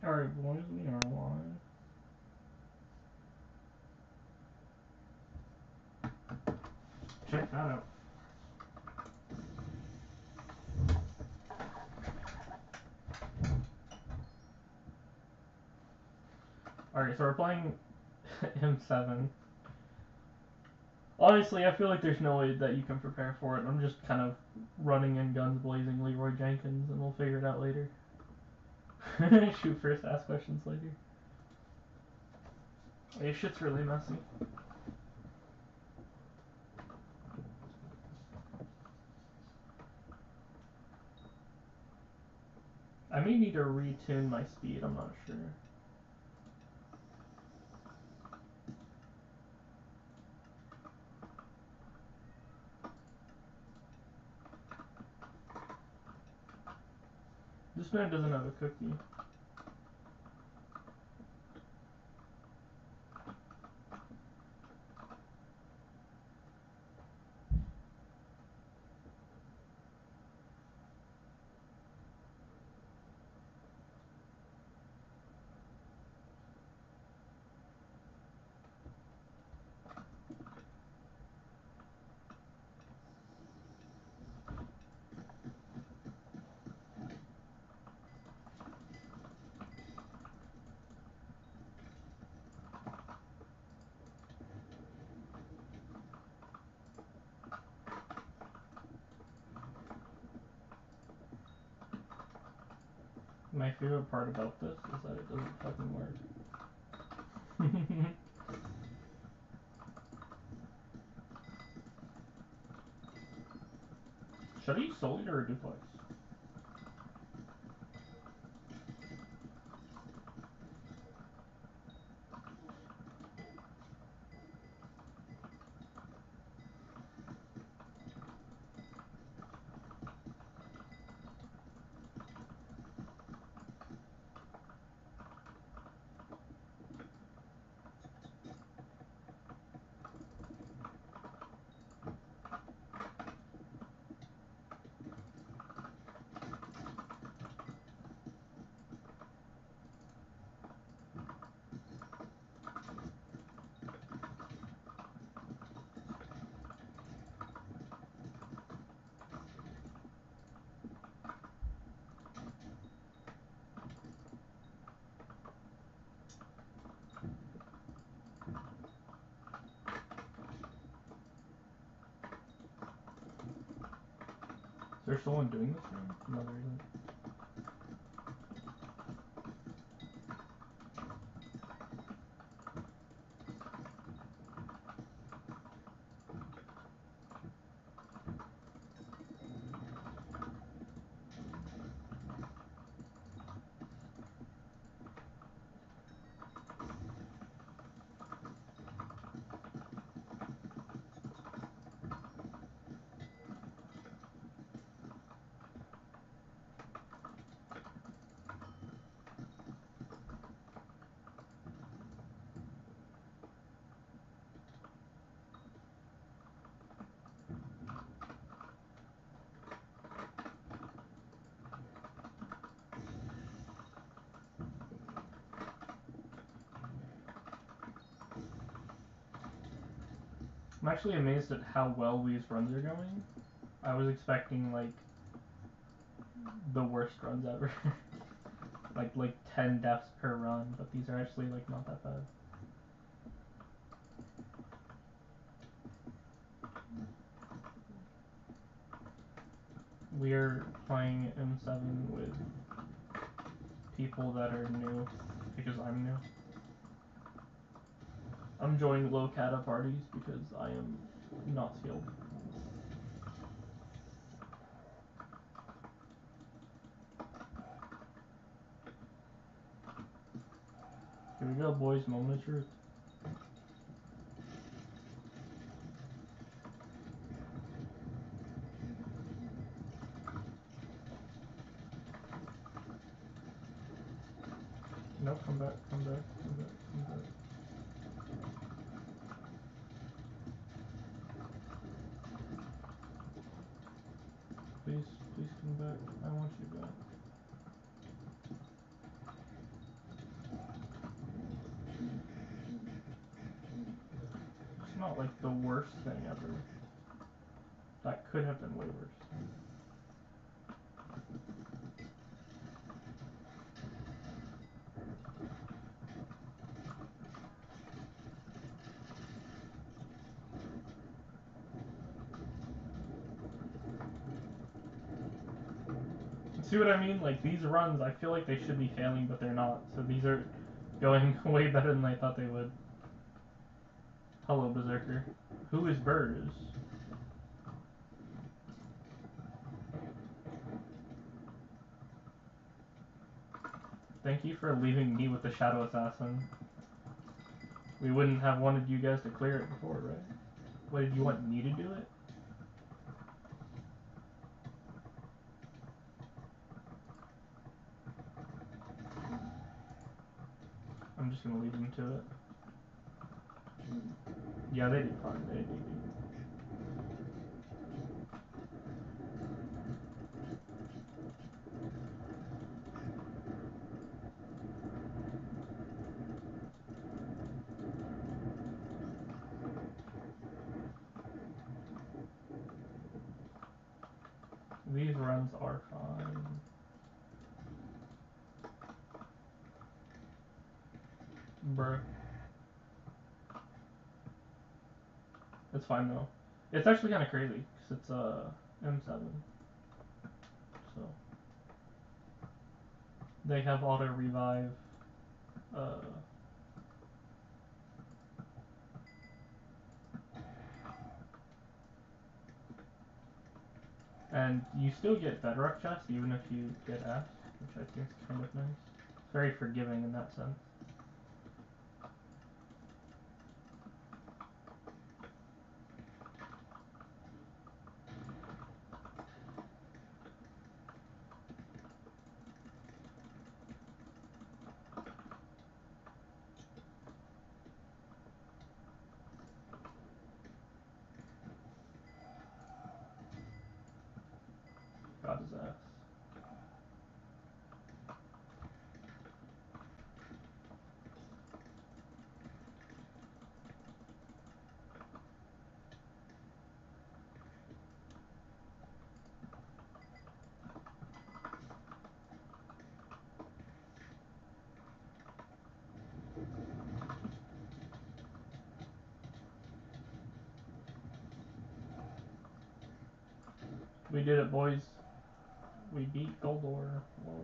Alright, boys, we are live. Check that out. Alright, so we're playing M7. Honestly, I feel like there's no way that you can prepare for it. I'm just kind of running in guns blazing Leroy Jenkins, and we'll figure it out later. Shoot first, ask questions later. This shit's really messy. I may need to retune my speed, I'm not sure. This man doesn't have a cookie. My favorite part about this is that it doesn't fucking work. Should I use Soul Eater or Duplex? Is there someone doing this now? No, there isn't. I'm actually amazed at how well these runs are going. I was expecting like the worst runs ever. like 10 deaths per run, but these are actually like not that bad. We're playing M7 with people that are new because I'm new. I'm joining low kata parties because I am not skilled. Here we go, boys. Moment of truth. Nope, come back, come back, come back, come back. Please, please come back. I want you back. not like the worst thing ever. That could have been way worse. See what I mean? Like, these runs, I feel like they should be failing, but they're not. So these are going way better than I thought they would. Hello, Berserker. Who is Burrs? Thank you for leaving me with the Shadow Assassin. We wouldn't have wanted you guys to clear it before, right? What, did you want me to do it? I'm just gonna leave them to it. Yeah, they did fine. They did DB. These runs are fine. Bruh. It's fine though. It's actually kind of crazy because it's M7. So they have auto revive. And you still get bedrock chest even if you get F, which I think is kind of nice. It's very forgiving in that sense. Got his ass. We did it, boys. We beat Goldor. Whoa.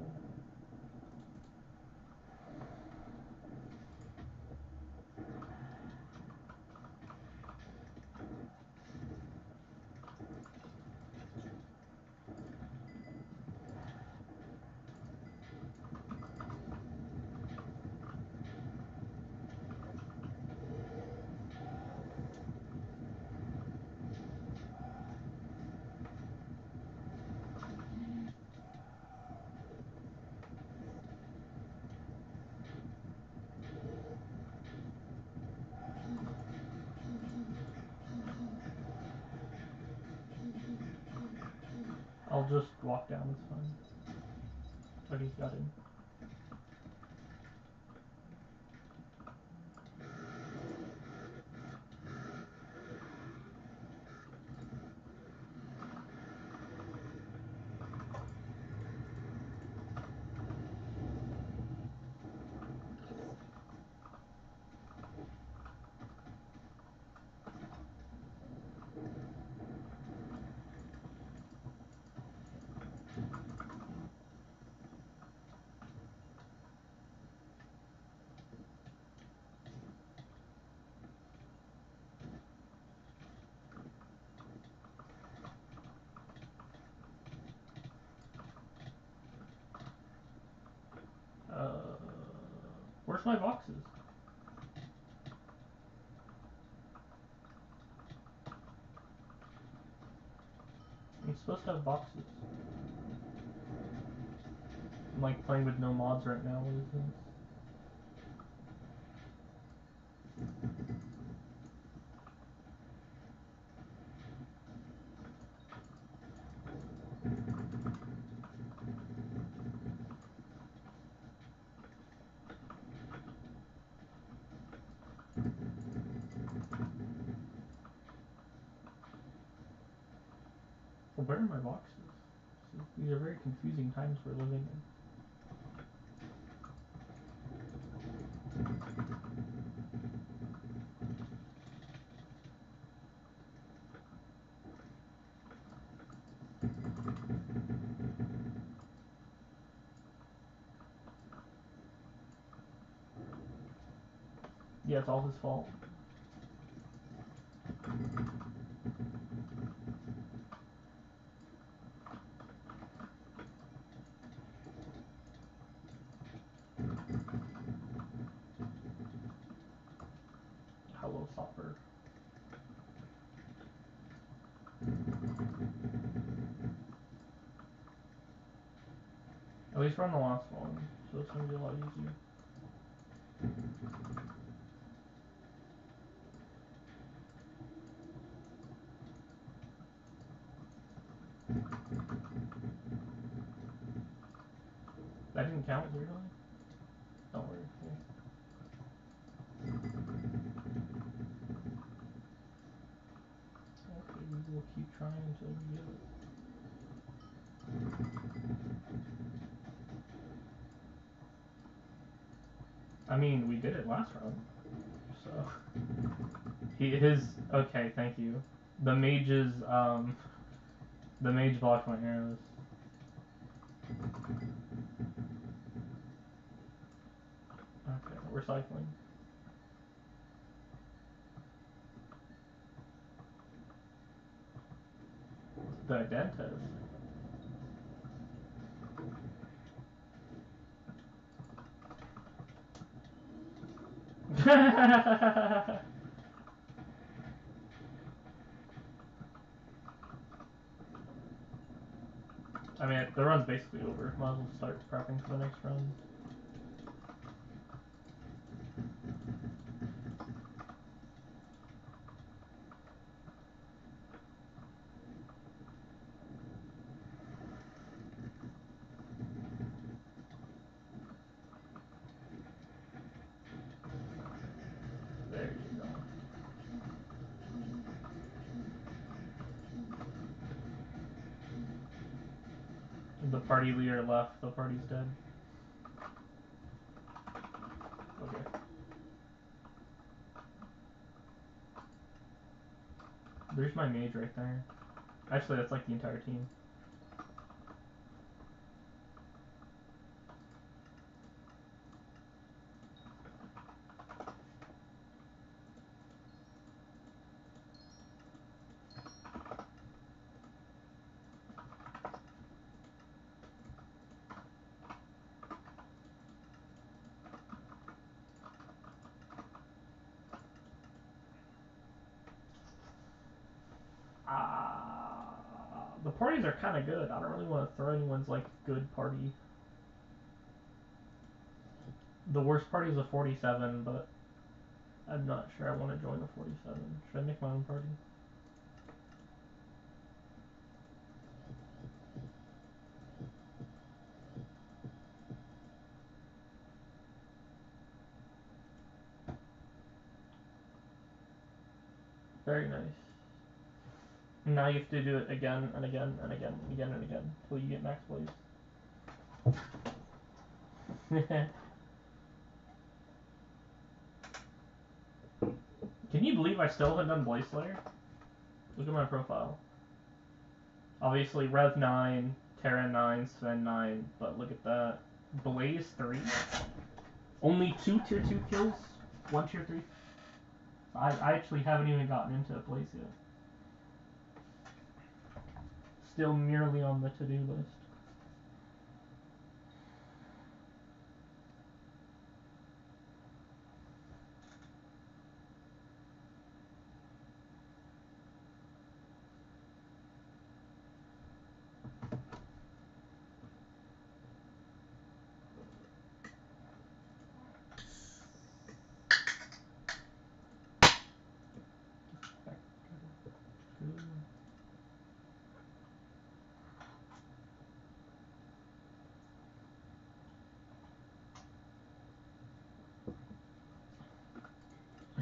I'll just walk down, it's fine. But he's got him. Where's my boxes? I'm supposed to have boxes. I'm like playing with no mods right now. What is this? Where are my boxes? These are very confusing times we're living in. Yeah, it's all his fault. Hello, Sopper. At least we're on the last one, so it's gonna be a lot easier. That didn't count, weirdly. Don't worry. Yeah. Okay, we will keep trying until we get it. I mean, we did it last round, so okay. Thank you. The mage blocked my arrows. Okay, we're cycling. The dentist. I mean, the run's basically over. Might as well start prepping for the next run. There you go. The party leader left. The party's dead. Okay. There's my mage right there. Actually, that's like the entire team. The parties are kind of good. I don't really want to throw anyone's like good party. The worst party is a 47, but I'm not sure I want to join a 47. Should I make my own party? Very nice. Now you have to do it again and again and again and again and again until you get max blaze. Can you believe I still haven't done Blaze Slayer? Look at my profile. Obviously Rev 9, Terra 9, Sven 9, but look at that. Blaze 3? Only 2 tier 2 kills, 1 tier 3. I actually haven't even gotten into Blaze yet. Still merely on the to-do list.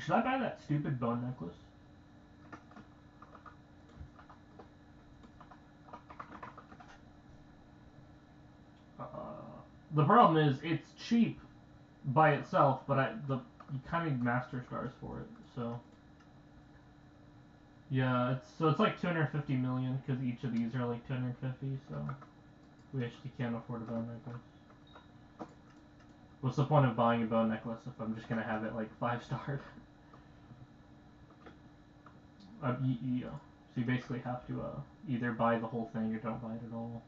Should I buy that stupid bone necklace? The problem is it's cheap by itself, but you kind of need master stars for it. So yeah, it's like 250 million because each of these are like 250. So we actually can't afford a bow necklace. What's the point of buying a bow necklace if I'm just gonna have it like 5-starred? Yeah. So you basically have to either buy the whole thing or don't buy it at all.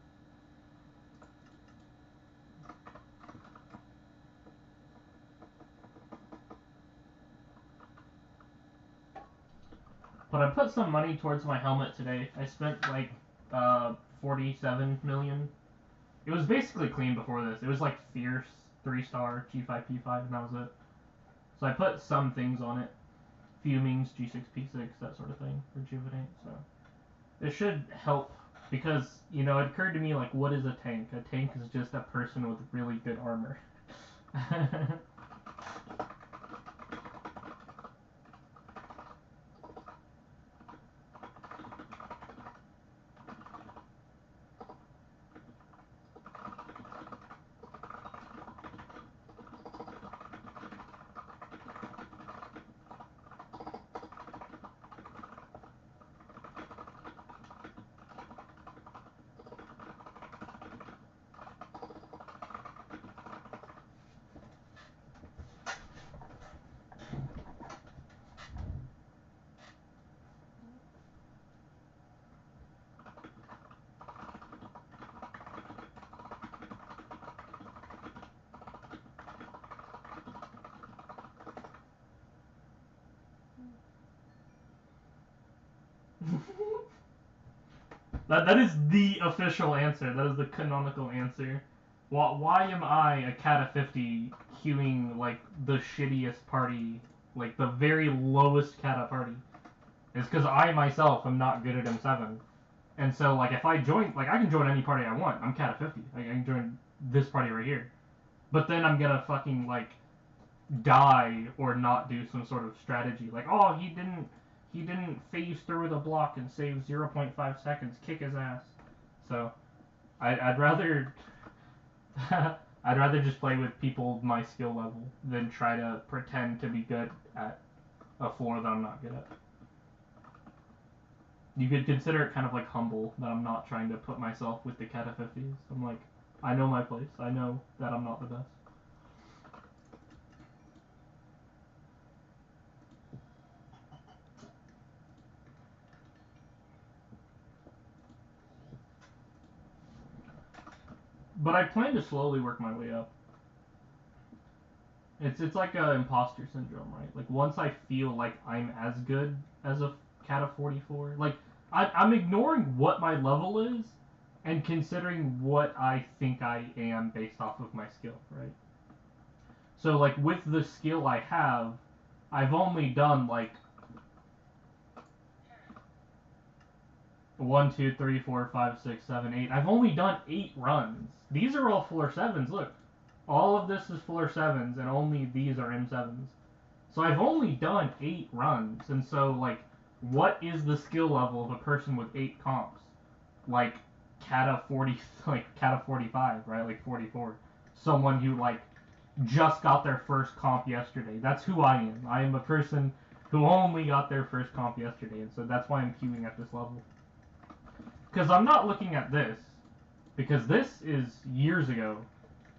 But I put some money towards my helmet today. I spent like 47 million. It was basically clean before this. It was like fierce, 3-star, G5, P5, and that was it. So I put some things on it. Fumings, G6, P6, that sort of thing. Rejuvenate, so. It should help because, you know, it occurred to me, like, what is a tank? A tank is just a person with really good armor. That is the official answer. That is the canonical answer. Why am I a cat of 50 queuing like the shittiest party, like the very lowest cat party? It's because I myself am not good at M7. And so, like, if I join, like, I can join any party I want. I'm cat of 50. I can join this party right here. But then I'm gonna fucking, like, die or not do some sort of strategy. Like, oh, he didn't phase through the block and save 0.5 seconds. Kick his ass. So, I'd rather I'd rather just play with people my skill level than try to pretend to be good at a floor that I'm not good at. You could consider it kind of like humble that I'm not trying to put myself with the cat of 50s. I'm like, I know my place. I know that I'm not the best. But I plan to slowly work my way up. It's like a imposter syndrome, right? Like once I feel like I'm as good as a cat of 44, like I'm ignoring what my level is and considering what I think I am based off of my skill, right? So like with the skill I have, I've only done like 1, 2, 3, 4, 5, 6, 7, 8. I've only done 8 runs. These are all floor 7s. Look, all of this is floor 7s, and only these are M7s. So I've only done 8 runs, and so like, what is the skill level of a person with 8 comps? Like Kata 40, like Kata 45, right? Like 44. Someone who like just got their first comp yesterday. That's who I am. I am a person who only got their first comp yesterday, and so that's why I'm queuing at this level. Because I'm not looking at this, because this is years ago,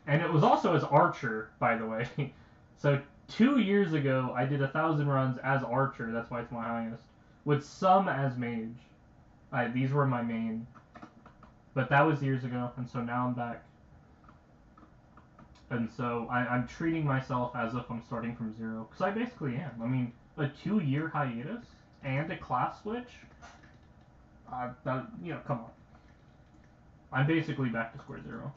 and it was also as Archer, by the way. So 2 years ago, I did 1,000 runs as Archer. That's why it's my highest, with some as Mage. These were my main, but that was years ago, and so now I'm back. And so I'm treating myself as if I'm starting from 0, because I basically am. I mean, a 2-year hiatus and a class switch. You know, come on. I'm basically back to square 0.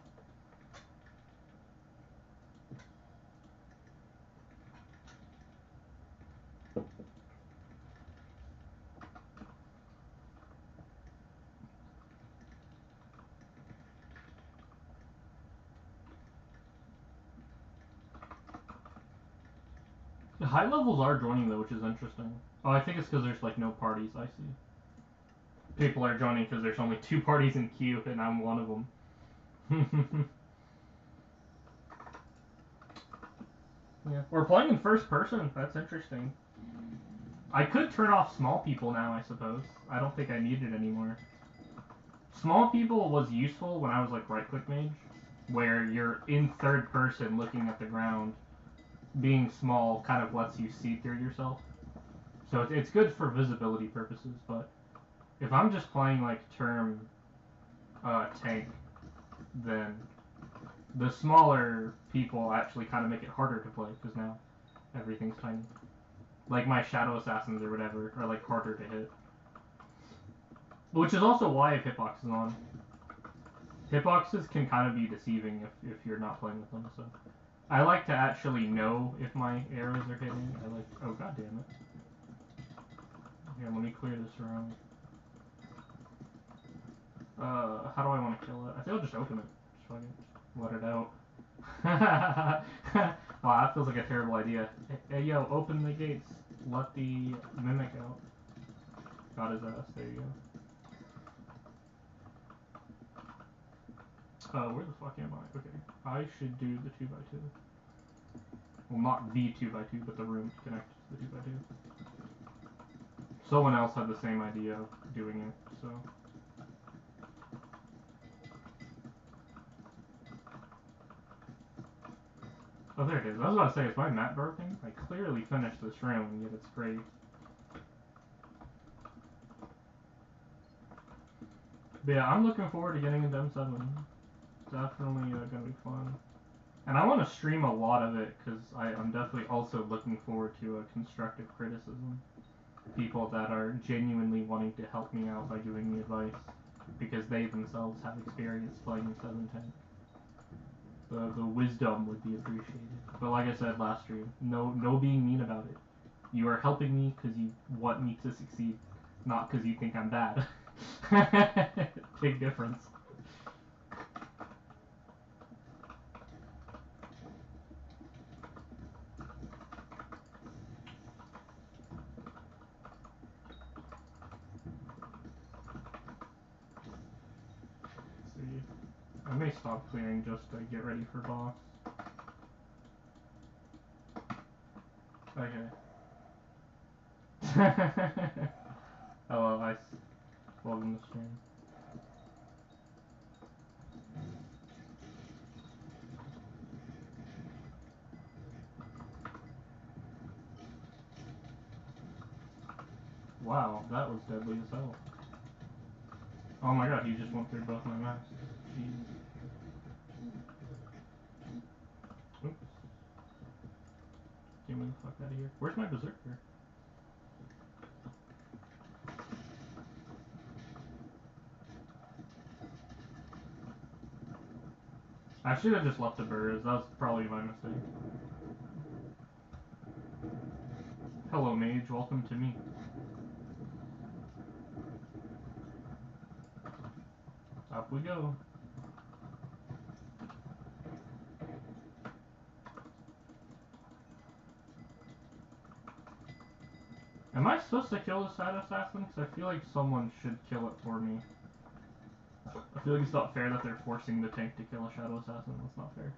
The high levels are joining though, which is interesting. Oh, I think it's because there's like no parties. I see. People are joining because there's only 2 parties in queue, and I'm one of them. Yeah. We're playing in first person. That's interesting. I could turn off small people now, I suppose. I don't think I need it anymore. Small people was useful when I was like right-click mage, where you're in third person looking at the ground. Being small kind of lets you see through yourself. So it's good for visibility purposes, but if I'm just playing like term tank, then the smaller people actually kind of make it harder to play, because now everything's tiny. Like my shadow assassins or whatever are like harder to hit. Which is also why if hitbox is on. Hitboxes can kind of be deceiving if you're not playing with them, so. I like to actually know if my arrows are hitting. I like, oh god damn it. Here, let me clear this room. How do I want to kill it? I think I'll just open it. Just fucking let it out. Wow, that feels like a terrible idea. Hey, yo, open the gates. Let the mimic out. Got his ass. There you go. Where the fuck am I? Okay. I should do the 2x2. Well, not the 2x2, but the room connected to the 2x2. Someone else had the same idea of doing it, so. Oh, there it is. I was about to say, is my map broken? I clearly finished this room, and yet it's great. But yeah, I'm looking forward to getting into M7. Definitely gonna be fun. And I want to stream a lot of it, because I'm definitely also looking forward to a constructive criticism. People that are genuinely wanting to help me out by giving me advice, because they themselves have experience playing in 710. The wisdom would be appreciated. But like I said last stream, no being mean about it. You are helping me because you want me to succeed, not because you think I'm bad. Big difference. Let's see. I may stop clearing just to get ready for boss. Okay. Hello, Ice. Welcome to stream. Wow, that was deadly as hell. Oh my god, he just went through both my masks. Jeez. Oops. Get me the fuck out of here. Where's my Berserker? I should have just left the birds. That was probably my mistake. Hello, Mage. Welcome to me. Up we go. Am I supposed to kill the Shadow Assassin? Because I feel like someone should kill it for me. I feel like it's not fair that they're forcing the tank to kill a Shadow Assassin. That's not fair.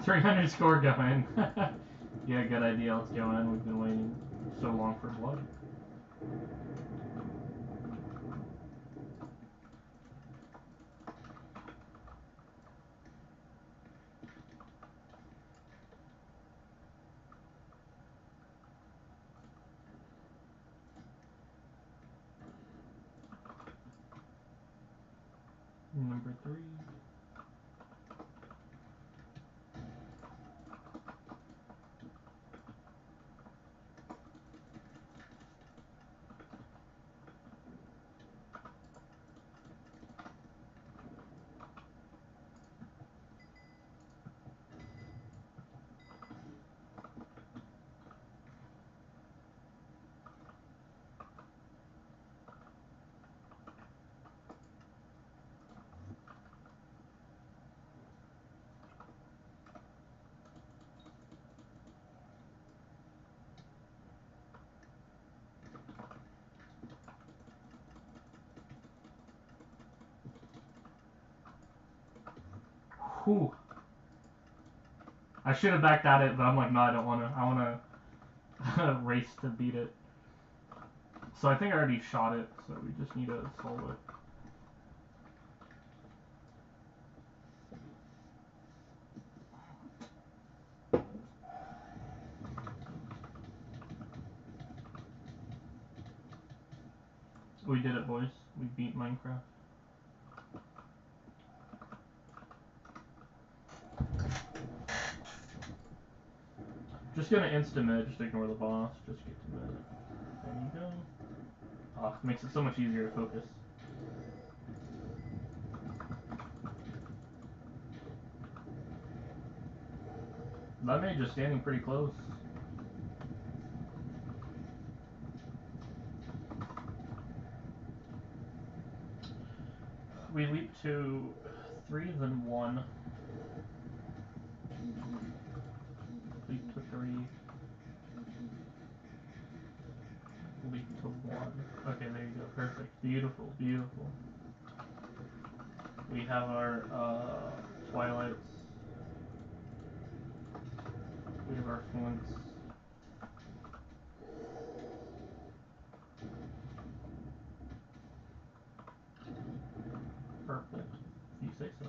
300 score going. Yeah, good idea. Let's go in. We've been waiting so long for blood. Number 3. Whew. I should have backed at it, but I'm like, no, I don't want to. I want to race to beat it. So I think I already shot it, so we just need to soul it. We did it, boys. We beat Minecraft. Just gonna insta-med, just ignore the boss, just get to med. There you go. Oh, makes it so much easier to focus. That mage is standing pretty close. We leap to 3, then 1. Leap to 3. Leap to 1. Okay, there you go. Perfect. Beautiful, beautiful. We have our twilights. We have our flints. Purple, if you say so.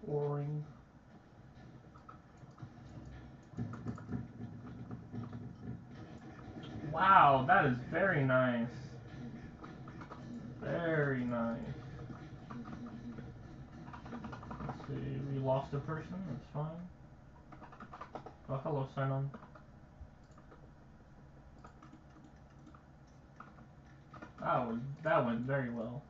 Boring. Wow, that is very nice. Very nice. Let's see, we lost a person, that's fine. Oh, hello, Sinon. That went very well.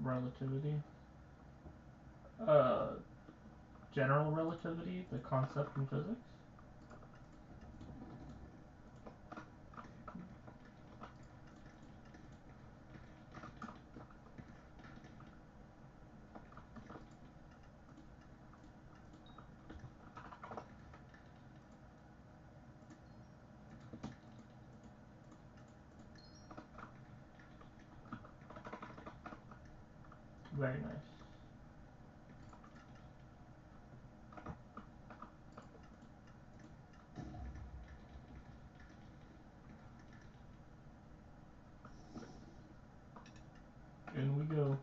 Relativity. General relativity, the concept in physics. Very nice. In we go.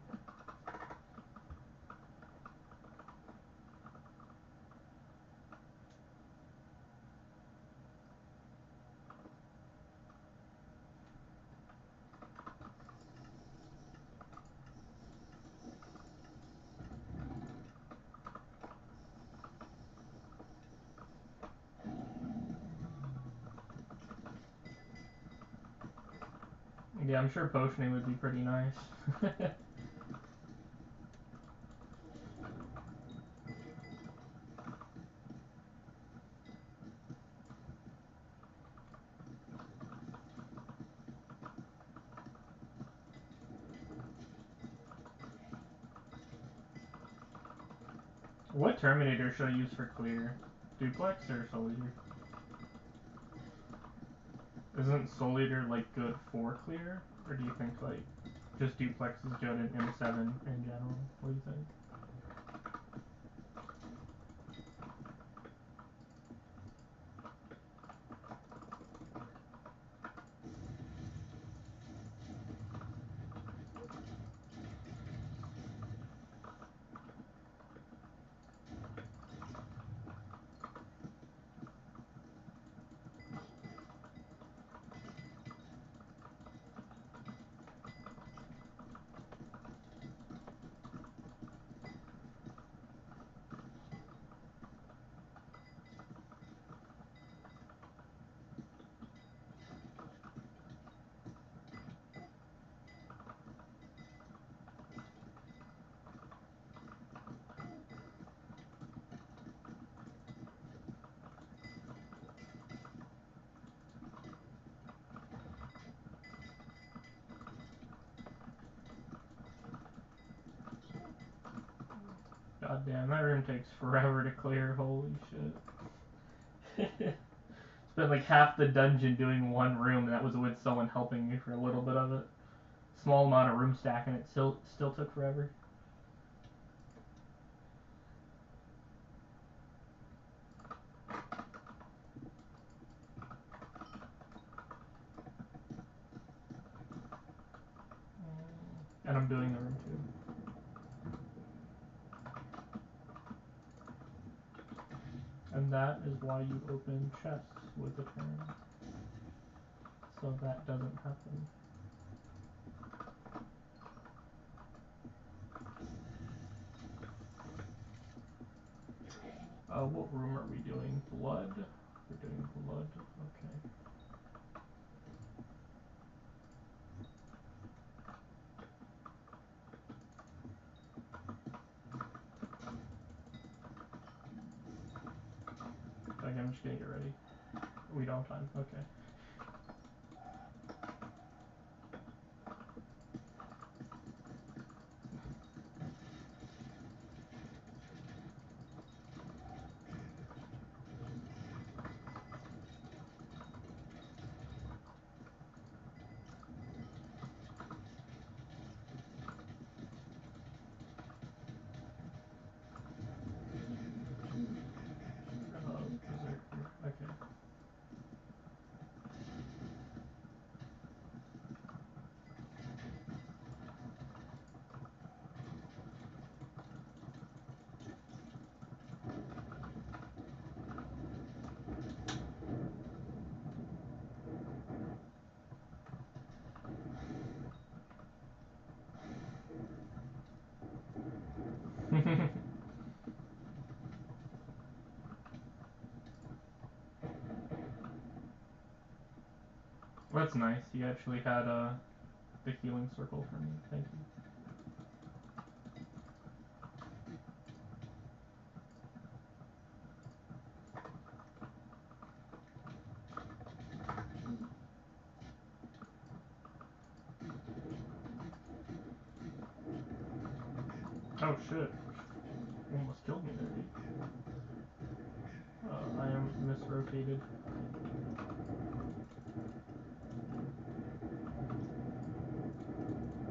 Yeah, I'm sure potioning would be pretty nice. What Terminator should I use for clear? Duplex or Soul Eater? Isn't Soul Eater like good for clear? Or do you think like just Duplex is good in M7 in general? What do you think? God damn, that room takes forever to clear, holy shit. Spent like half the dungeon doing one room, and that was with someone helping me for a little bit of it. Small amount of room stack, and it still took forever. And I'm doing the room too. And that is why you open chests with the turn. So that doesn't happen. What room are we doing? Blood? We're doing blood, okay. Okay, I'm just gonna get ready. We don't have time, okay. Berserker, okay. Well, that's nice. You actually had the healing circle for me. Thank you. Oh shit. You almost killed me there, dude. I am misrotated.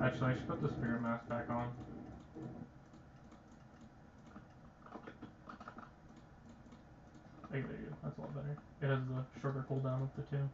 Actually, I should put the spirit mask back on. Hey, there you go. That's a lot better. It has the shorter cooldown of the two.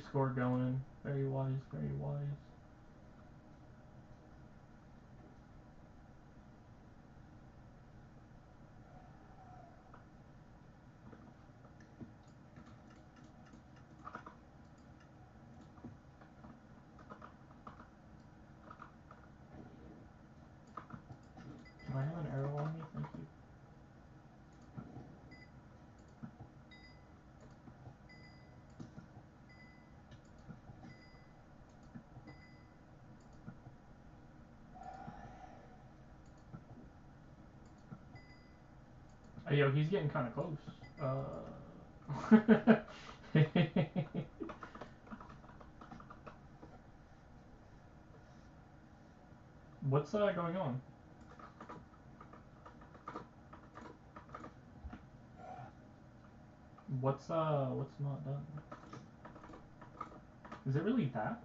Score going. Very wise, very wise. Can I have an arrow on me? Thank you. Hey, yo, he's getting kind of close. What's going on? What's not done? Is it really that?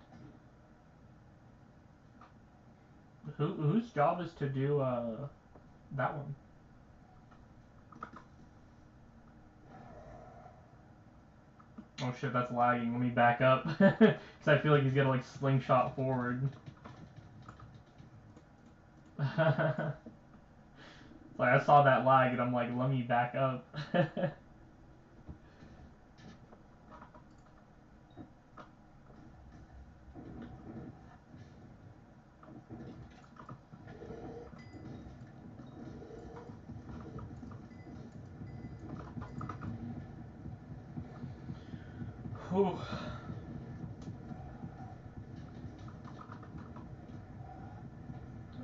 Whose job is to do that one? Oh shit, that's lagging. Let me back up. Cause I feel like he's gonna like slingshot forward. Like I saw that lag and I'm like, let me back up. Whew.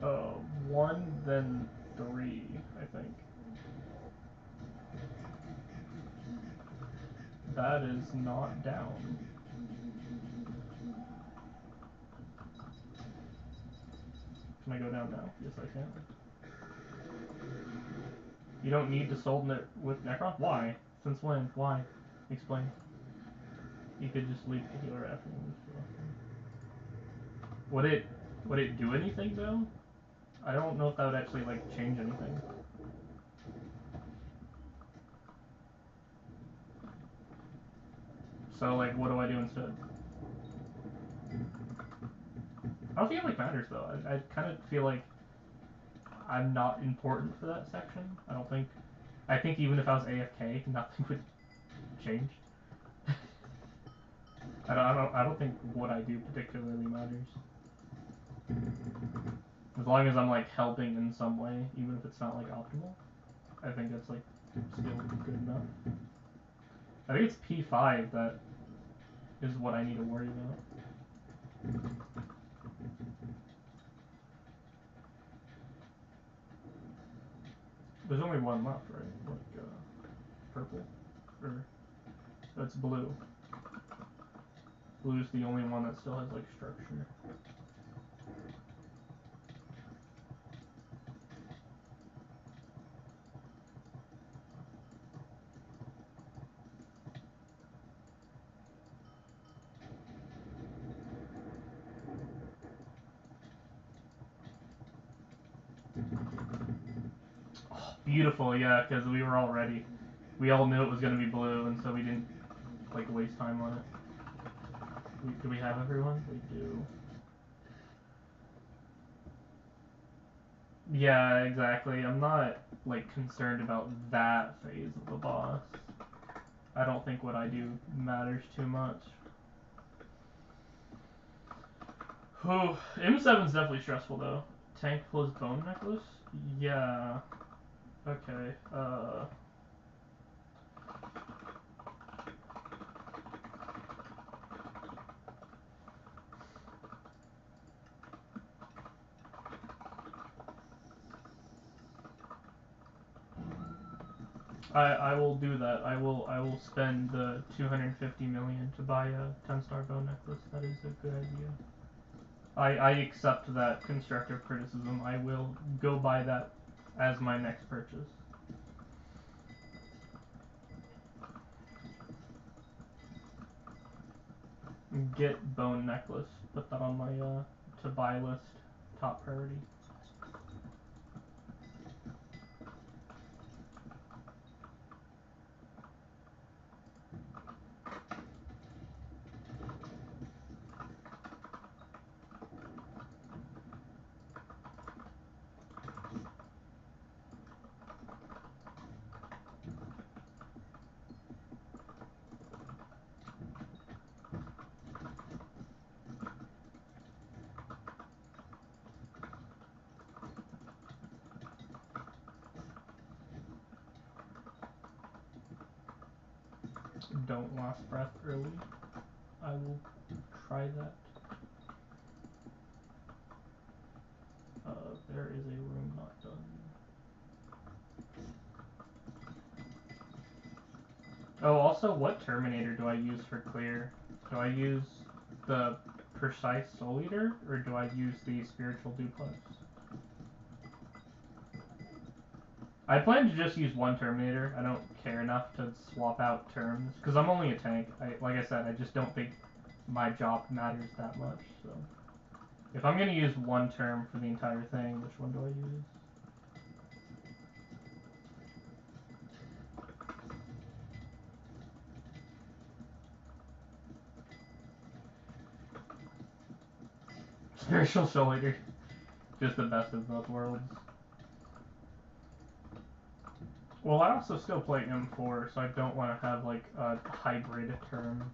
Uh, 1, then 3, I think. That is not down. Can I go down now? Yes, I can. You don't need to soul with Necron? Why? Since when? Why? Explain. You could just leave the healer after you. Would it do anything though? I don't know if that would actually like change anything. So like, what do I do instead? I don't think it like matters though. I kind of feel like I'm not important for that section. I think even if I was AFK, nothing would change. I don't think what I do particularly matters. As long as I'm like helping in some way, even if it's not like optimal, I think that's like still good enough. I think it's P5 that is what I need to worry about. There's only one left, right? Like purple, or that's blue. Blue's the only one that still has like structure. Oh, beautiful, yeah, because we were all ready. We all knew it was going to be blue, and so we didn't like waste time on it. Do we have everyone? We do. Yeah, exactly. I'm not like concerned about that phase of the boss. I don't think what I do matters too much. Whew. M7's definitely stressful though. Tank plus bone necklace? Yeah. Okay. I will do that. I will spend the 250 million to buy a 10-star bone necklace. That is a good idea. I accept that constructive criticism. I will go buy that as my next purchase. Get bone necklace. Put that on my to buy list. Top priority. Don't last breath early. I will try that. There is a room not done. Oh, also, what Terminator do I use for clear? Do I use the Precise Soul Eater, or do I use the Spiritual Duplex? I plan to just use one Terminator. I don't care enough to swap out terms, because I'm only a tank. Like I said, I just don't think my job matters that much, so... If I'm going to use one term for the entire thing, which one do I use? Spiritual Soul Eater. Just the best of both worlds. Well, I also still play M4, so I don't want to have, like, a hybrid term.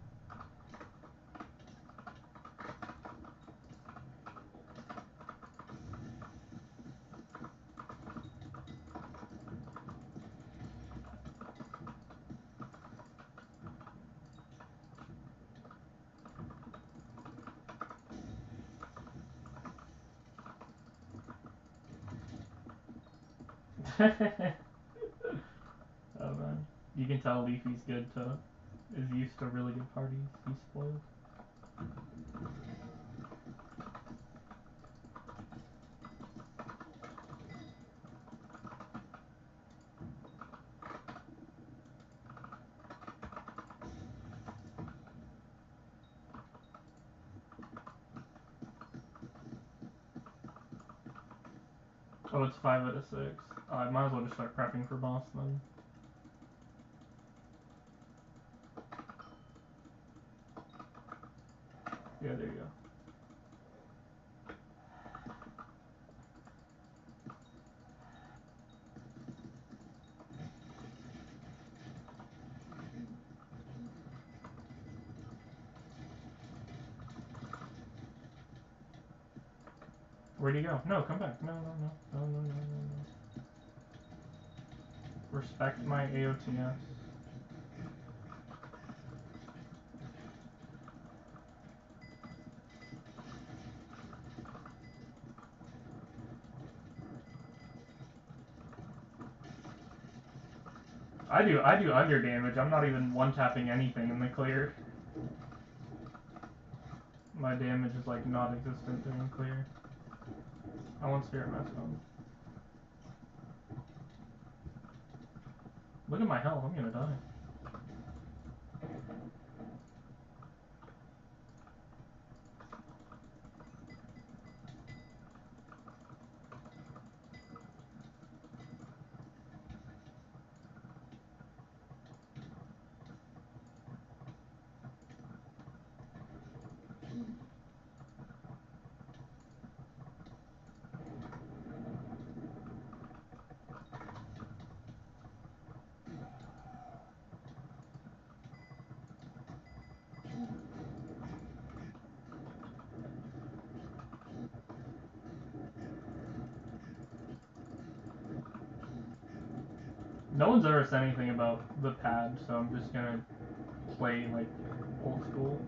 Oh man, you can tell Leafy's is used to really good parties. He's spoiled. Oh, it's 5 out of 6. I might as well just start prepping for boss then. Yeah, there you go. Where'd he go? No, come back. No, no, no. No, no, no, no, no. Respect my AOTS. I do under damage. I'm not even one-tapping anything in the clear. My damage is like non-existent during clear. I want Spirit Mask on. Look at my health, I'm gonna die. No one's ever said anything about the pad, so I'm just gonna play like old school.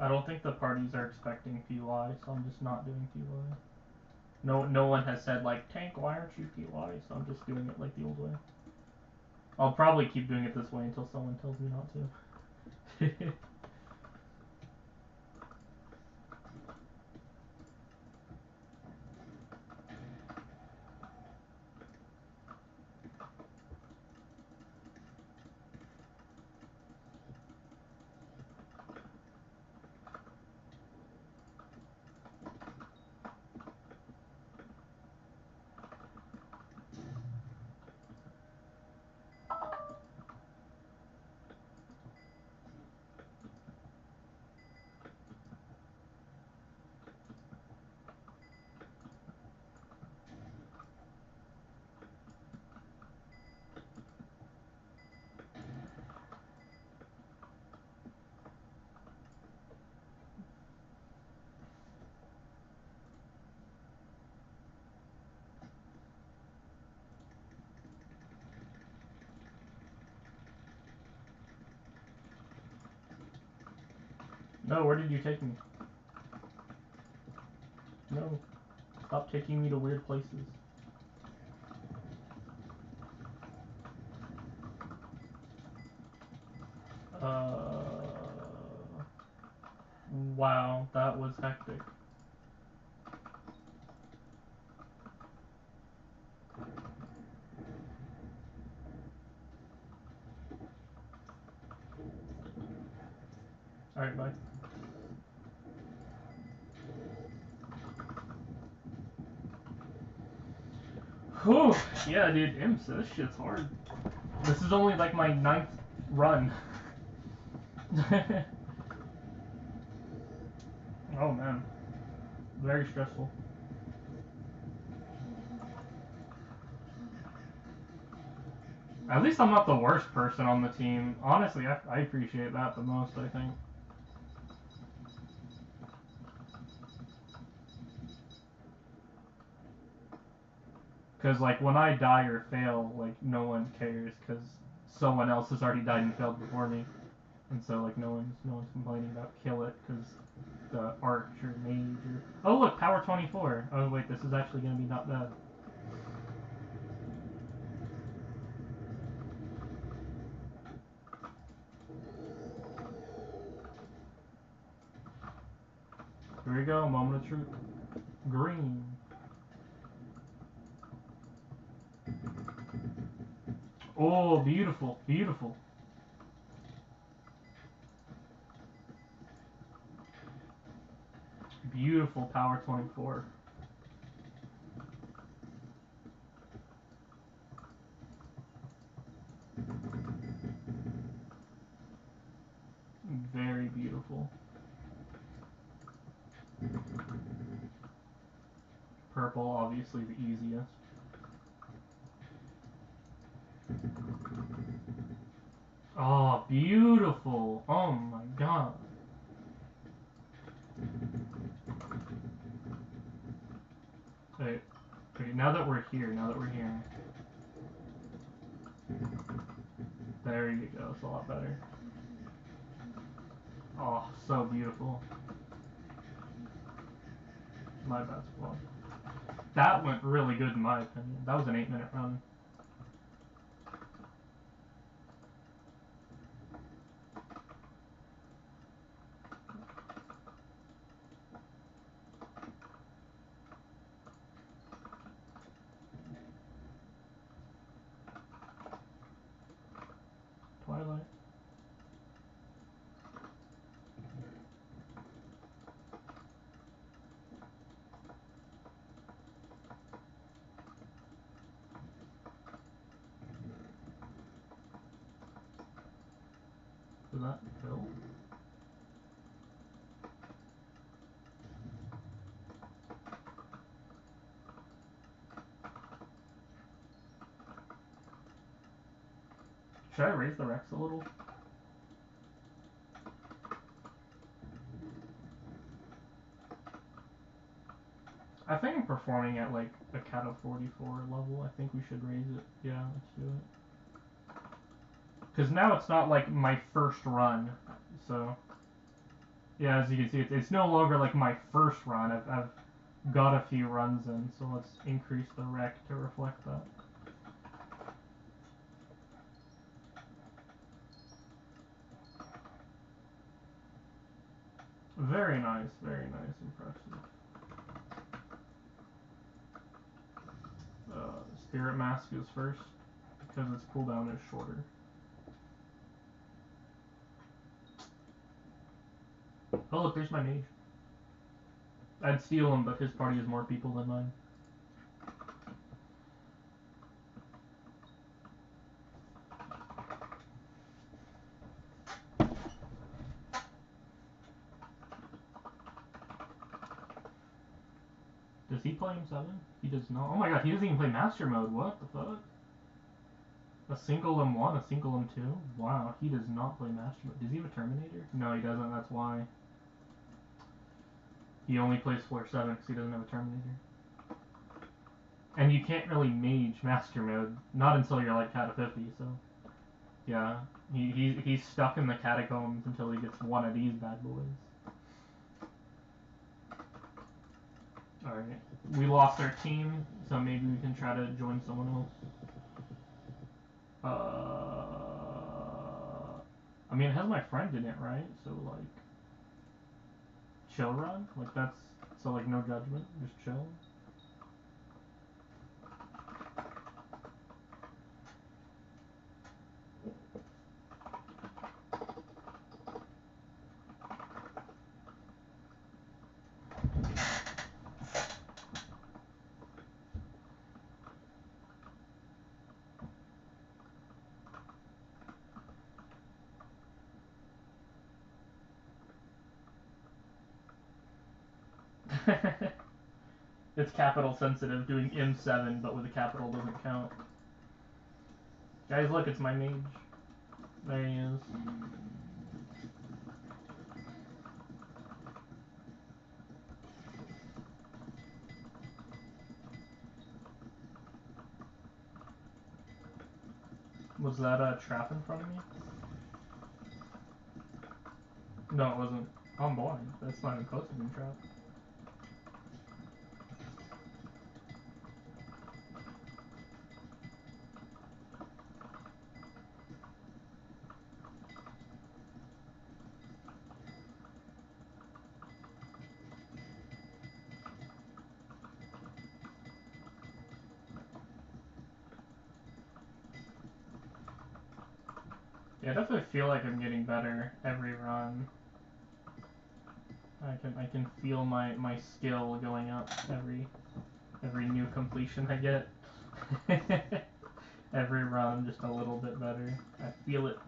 I don't think the parties are expecting PY, so I'm just not doing PY. No one has said like, Tank, why aren't you PY? So I'm just doing it like the old way. I'll probably keep doing it this way until someone tells me not to. No, where did you take me? No. Stop taking me to weird places. Wow, that was hectic. Alright, bye. Whew, yeah, dude, imps, this shit's hard. This is only like my 9th run. Oh man, very stressful. At least I'm not the worst person on the team. Honestly, I appreciate that the most, I think. Because, like, when I die or fail, like, no one cares, because someone else has already died and failed before me. And so, like, no one's complaining about kill it, because the Archer, Mage, or... Oh look, power 24! Oh wait, this is actually gonna be not bad. Here we go, moment of truth. Green. Oh, beautiful, beautiful. Beautiful power 24. Very beautiful. Purple, obviously the easiest. Oh, beautiful. Oh my god. Okay, now that we're here, there you go, it's a lot better. Oh, so beautiful. My bad squad. That went really good in my opinion. That was an 8-minute run. Twilight. Did that kill? Should I raise the Rex a little? I think I'm performing at like a cat of 44 level. I think we should raise it. Yeah, let's do it. Because now it's not like my first run. So, yeah, as you can see, it's no longer like my first run. I've got a few runs in, so let's increase the rec to reflect that. Very nice, impressive. Spirit Mask is first, because its cooldown is shorter. Oh look, there's my mage. I'd steal him, but his party has more people than mine. Does he play M7? He does not. Oh my god, he doesn't even play Master Mode. What the fuck? A single M1, a single M2? Wow, he does not play Master Mode. Does he have a Terminator? No, he doesn't, that's why. He only plays Floor 7 because he doesn't have a Terminator. And you can't really mage Master Mode, not until you're like Cat of 50, so... Yeah, he's stuck in the catacombs until he gets one of these bad boys. Alright, we lost our team, so maybe we can try to join someone else. I mean, it has my friend in it, right? So, like, chill run? Like, that's, so, like, no judgment, just chill. It's capital sensitive, doing M7, but with a capital doesn't count. Guys, look, it's my mage. There he is. Was that a trap in front of me? No, it wasn't. I'm blind. That's not even close to being trapped. Yeah, I definitely feel like I'm getting better every run. I can feel my skill going up every new completion I get. Every run just a little bit better. I feel it.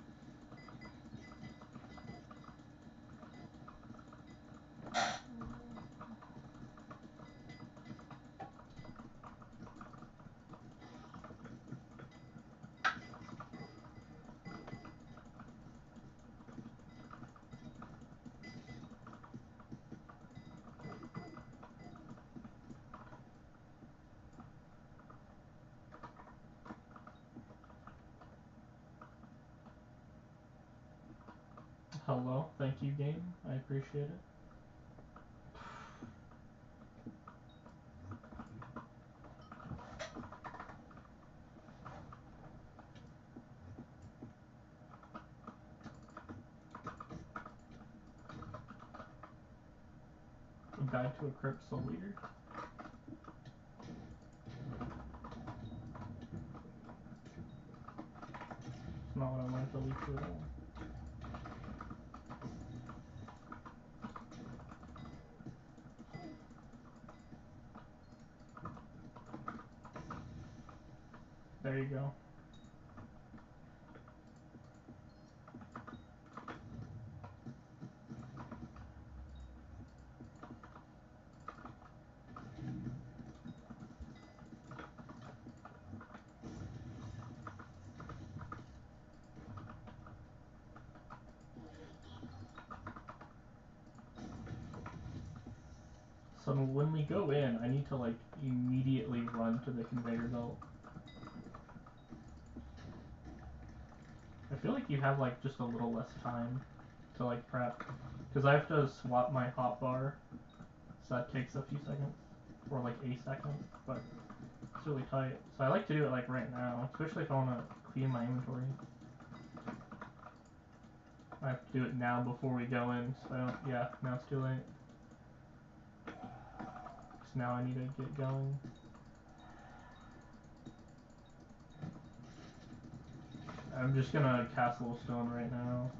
Hello, thank you game. I appreciate it. Guide to a Crypt Soul Eater. It's not what I wanted to lead to at all. There you go. So when we go in, I need to like immediately run to the conveyor belt. I feel like you have like just a little less time to like prep, because I have to swap my hotbar, so that takes a few seconds, or like a second, but it's really tight. So I like to do it like right now, especially if I want to clean my inventory. I have to do it now before we go in, so I don't, yeah, now it's too late. Because now I need to get going. I'm just gonna cast a little stone right now.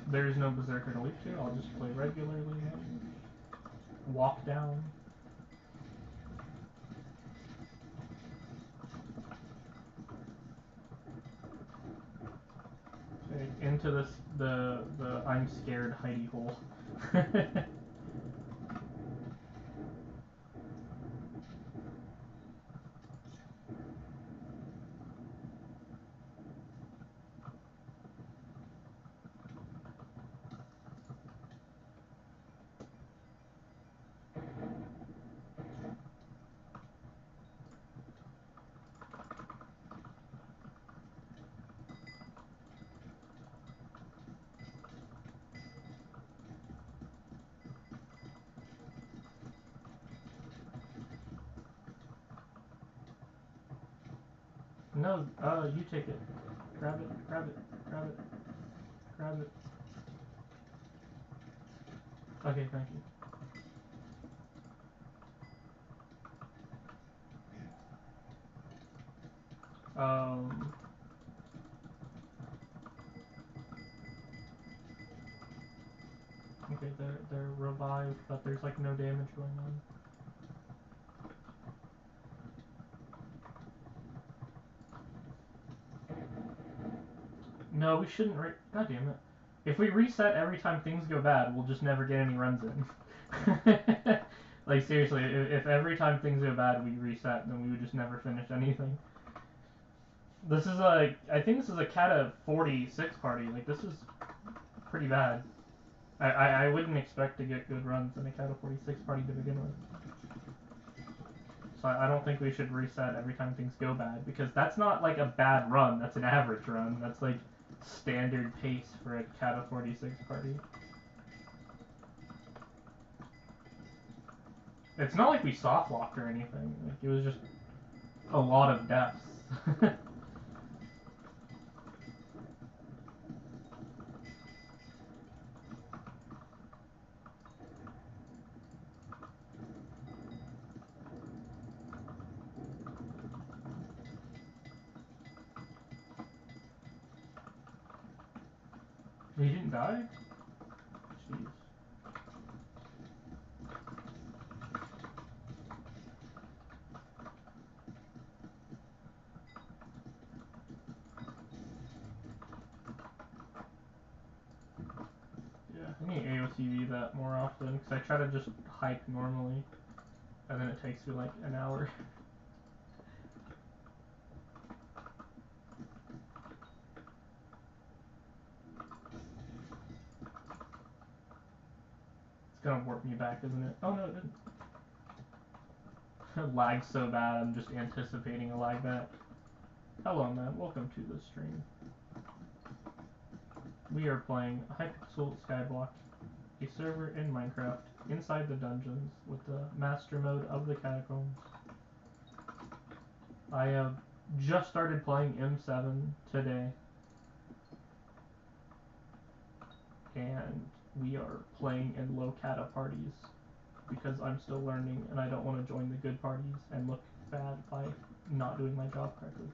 There's no Berserker to leap to, I'll just play regularly then. Walk down. Okay, into this, the I'm scared hidey hole. No, you take it. Grab it, grab it, grab it, grab it. Okay, thank you. Okay, they're revived, but there's like no damage going on. No, we shouldn't God damn it. If we reset every time things go bad, we'll just never get any runs in. Like, seriously, if every time things go bad we reset, then we would just never finish anything. This is like, I think this is a Kata 46 party. Like, this is pretty bad. I wouldn't expect to get good runs in a Kata 46 party to begin with. So I don't think we should reset every time things go bad, because that's not like a bad run, that's an average run. That's like standard pace for a Cat of 46 party. It's not like we soft locked or anything, like it was just a lot of deaths. He didn't die? Jeez. Yeah, I need AOTV that more often, because I try to just hype normally, and then it takes me like an hour. It's gonna warp me back, isn't it? Oh no, it didn't. Lag's so bad, I'm just anticipating a lag back. Hello man, welcome to the stream. We are playing Hypixel Skyblock, a server in Minecraft, inside the dungeons, with the master mode of the catacombs. I have just started playing M7 today, and we are playing in low cata parties, because I'm still learning and I don't want to join the good parties and look bad by not doing my job correctly.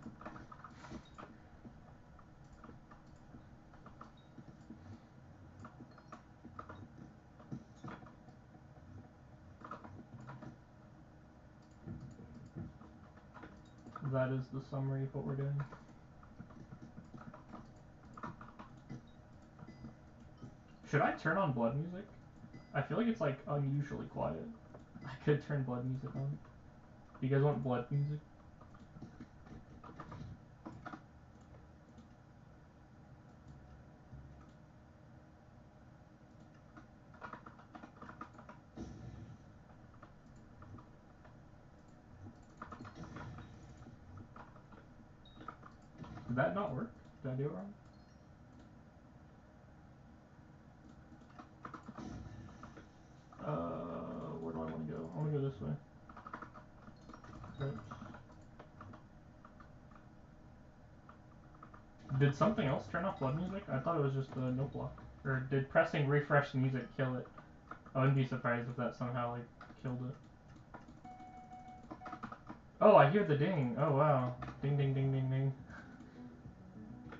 That is the summary of what we're doing. Should I turn on blood music? I feel like it's like unusually quiet. I could turn blood music on. Do you guys want blood music? Did that not work? Did I do it wrong? Where do I want to go? I want to go this way. Oops. Did something else turn off blood music? I thought it was just the note block. Or did pressing refresh music kill it? I wouldn't be surprised if that somehow like killed it. Oh, I hear the ding. Oh wow. Ding ding ding ding ding.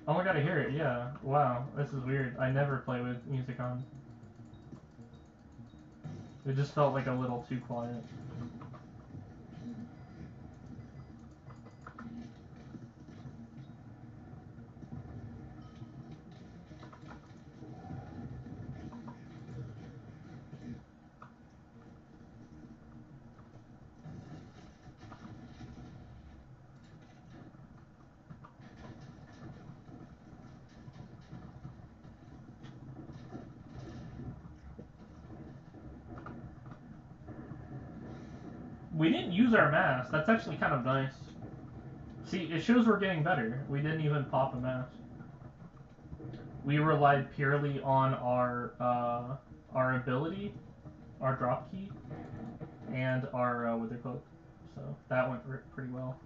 Oh my god, I hear it, yeah. Wow, this is weird. I never play with music on. It just felt like a little too quiet. We didn't use our mask. That's actually kind of nice. See, it shows we're getting better. We didn't even pop a mask. We relied purely on our ability, our drop key, and our wither cloak. So that went pretty well.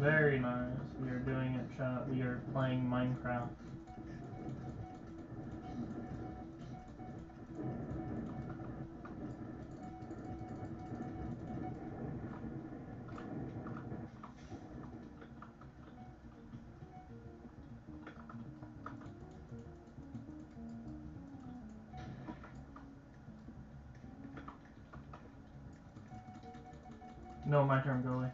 Very nice. We are doing it, chat. We are playing Minecraft. No, my turn. Go away.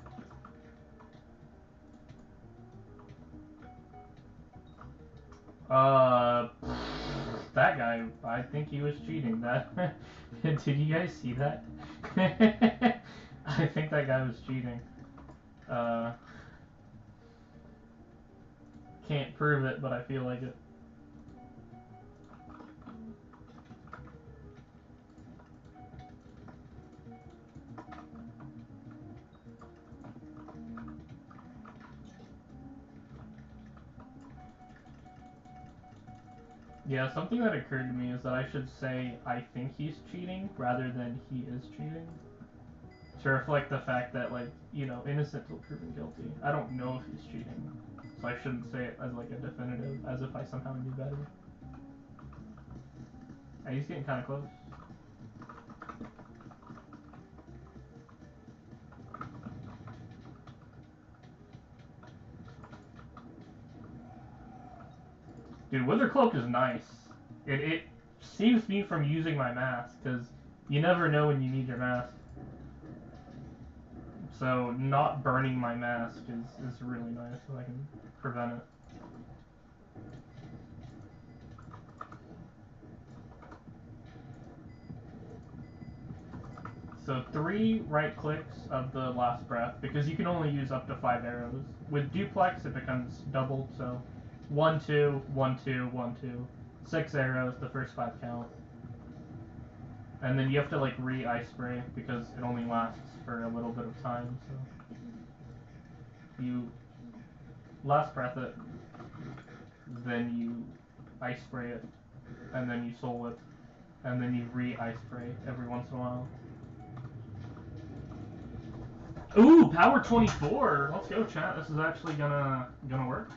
That guy, I think he was cheating. That did you guys see that? I think that guy was cheating. Can't prove it, but I feel like it. Yeah, something that occurred to me is that I should say I think he's cheating rather than he is cheating. To reflect the fact that, like, you know, innocent till proven guilty. I don't know if he's cheating, so I shouldn't say it as, like, a definitive, as if I somehow knew better. Hey, he's getting kind of close. Dude, Wither Cloak is nice. It saves me from using my mask, because you never know when you need your mask. So not burning my mask is really nice, so I can prevent it. So 3 right clicks of the last breath, because you can only use up to 5 arrows. With duplex, it becomes doubled, so 1, 2, 1, 2, 1, 2. 6 arrows, the first 5 count. And then you have to, like, re-ice spray, because it only lasts for a little bit of time, so you last breath it, then you ice spray it, and then you soul it, and then you re-ice spray every once in a while. Ooh, power 24. Let's go, chat. This is actually gonna work.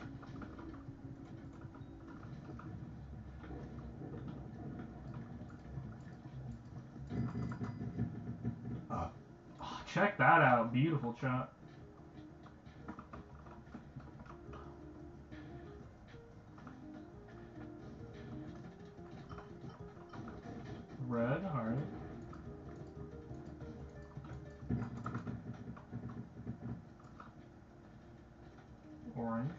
Oh, check that out. Beautiful, chat. Red, alright. Orange.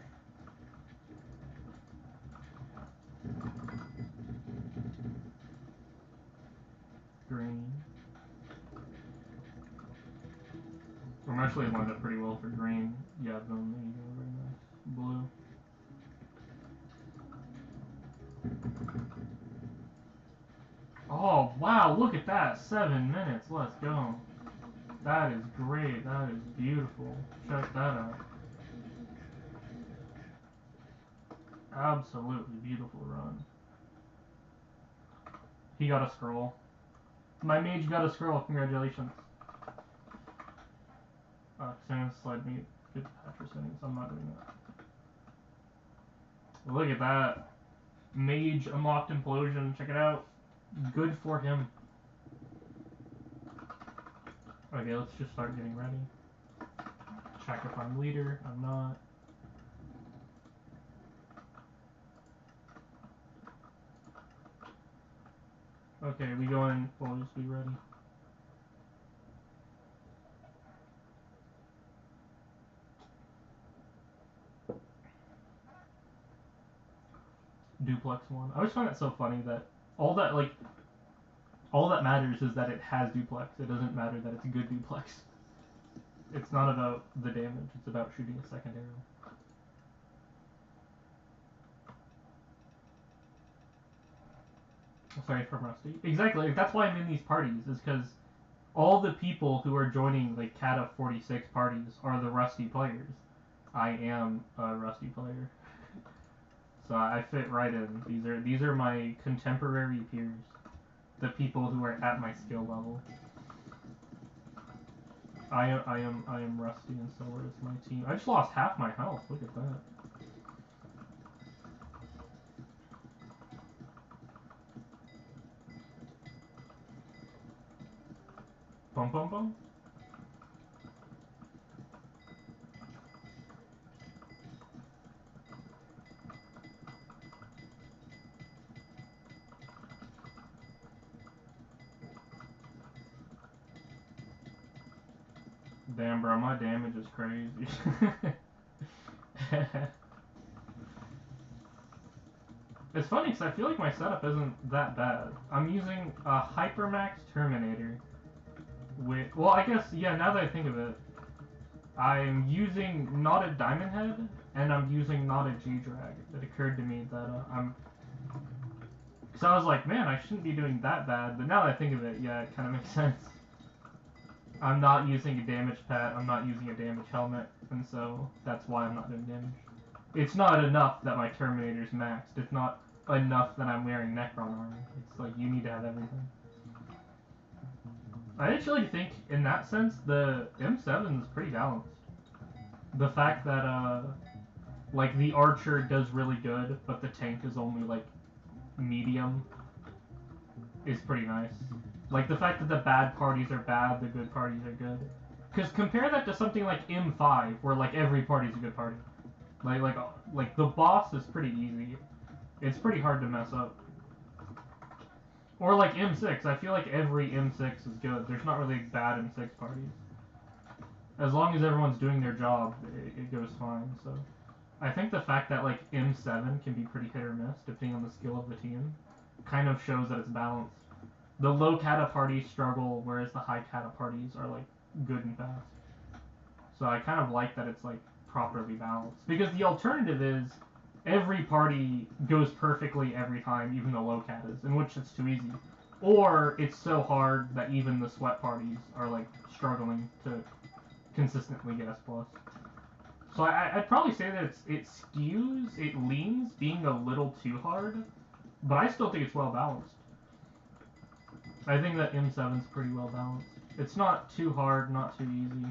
Green. I'm actually lined up pretty well for green. Yeah, boom, there you go, very nice. Blue. Oh, wow, look at that. 7 minutes, let's go. That is great, that is beautiful. Check that out. Absolutely beautiful run. He got a scroll. My mage got a scroll, congratulations. Someone slide me good patch for settings, I'm not doing that. Look at that. Mage unlocked implosion, check it out. Good for him. Okay, let's just start getting ready. Check if I'm leader, I'm not. Okay, we go in, boys, be ready. Duplex 1. I always find it so funny that all that matters is that it has duplex. It doesn't matter that it's a good duplex. It's not about the damage, it's about shooting a second arrow. Sorry, from Rusty. Exactly, that's why I'm in these parties, is because all the people who are joining like Cat of 46 parties are the Rusty players. I am a Rusty player. So I fit right in. These are my contemporary peers. The people who are at my skill level. I am Rusty, and so is my team. I just lost half my health. Look at that. Bum bum bum. Damn, bro, my damage is crazy. It's funny because I feel like my setup isn't that bad. I'm using a Hypermax Terminator with, well, I guess, yeah, now that I think of it, I'm using not a Diamond Head, and I'm using not a G-Drag. It occurred to me that because I was like, man, I shouldn't be doing that bad, but now that I think of it, yeah, it kind of makes sense. I'm not using a damage pet, I'm not using a damage helmet, and so that's why I'm not doing damage. It's not enough that my Terminator's maxed, it's not enough that I'm wearing Necron Armor. It's like, you need to have everything. I actually think, in that sense, the M7 is pretty balanced. The fact that, like, the Archer does really good, but the tank is only, like, medium, is pretty nice. Like, the fact that the bad parties are bad, the good parties are good. Because compare that to something like M5, where, like, every party's a good party. Like the boss is pretty easy. It's pretty hard to mess up. Or like M6, I feel like every M6 is good. There's not really bad M6 parties. As long as everyone's doing their job, it goes fine, so. I think the fact that, like, M7 can be pretty hit or miss, depending on the skill of the team, kind of shows that it's balanced. The low kata parties struggle, whereas the high kata parties are, like, good and fast. So I kind of like that it's, like, properly balanced. Because the alternative is, every party goes perfectly every time, even the low katas, in which it's too easy. Or it's so hard that even the sweat parties are, like, struggling to consistently get S+. So I'd probably say that it skews, it leans being a little too hard, but I still think it's well balanced. I think that M7's pretty well balanced. It's not too hard, not too easy.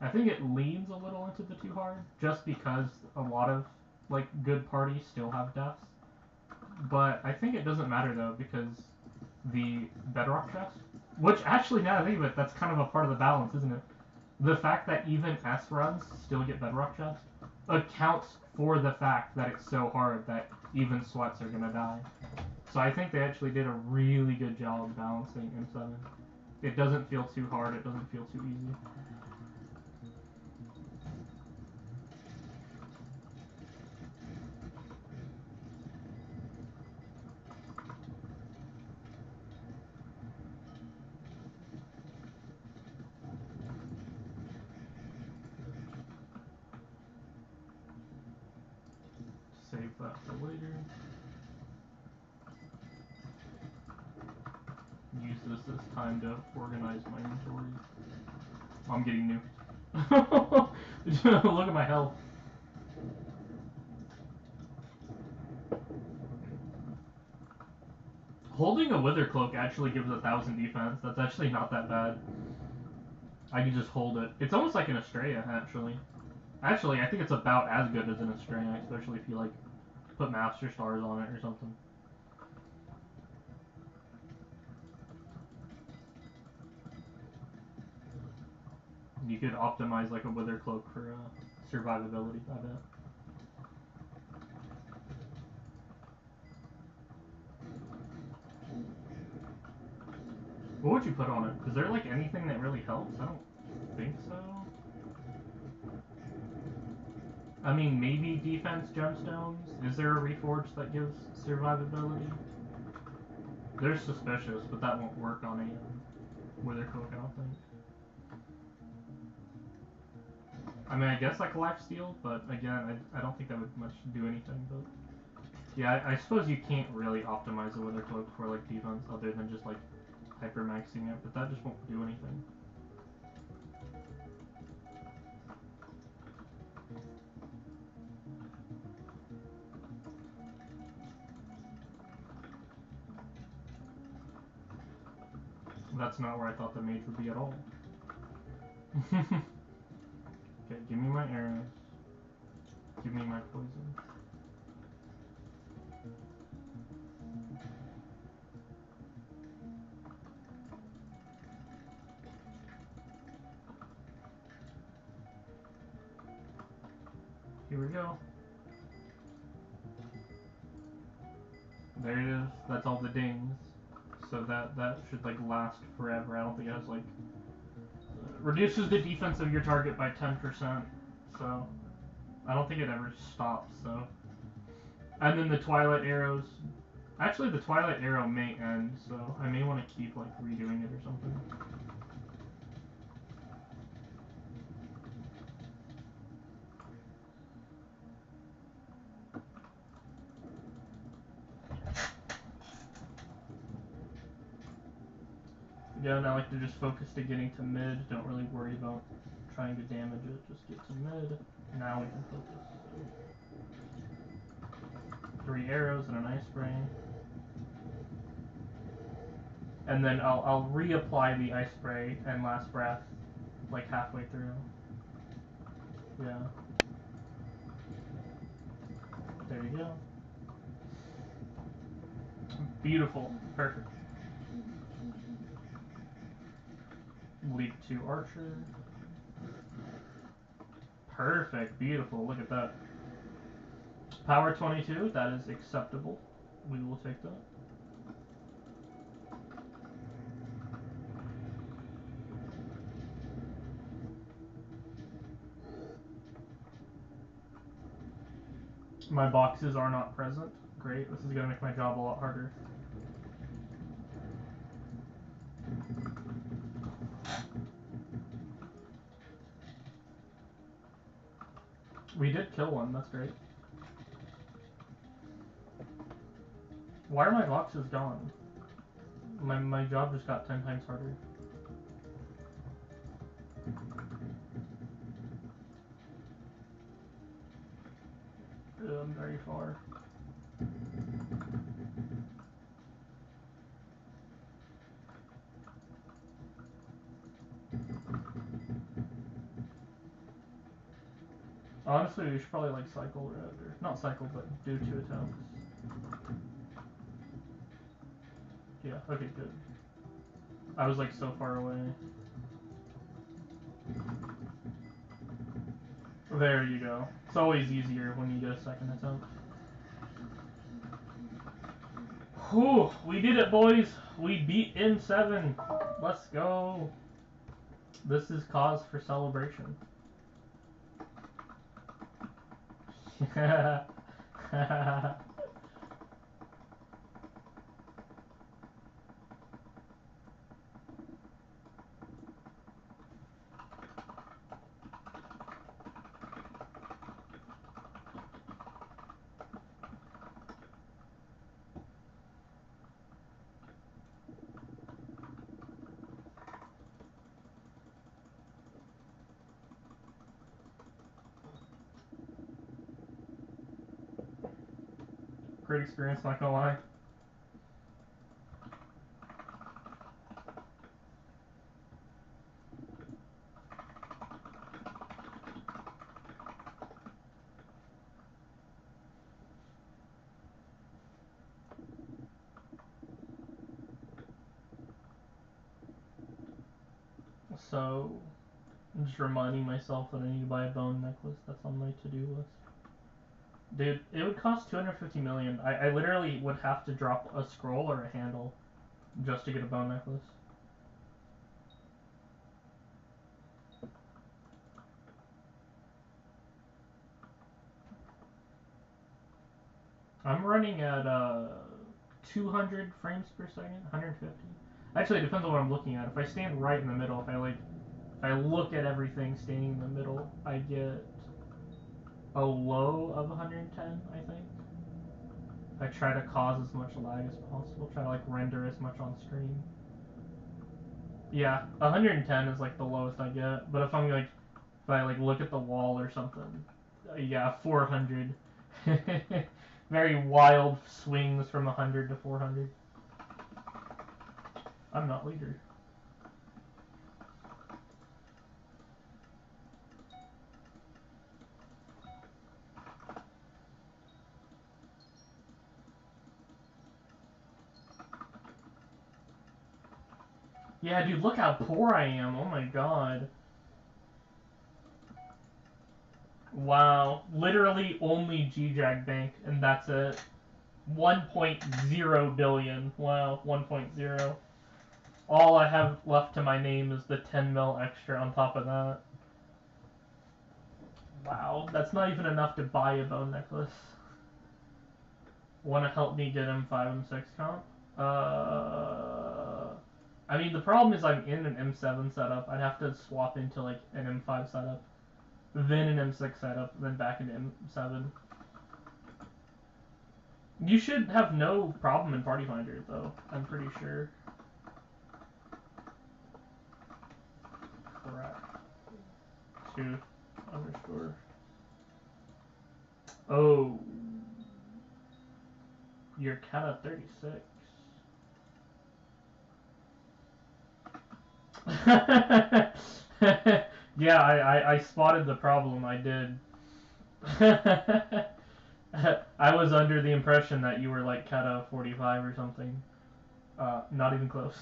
I think it leans a little into the too hard, just because a lot of, like, good parties still have deaths. But I think it doesn't matter, though, because the Bedrock chest, which actually, now that I think of it, that's kind of a part of the balance, isn't it? The fact that even S runs still get Bedrock chest accounts for the fact that it's so hard that even sweats are gonna die. So I think they actually did a really good job balancing M7. It doesn't feel too hard, it doesn't feel too easy. Save that for later. Use this as time to organize my inventory. Oh, I'm getting nuked. Look at my health. Holding a Wither Cloak actually gives 1,000 defense. That's actually not that bad. I can just hold it. It's almost like an Astrea, actually. Actually, I think it's about as good as an Astrea, especially if you, like, put Master Stars on it or something. You could optimize, like, a Wither Cloak for survivability, I bet. What would you put on it? Is there, like, anything that really helps? I don't think so. I mean, maybe defense gemstones? Is there a reforge that gives survivability? They're suspicious, but that won't work on a Wither Cloak, I don't think. I mean, I guess like lifesteal, but again, I don't think that would much do anything, but... Yeah, I suppose you can't really optimize a Wither Cloak for, like, defense other than just, like, hyper-maxing it, but that just won't do anything. That's not where I thought the mage would be at all. Okay, give me my arrows. Give me my poison. Here we go. There it is. That's all the dings. So that should, like, last forever. I don't think it has, like... reduces the defense of your target by 10%. So I don't think it ever stops, so... And then the Twilight Arrows. Actually, the Twilight Arrow may end, so I may want to keep, like, redoing it or something. Again, I like to just focus to getting to mid. Don't really worry about trying to damage it. Just get to mid. Now we can focus. So 3 arrows and an ice spray. And then I'll reapply the ice spray and last breath like halfway through. Yeah. There you go. Beautiful. Perfect. Leap to Archer. Perfect. Beautiful. Look at that. Power 22. That is acceptable. We will take that. My boxes are not present. Great. This is going to make my job a lot harder. We did kill one. That's great. Why are my boxes gone? My job just got 10 times harder. I'm very far. Honestly, we should probably like cycle red, or not cycle, but do 2 attempts. Yeah, okay, good. I was like so far away. There you go. It's always easier when you get a second attempt. Whew, we did it, boys. We beat in 7. Let's go. This is cause for celebration. Great experience, not gonna lie. So, I'm just reminding myself that I need to buy a bone necklace. That's on my to-do list. Dude, it would cost 250 million. I literally would have to drop a scroll or a handle just to get a bone necklace. I'm running at 200 frames per second, 150. Actually, it depends on what I'm looking at. If I stand right in the middle, if I look at everything standing in the middle, I get a low of 110, I think. I try to cause as much lag as possible, try to like render as much on screen. Yeah, 110 is like the lowest I get, but if I'm like, if I like look at the wall or something, yeah, 400. Very wild swings from 100 to 400. I'm not leader. Yeah, dude, look how poor I am. Oh my god. Wow. Literally only G-Jag Bank, and that's it. 1.0 billion. Wow, 1.0. All I have left to my name is the 10 mil extra on top of that. Wow, that's not even enough to buy a bone necklace. Want to help me get M5 and 6 comp? I mean, the problem is I'm in an M7 setup. I'd have to swap into like an M5 setup, then an M6 setup, then back into M7. You should have no problem in Party Finder, though. I'm pretty sure. Correct. 2 underscore. Oh. You're Kata 36. Yeah, I spotted the problem. I did. I was under the impression that you were like Kata 45 or something. Not even close.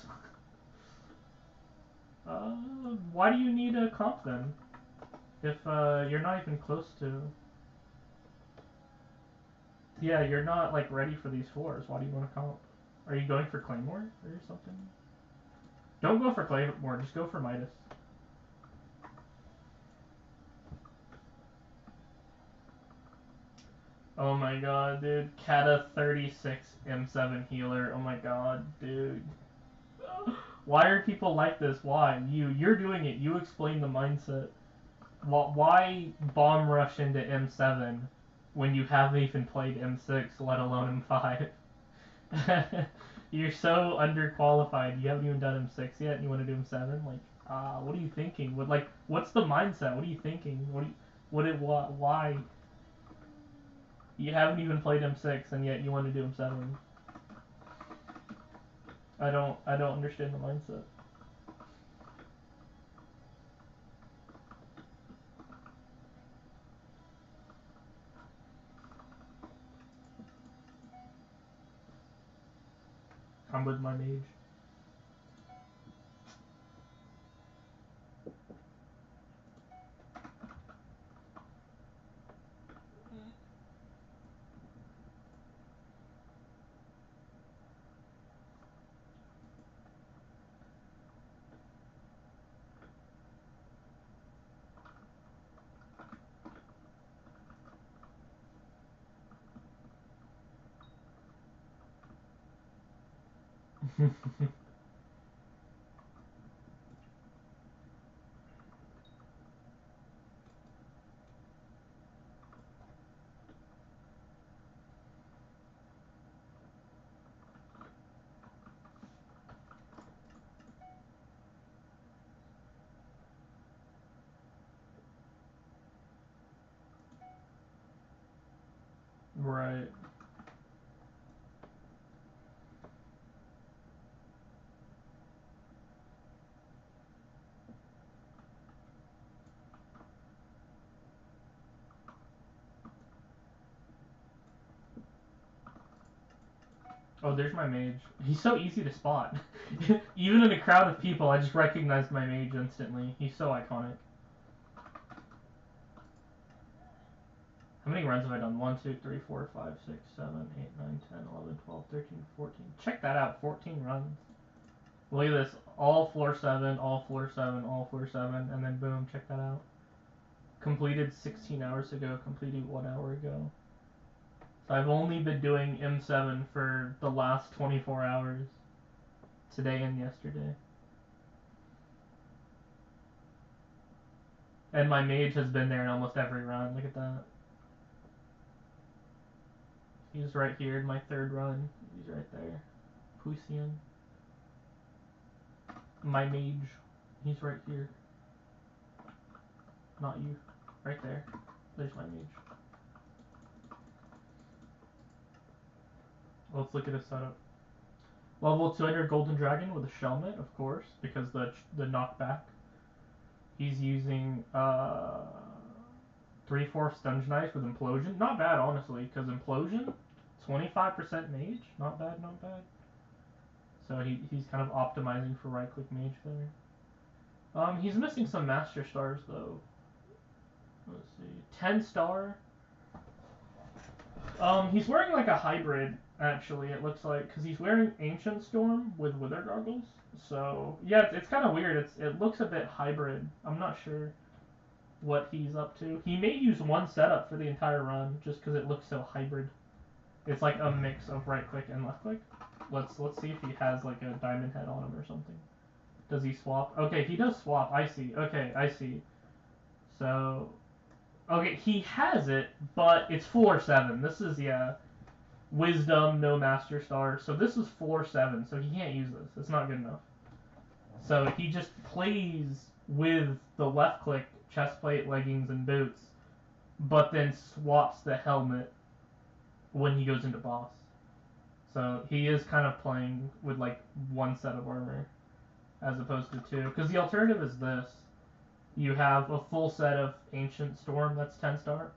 Why do you need a comp then? If you're not even close to. Yeah, you're not like ready for these floors. Why do you want a comp? Are you going for Claymore or something? Don't go for Claymore, just go for Midas. Oh my god, dude. Kata 36 M7 healer. Oh my god, dude. Why are people like this? Why? You're doing it. You explain the mindset. Why bomb rush into M7 when you haven't even played M6, let alone M5? You're so underqualified. You haven't even done M6 yet, and you want to do M7? Like, what are you thinking? What's the mindset? What are you thinking? Why? You haven't even played M6, and yet you want to do M7. I don't understand the mindset. I'm with my mage. Right. Oh, there's my mage. He's so easy to spot. Even in a crowd of people, I just recognized my mage instantly. He's so iconic. How many runs have I done? 1, 2, 3, 4, 5, 6, 7, 8, 9, 10, 11, 12, 13, 14. Check that out. 14 runs. Look at this. All floor 7, all floor 7, all floor 7, and then boom, check that out. Completed 16 hours ago, completed 1 hour ago. So I've only been doing M7 for the last 24 hours. Today and yesterday. And my mage has been there in almost every run. Look at that. He's right here in my 3rd run. He's right there. Pusian. My mage. He's right here. Not you. Right there. There's my mage. Let's look at his setup. Level 200 Golden Dragon with a Shellmet, of course, because the knockback. He's using 3/4 Dungeon Knife with Implosion. Not bad, honestly, because Implosion, 25% Mage. Not bad, not bad. So he's kind of optimizing for right-click Mage there. He's missing some Master Stars, though. Let's see. 10 star. He's wearing like a hybrid, actually, it looks like, because he's wearing Ancient Storm with Wither Goggles. So, yeah, it's kind of weird. It looks a bit hybrid. I'm not sure what he's up to. He may use one setup for the entire run, just because it looks so hybrid. It's like a mix of right click and left click. Let's see if he has like a diamond head on him or something. Does he swap? Okay, he does swap. I see. Okay, I see. So, okay, he has it, but it's 4/7. This is, yeah, wisdom, no master star. So this is 4/7. So he can't use this. It's not good enough. So he just plays with the left click, chestplate, leggings, and boots, but then swaps the helmet when he goes into boss. So he is kind of playing with like one set of armor as opposed to two. Because the alternative is this. You have a full set of Ancient Storm that's 10 star,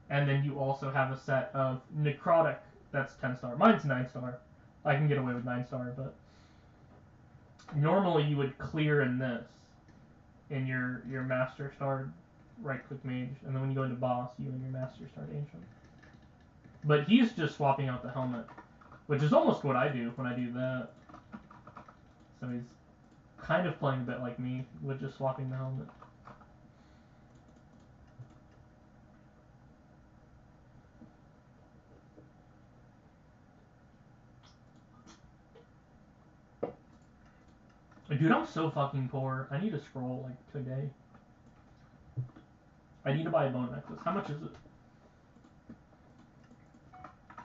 and then you also have a set of Necrotic that's 10 star. Mine's 9 star. I can get away with 9 star, but normally you would clear in this in your Master Star right click mage, and then when you go into boss, you and your Master Star Ancient. But he's just swapping out the helmet, which is almost what I do when I do that. So he's kind of playing a bit like me with just swapping the helmet. Dude, I'm so fucking poor. I need to scroll like today. I need to buy a bone necklace. How much is it?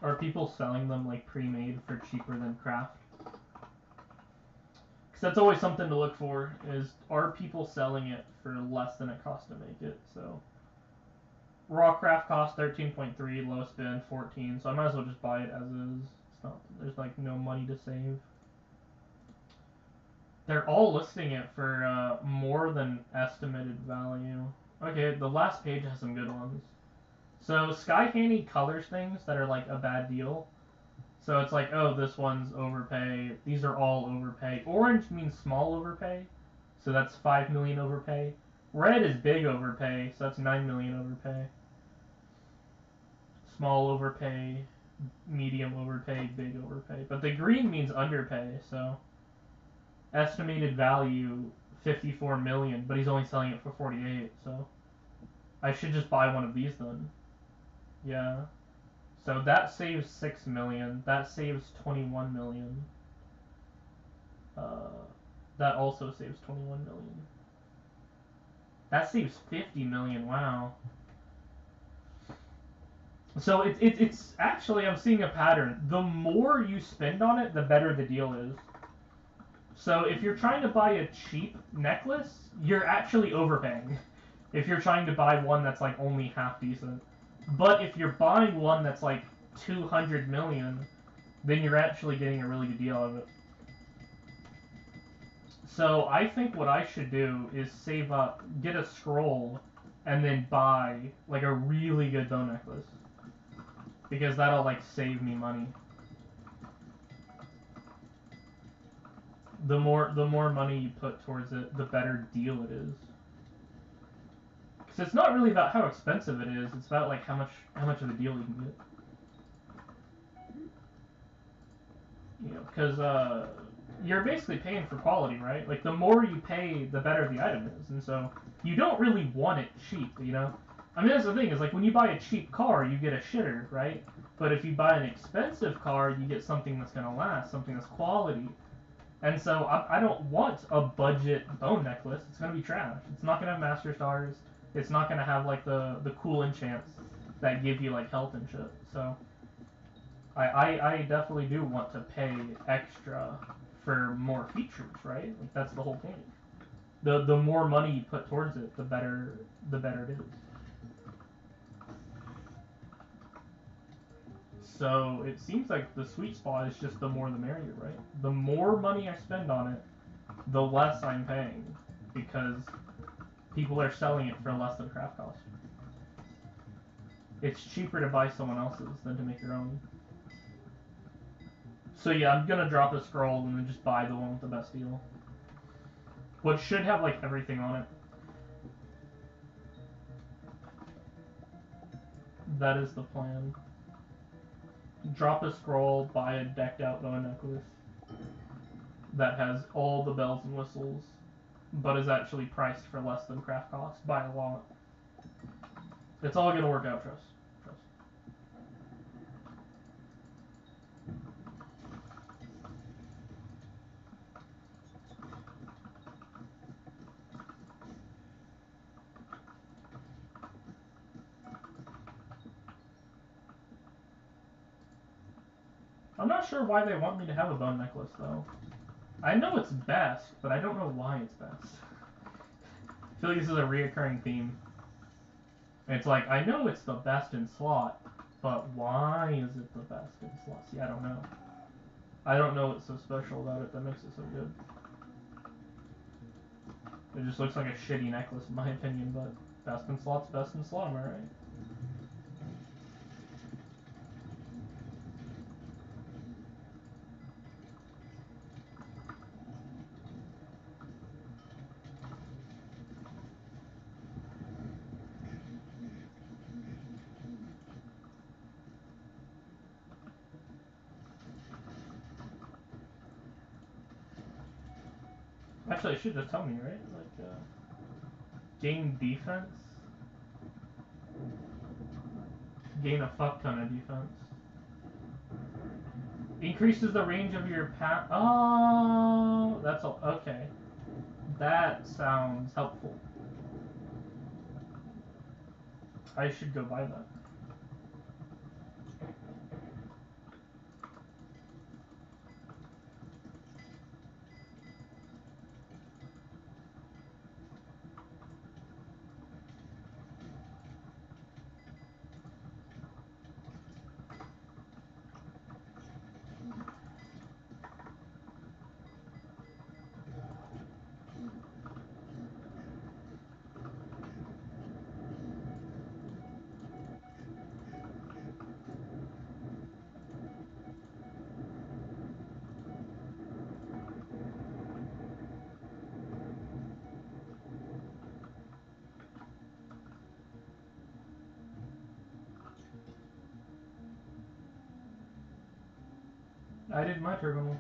Are people selling them like pre-made for cheaper than craft? Because that's always something to look for, is are people selling it for less than it costs to make it? So raw craft cost 13.3, lowest bid 14, so I might as well just buy it as is. It's not, there's like no money to save. They're all listing it for more than estimated value. Okay, the last page has some good ones. So Sky Candy colors things that are like a bad deal. So it's like, oh, this one's overpay. These are all overpay. Orange means small overpay, so that's 5 million overpay. Red is big overpay, so that's 9 million overpay. Small overpay, medium overpay, big overpay. But the green means underpay, so estimated value 54 million, but he's only selling it for 48, so I should just buy one of these then. Yeah. So that saves 6 million. That saves 21 million. That also saves 21 million. That saves 50 million. Wow. So it's actually, I'm seeing a pattern. The more you spend on it, the better the deal is. So if you're trying to buy a cheap necklace, you're actually overpaying. If you're trying to buy one that's like only half decent. But if you're buying one that's like 200 million, then you're actually getting a really good deal of it. So I think what I should do is save up, get a scroll, and then buy like a really good bow necklace. Because that'll like save me money. The more money you put towards it, the better deal it is. Because it's not really about how expensive it is, it's about like how much of a deal you can get. You know, because you're basically paying for quality, right? Like the more you pay, the better the item is, and so you don't really want it cheap, you know. I mean, that's the thing, is like when you buy a cheap car, you get a shitter, right? But if you buy an expensive car, you get something that's gonna last, something that's quality. And so I don't want a budget bone necklace. It's gonna be trash. It's not gonna have master stars. It's not gonna have like the cool enchants that give you like health and shit. So I definitely do want to pay extra for more features, right? Like that's the whole point. The more money you put towards it, the better it is. So it seems like the sweet spot is just the more the merrier, right? The more money I spend on it, the less I'm paying, because people are selling it for less than craft cost. It's cheaper to buy someone else's than to make your own. So yeah, I'm gonna drop a scroll and then just buy the one with the best deal. What should have like everything on it. That is the plan. Drop a scroll, buy a decked out bow necklace that has all the bells and whistles, but is actually priced for less than craft cost by a lot. It's all gonna work out, trust. I'm not sure why they want me to have a bone necklace, though. I know it's best, but I don't know why it's best. I feel like this is a reoccurring theme. It's like, I know it's the best in slot, but why is it the best in slot? See, I don't know. I don't know what's so special about it that makes it so good. It just looks like a shitty necklace in my opinion, but best in slot's best in slot, am I right? Actually, it should just tell me, right? Like, gain defense. Gain a fuck ton of defense. Increases the range of your Oh, that's all. Okay. That sounds helpful. I should go buy that. I did my terminals.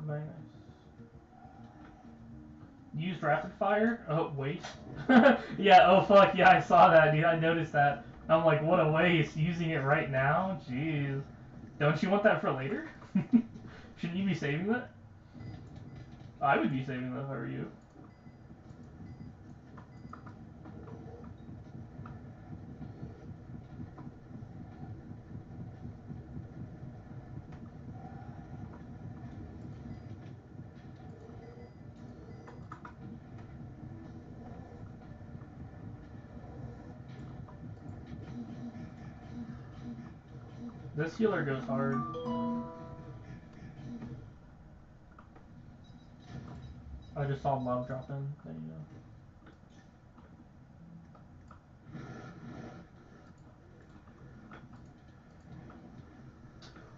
Very nice. Used rapid fire? Oh, waste. Yeah, oh fuck, yeah, I saw that, dude. I noticed that. I'm like, what a waste. Using it right now? Jeez. Don't you want that for later? Shouldn't you be saving that? I would be saving that if I were you. This healer goes hard. I just saw love drop in. There you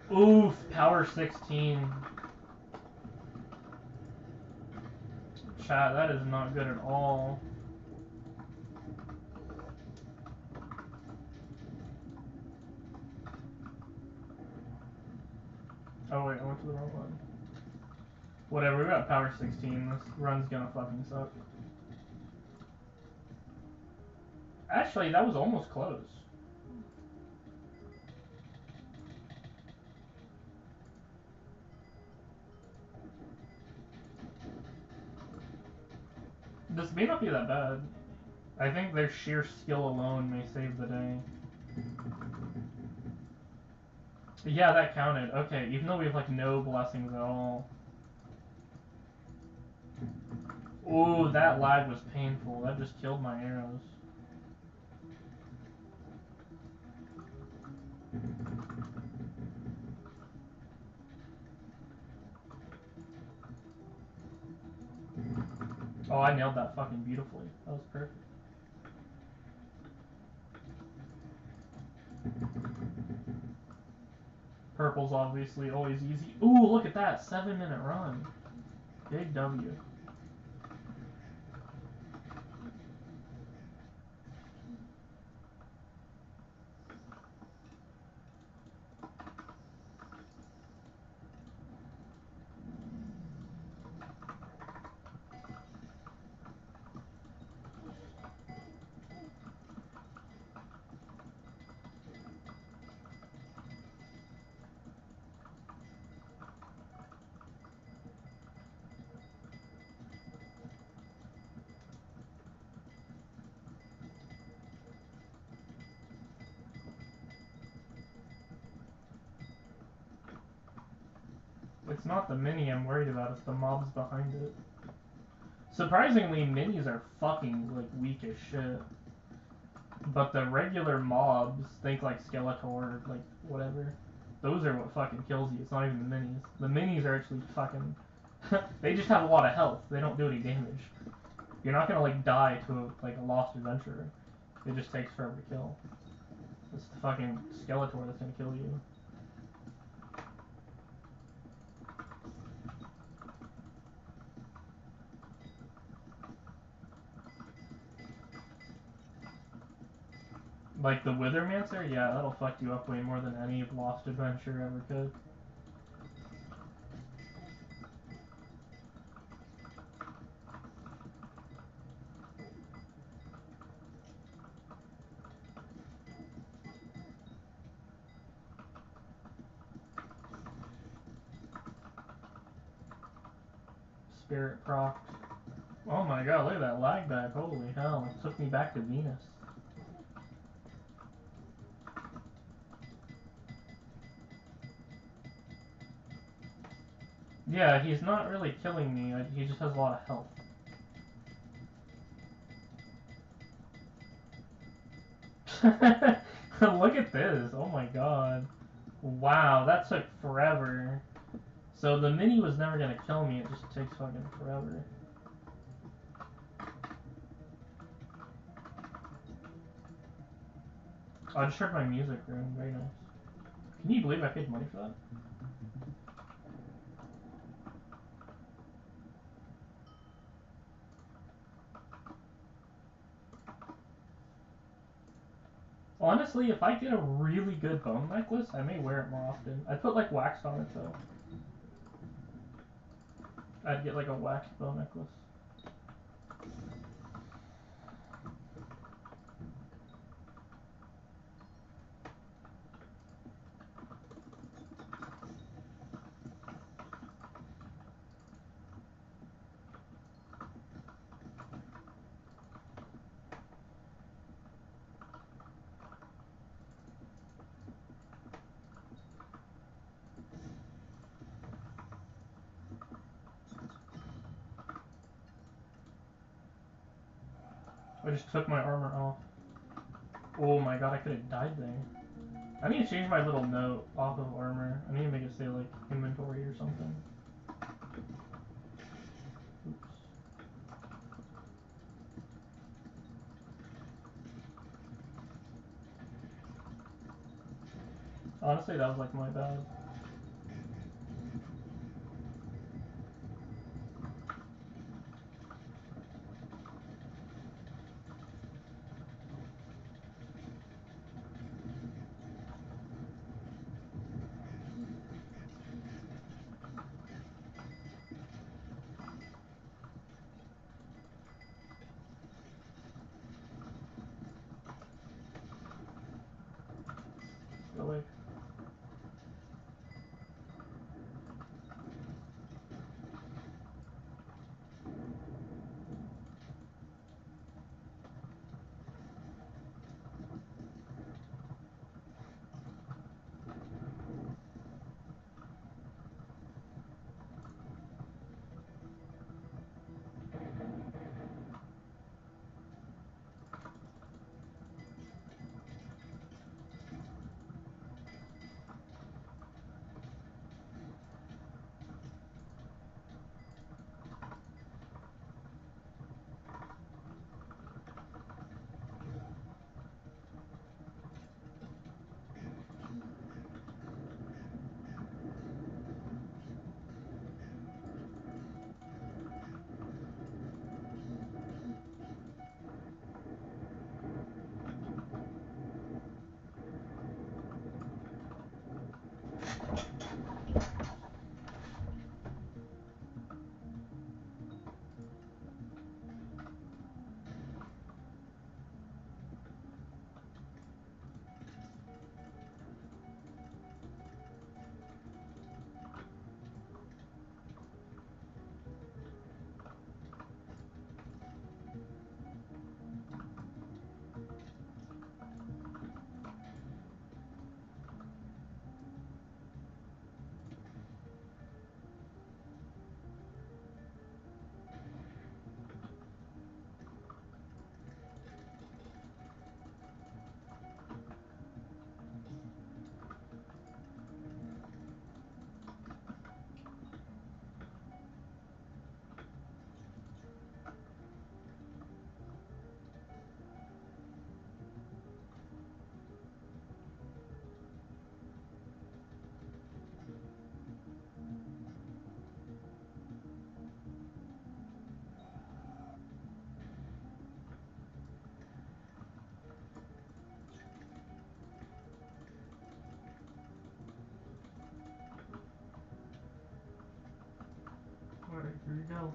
go. Oof, power 16. Chat, that is not good at all. Oh wait, I went to the wrong one. Whatever, we got power 16. This run's gonna fucking suck. Actually, that was almost close. This may not be that bad. I think their sheer skill alone may save the day. Yeah, that counted. Okay, even though we have like no blessings at all. Oh, that lag was painful. That just killed my arrows. Oh, I nailed that fucking beautifully. That was perfect. Purple's obviously always easy. Ooh, look at that. 7-minute run. Big W. It's not the mini I'm worried about, it's the mobs behind it. Surprisingly, minis are fucking, like, weak as shit. But the regular mobs, think like Skeletor, like, whatever, those are what fucking kills you. It's not even the minis. The minis are actually fucking... they just have a lot of health. They don't do any damage. You're not gonna, like, die to, like, a lost adventurer. It just takes forever to kill. It's the fucking Skeletor that's gonna kill you. Like the Withermancer? Yeah, that'll fuck you up way more than any lost adventure ever could. Spirit proc. Oh my god, look at that lag back. Holy hell, it took me back to Venus. Yeah, he's not really killing me. He just has a lot of health. Look at this. Oh my god. Wow, that took forever. So the mini was never gonna kill me. It just takes fucking forever. Oh, I just heard my music room. Very nice. Can you believe I paid money for that? Honestly, if I get a really good bone necklace, I may wear it more often. I'd put like wax on it though. I'd get like a waxed bone necklace. I just took my armor off. Oh my god, I could have died there. I need to change my little note off of armor. I need to make it say like inventory or something. Oops. Honestly, that was like my bad. Go away. Here we go.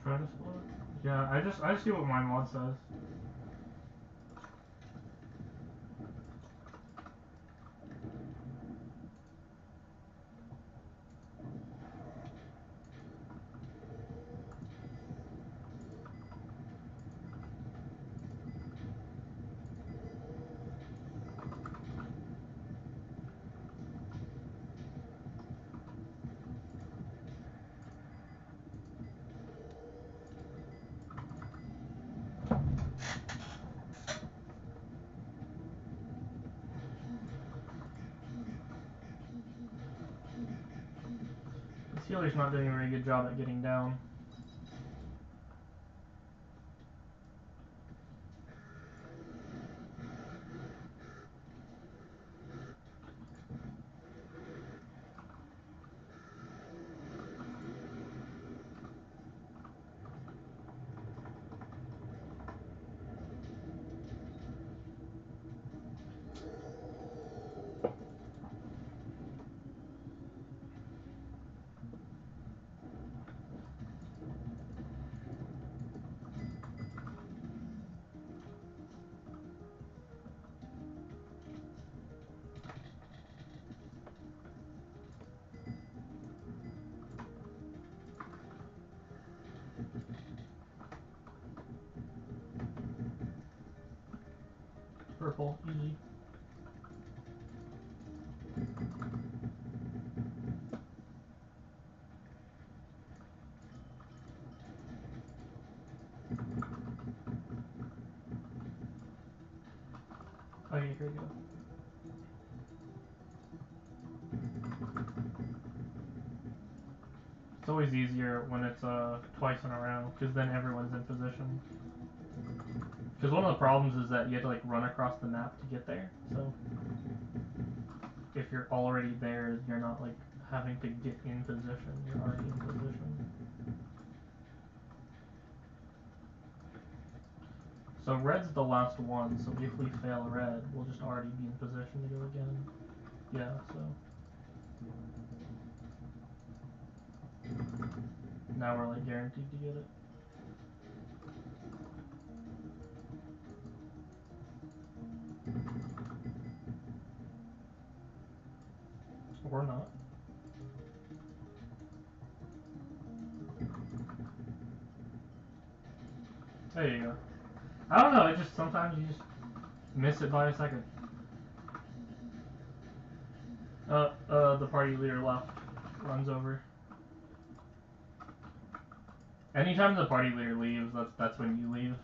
Try to split? Yeah, I just see what my mod says. This healer's not doing a very good job at getting down. Purple, easy. Okay, here we go. It's always easier when it's twice in a row, because then everyone's in position. Because one of the problems is that you have to like run across the map to get there, so if you're already there, you're not like having to get in position, you're already in position. So red's the last one, so if we fail red, we'll just already be in position to go again. Yeah, so. Now we're like guaranteed to get it. Or not. There you go. I don't know, it just sometimes you just miss it by a second. The party leader left. Runs over. Anytime the party leader leaves, that's when you leave.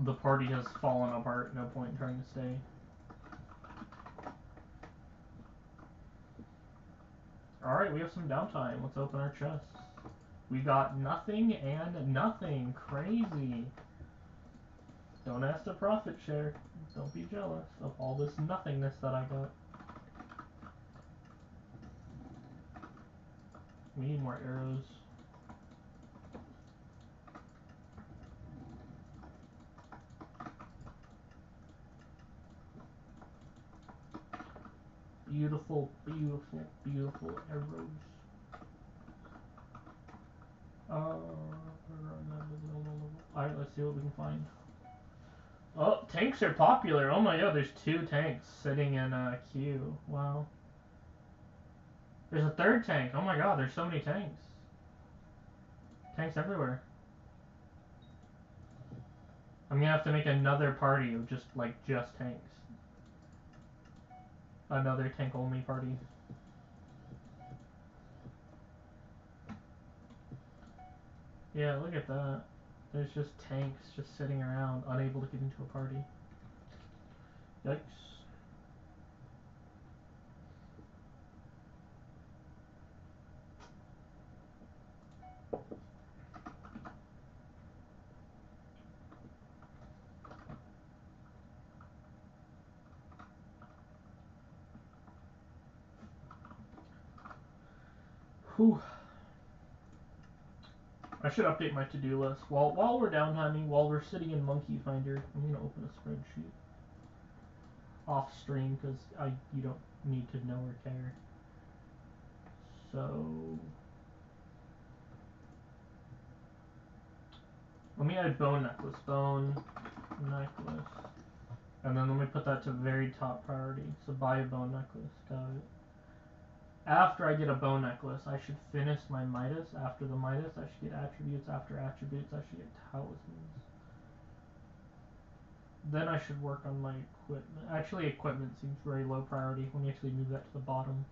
The party has fallen apart, no point in trying to stay. Alright, we have some downtime. Let's open our chests. We got nothing and nothing. Crazy. Don't ask to profit share. Don't be jealous of all this nothingness that I got. We need more arrows. Beautiful, beautiful, beautiful arrows. Alright, let's see what we can find. Oh, tanks are popular. Oh my god, there's 2 tanks sitting in a queue. Wow. There's a 3rd tank. Oh my god, there's so many tanks. Tanks everywhere. I'm gonna have to make another party of just tanks. Another tank only party. Yeah, look at that. There's just tanks just sitting around, unable to get into a party. Yikes. Whew. I should update my to-do list. While we're downtiming, while we're sitting in Monkey Finder, I'm gonna open a spreadsheet off stream because you don't need to know or care. So let me add bone necklace, and then let me put that to very top priority. So buy a bone necklace, got it. After I get a bone necklace, I should finish my Midas. After the Midas, I should get attributes. After attributes, I should get talismans. Then I should work on my equipment. Actually, equipment seems very low priority. Let me actually move that to the bottom.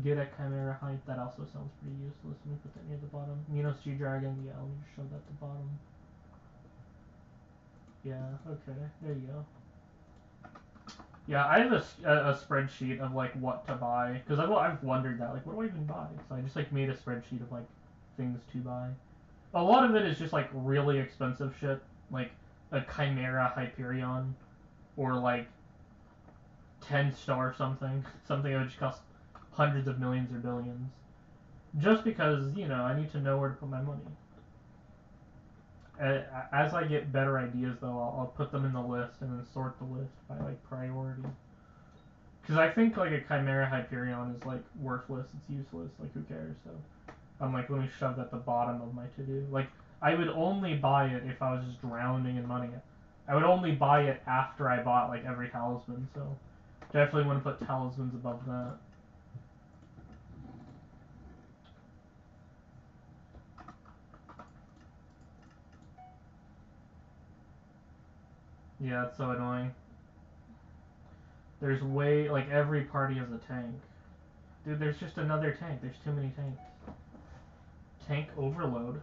Get a Chimera height. That also sounds pretty useless. Let me put that near the bottom. Minos G-Dragon. Yeah, let me just show that at the bottom. Yeah, okay. There you go. Yeah, I have a spreadsheet of like what to buy because I've wondered that like what do I even buy? So I just like made a spreadsheet of like things to buy. A lot of it is just like really expensive shit, like a Chimera Hyperion, or like 10-star something that would just cost hundreds of millions or billions. Just because I need to know where to put my money. As I get better ideas though, I'll put them in the list and then sort the list by like priority. Because I think like a Chimera Hyperion is like worthless, it's useless, like who cares? So I'm like, let me shove that at the bottom of my to-do. Like I would only buy it if I was just drowning in money. I would only buy it after I bought like every talisman, so definitely want to put talismans above that. Yeah, it's so annoying. There's like every party has a tank. Dude, there's just another tank. There's too many tanks. Tank overload.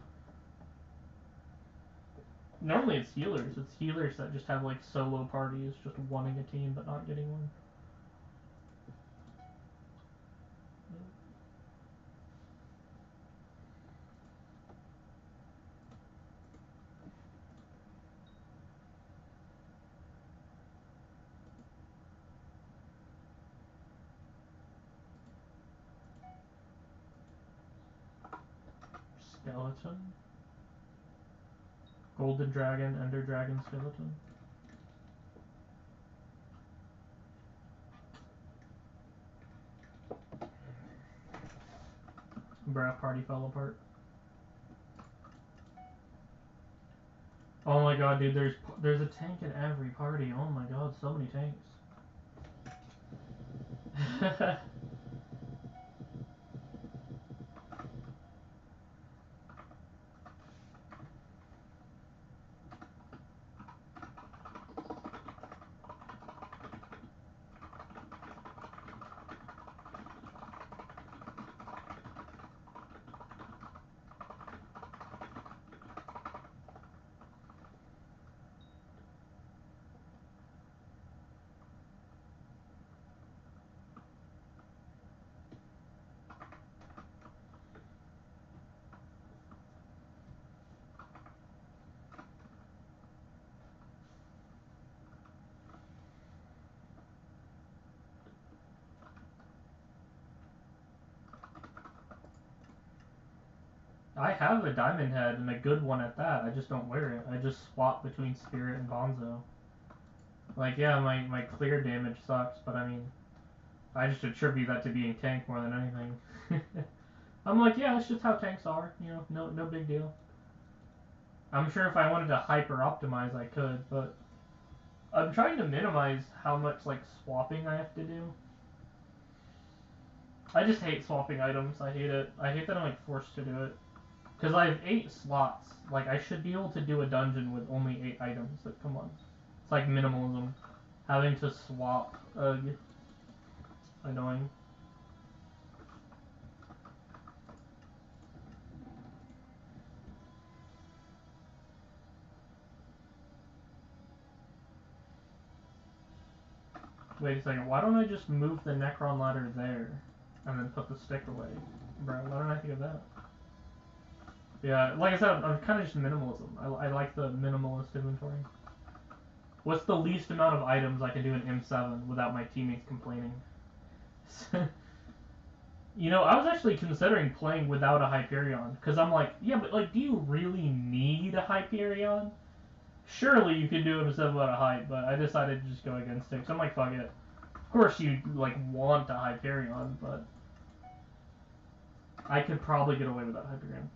Normally it's healers. It's healers that just have like solo parties, just wanting a team but not getting one. Skeleton. Golden Dragon, Ender Dragon, Skeleton. Bruh, party fell apart. Oh my god, dude, there's a tank in every party. Oh my god, so many tanks. I have a diamond head and a good one at that. I just don't wear it. I just swap between Spirit and Bonzo. Like, yeah, my clear damage sucks, but I mean, I just attribute that to being tank more than anything. I'm like, yeah, that's just how tanks are. No big deal. I'm sure if I wanted to hyper optimize, I could, but I'm trying to minimize how much like swapping I have to do. I just hate swapping items. I hate it. I hate that I'm like forced to do it. Because I have 8 slots. Like, I should be able to do a dungeon with only 8 items. Like, come on. It's like minimalism. Having to swap. Ugh. Annoying. Wait a second, why don't I just move the Necron ladder there and then put the stick away? Bro, why don't I think of that? Yeah, like I said, I'm kind of just minimalism. I like the minimalist inventory. What's the least amount of items I can do in M7 without my teammates complaining? You know, I was actually considering playing without a Hyperion, because I'm like, yeah, but like, do you really need a Hyperion? Surely you can do M7 without a Hype, but I decided to just go against it, because I'm like, fuck it. Of course you, like, want a Hyperion, but I could probably get away without Hyperion.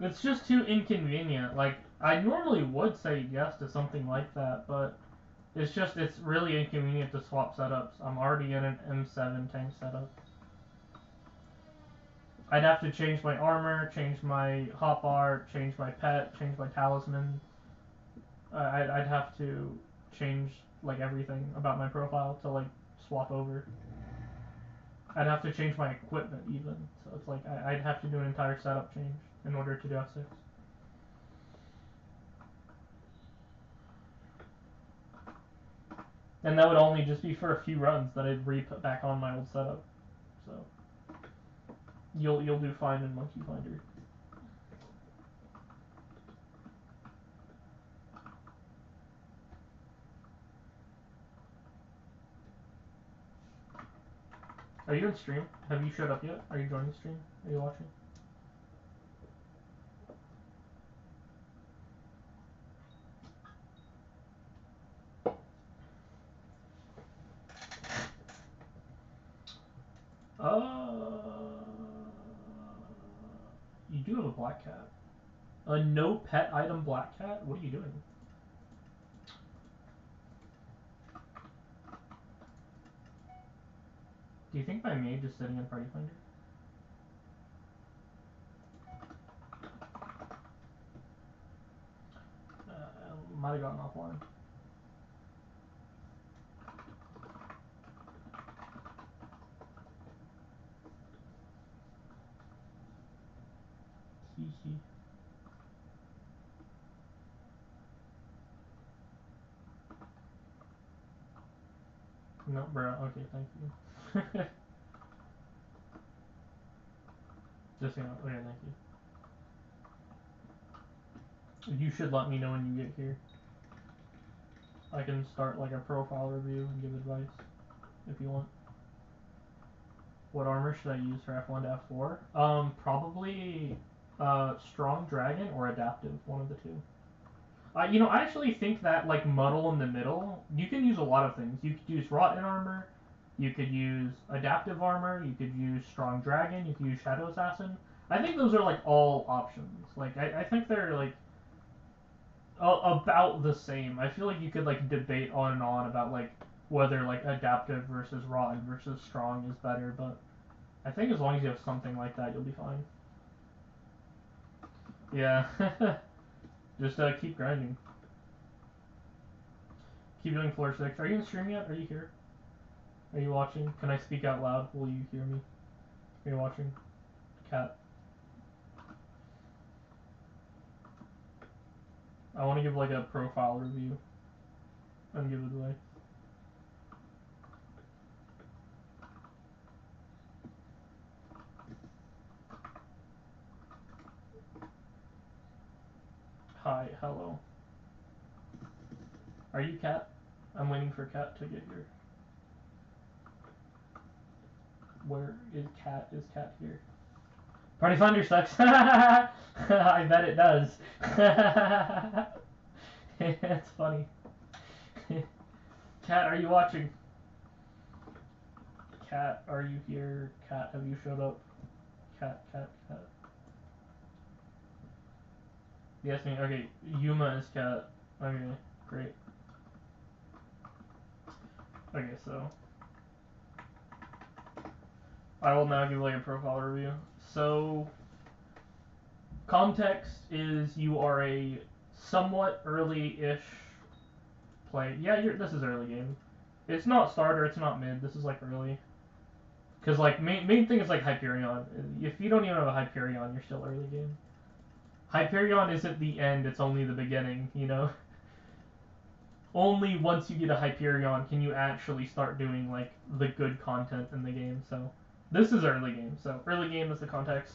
It's just too inconvenient. Like, I normally would say yes to something like that, but it's really inconvenient to swap setups. I'm already in an M7 tank setup. I'd have to change my armor, change my hotbar, change my pet, change my talisman. I'd have to change, like, everything about my profile to, like, swap over. I'd have to change my equipment, even. So it's like, I'd have to do an entire setup change in order to do F6. And that would only just be for a few runs that I'd re-put back on my old setup. So you'll do fine in Monkey Finder. Are you in stream? Have you showed up yet? Are you joining stream? Are you watching? You do have a black cat. A no pet item black cat? What are you doing? Do you think my mage is sitting in Party Finder? Might have gotten offline. Hee. No, bro. Okay, thank you. Just okay, thank you. You should let me know when you get here. I can start like a profile review and give advice if you want. What armor should I use for F1 to F4? Probably Strong Dragon or Adaptive, one of the two. You know, I actually think that like muddle in the middle, you can use a lot of things. You could use rotten armor, you could use adaptive armor, you could use strong dragon, you could use shadow assassin. I think those are like all options. Like I think they're like about the same. I feel like you could like debate on and on about like whether like adaptive versus rotten versus strong is better, but I think as long as you have something like that, you'll be fine. Yeah. Just keep grinding. Keep doing floor 6. Are you in stream yet? Are you here? Are you watching? Can I speak out loud? Will you hear me? Are you watching? Cat. I want to give like a profile review and give it away. Hi, hello. Are you Cat? I'm waiting for Cat to get here. Where is Cat? Is Cat here? Party Thunder sucks. I bet it does. That's funny. Cat, are you watching? Cat, are you here? Cat, have you showed up? Cat, cat, cat. Yes, me. Okay, Yuma is Cat. Okay, great. Okay, so I will now give like a profile review. So context is you are a somewhat early-ish play. Yeah, this is early game. It's not starter. It's not mid. This is like early. Cause like main thing is like Hyperion. If you don't even have a Hyperion, you're still early game. Hyperion isn't the end. It's only the beginning. You know. Only once you get a Hyperion can you actually start doing like the good content in the game. So this is early game. So early game is the context.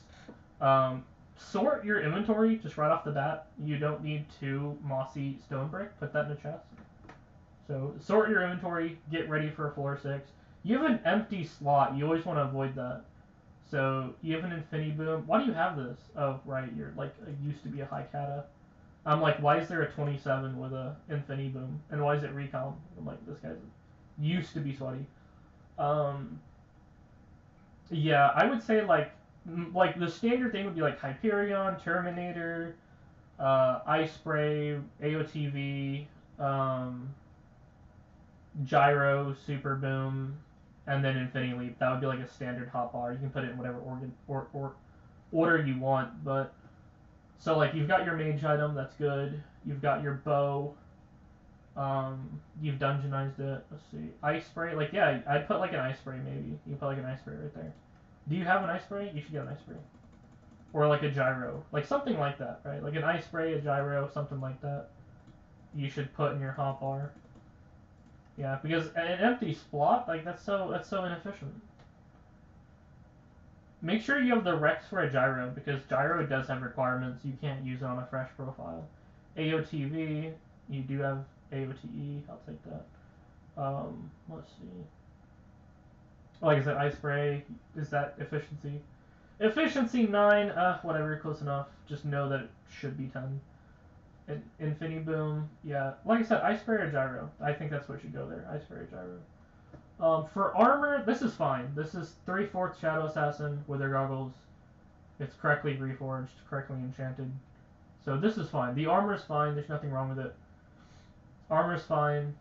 Sort your inventory just right off the bat. You don't need 2 mossy stone brick. Put that in a chest. So sort your inventory. Get ready for floor 6. You have an empty slot. You always want to avoid that. So you have an Infinity Boom. Why do you have this? Oh, right. You're like used to be a high kata. I'm like, why is there a 27 with a Infinity Boom? And why is it recon? I'm like, this guy's used to be sweaty. Yeah, I would say like the standard thing would be like Hyperion, Terminator, Ice Spray, AOTV, Gyro, Super Boom, and then Infinity Leap. That would be like a standard hotbar. You can put it in whatever order you want, but so like you've got your mage item, that's good. You've got your bow. You've dungeonized it. Let's see. Ice spray, like yeah, I'd put like an ice spray maybe. You put like an ice spray right there. Do you have an ice spray? You should get an ice spray. Or like a gyro, like something like that, right? Like an ice spray, a gyro, something like that. You should put in your hotbar. Yeah, because an empty splot, like that's so inefficient. Make sure you have the Rex for a gyro, because gyro does have requirements. You can't use it on a fresh profile. AOTV, you do have AOTE, I'll take that. Let's see. Like I said, Ice Spray, is that efficiency? Efficiency 9, whatever, close enough. Just know that it should be 10. Infinity Boom, yeah. Like I said, Ice Spray or Gyro. I think that's what should go there. Ice Spray or Gyro. For armor, this is fine. This is 3/4 Shadow Assassin with their goggles. It's correctly reforged, correctly enchanted. So this is fine. The armor is fine. There's nothing wrong with it. Armor's fine.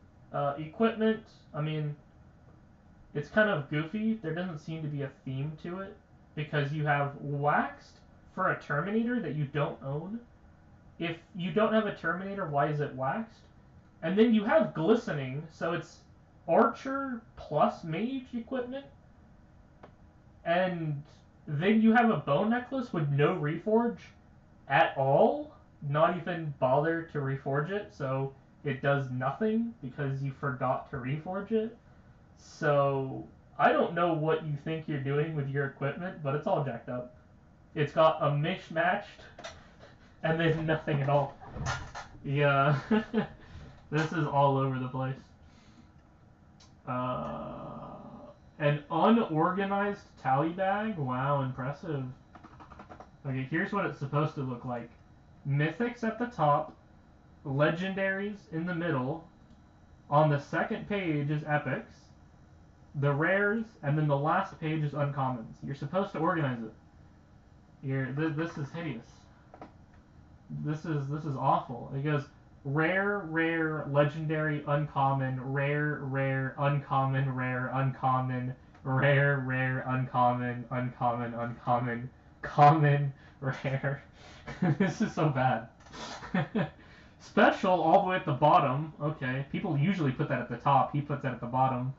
Equipment, I mean, it's kind of goofy. There doesn't seem to be a theme to it because you have waxed for a Terminator that you don't own. If you don't have a Terminator, why is it waxed? And then you have glistening, so it's Archer plus Mage equipment. And then you have a bone necklace with no reforge at all. Not even bother to reforge it, so it does nothing because you forgot to reforge it. So I don't know what you think you're doing with your equipment, but it's all jacked up. It's got a mismatched and then nothing at all. Yeah. This is all over the place. An unorganized tally bag? Wow, impressive. Okay, here's what it's supposed to look like. Mythics at the top, legendaries in the middle. On the second page is epics, the rares, and then the last page is uncommons. You're supposed to organize it. This is hideous. This is awful. It goes rare, rare, legendary, uncommon, rare, rare, uncommon, rare, uncommon, rare, rare, uncommon, uncommon, uncommon, common, rare. This is so bad. Special all the way at the bottom. Okay, people usually put that at the top. He puts that at the bottom.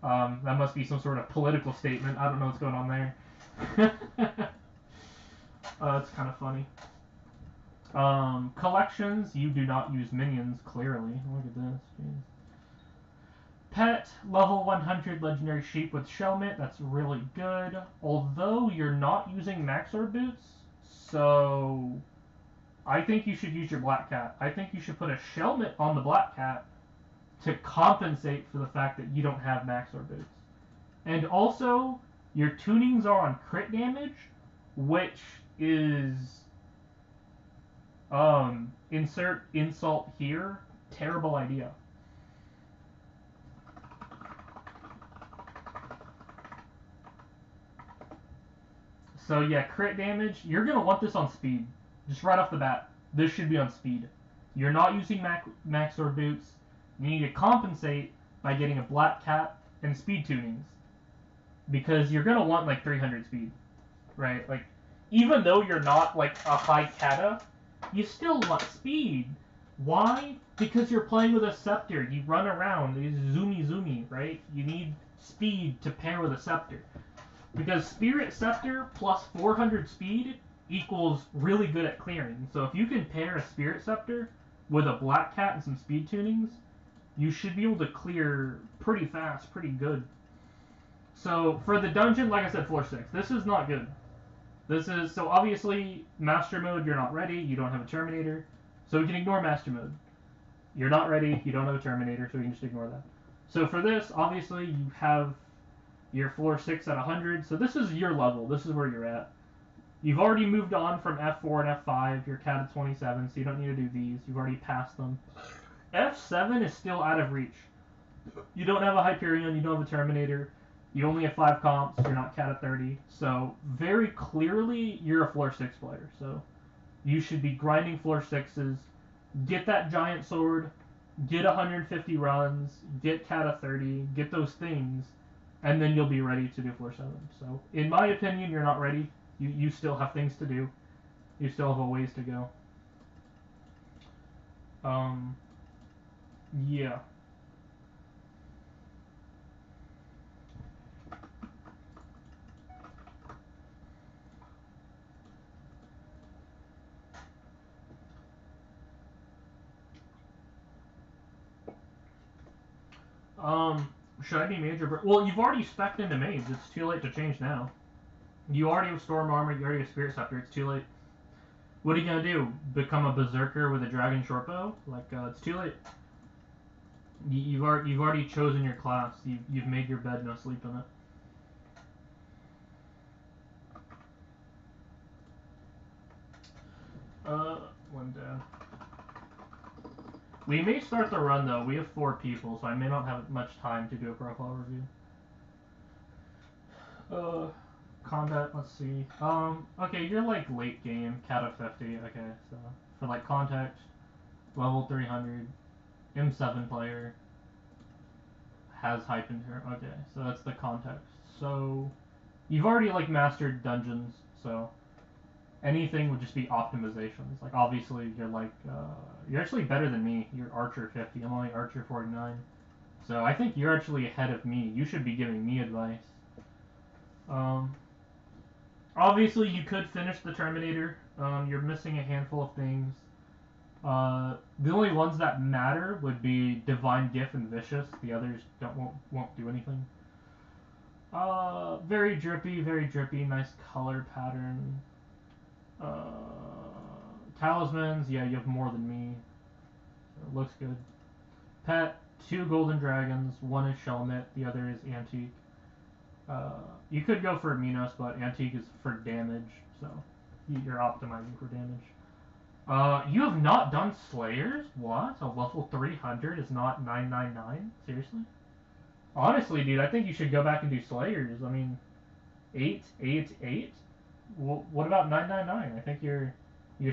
That must be some sort of political statement. I don't know what's going on there. It's kind of funny. Collections, you do not use minions, clearly. Look at this. Jeez. Pet, level 100 legendary sheep with shellmint. That's really good. Although you're not using Maxor boots, so I think you should use your black cat. I think you should put a shellmint on the black cat to compensate for the fact that you don't have Maxor boots. And also, your tunings are on crit damage, which is insert insult here. Terrible idea. So yeah, crit damage. You're gonna want this on speed. Just right off the bat, this should be on speed. You're not using Maxor boots. You need to compensate by getting a black cat and speed tunings, because you're gonna want like 300 speed, right? Like, even though you're not like a high kata, you still want speed. Why? Because you're playing with a scepter. You run around. It's zoomy, right? You need speed to pair with a scepter. Because Spirit Scepter plus 400 speed equals really good at clearing. So if you can pair a Spirit Scepter with a Black Cat and some speed tunings, you should be able to clear pretty fast, pretty good. So for the dungeon, like I said, floor 6. This is not good. So obviously, Master Mode, you're not ready, you don't have a Terminator, so we can ignore Master Mode. You're not ready, you don't have a Terminator, so we can just ignore that. So for this, obviously, you have your floor 6 at 100, so this is your level, this is where you're at. You've already moved on from F4 and F5, you're cat at 27, so you don't need to do these, you've already passed them. F7 is still out of reach. You don't have a Hyperion, you don't have a Terminator, you only have 5 comps, you're not cat at 30, so very clearly you're a floor 6 player, so you should be grinding floor 6s, get that giant sword, get 150 runs, get cat at 30, get those things, and then you'll be ready to do floor 7. So, in my opinion, you're not ready. You still have things to do. You still have a ways to go. Yeah. Should I be Mage or... Well, you've already spec'd into Mage. It's too late to change now. You already have Storm Armor, you already have Spirit Scepter. It's too late. What are you gonna do? Become a Berserker with a Dragon Shortbow? Like, it's too late. You've already chosen your class. You've made your bed, no sleep in it. One down. We may start the run though. We have 4 people, so I may not have much time to do a profile review. Combat, let's see. Okay, you're like late game, cat of 50. Okay, so for like context, level 300, M7 player, has hype in here. Okay, so that's the context. So you've already like mastered dungeons, so anything would just be optimizations. Like obviously you're like you're actually better than me. You're Archer 50. I'm only Archer 49. So I think you're actually ahead of me. You should be giving me advice. Obviously you could finish the Terminator. You're missing a handful of things. The only ones that matter would be Divine Gift and Vicious. The others won't do anything. Very drippy, nice color pattern. Talismans, yeah, you have more than me. So it looks good. Pet, 2 golden dragons, 1 is Shellmit, the other is Antique. You could go for Minos, but Antique is for damage, so you're optimizing for damage. You have not done Slayers? What? A level 300 is not 999? Seriously? Honestly, dude, I think you should go back and do Slayers. I mean, 8, 8, 8? What about 999? I think you're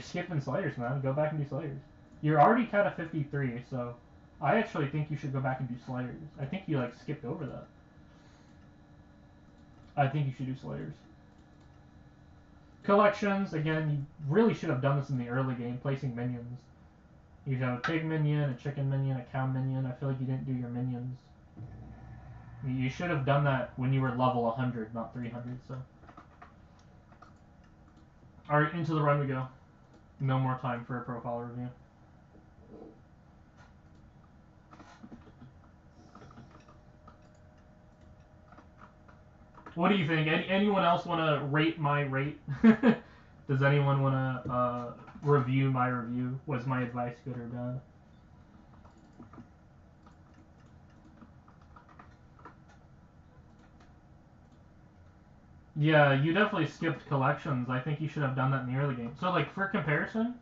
skipping Slayers, man. Go back and do Slayers. You're already kind of 53, so I actually think you should go back and do Slayers. I think you, like, skipped over that. I think you should do Slayers. Collections, again, you really should have done this in the early game, placing minions. You have a pig minion, a chicken minion, a cow minion. I feel like you didn't do your minions. You should have done that when you were level 100, not 300, so. Alright, into the run we go. No more time for a profile review. What do you think? Anyone else want to rate my rate? Does anyone want to review my review? Was my advice good or bad? Yeah, you definitely skipped collections. I think you should have done that in the early game. So, like, for comparison,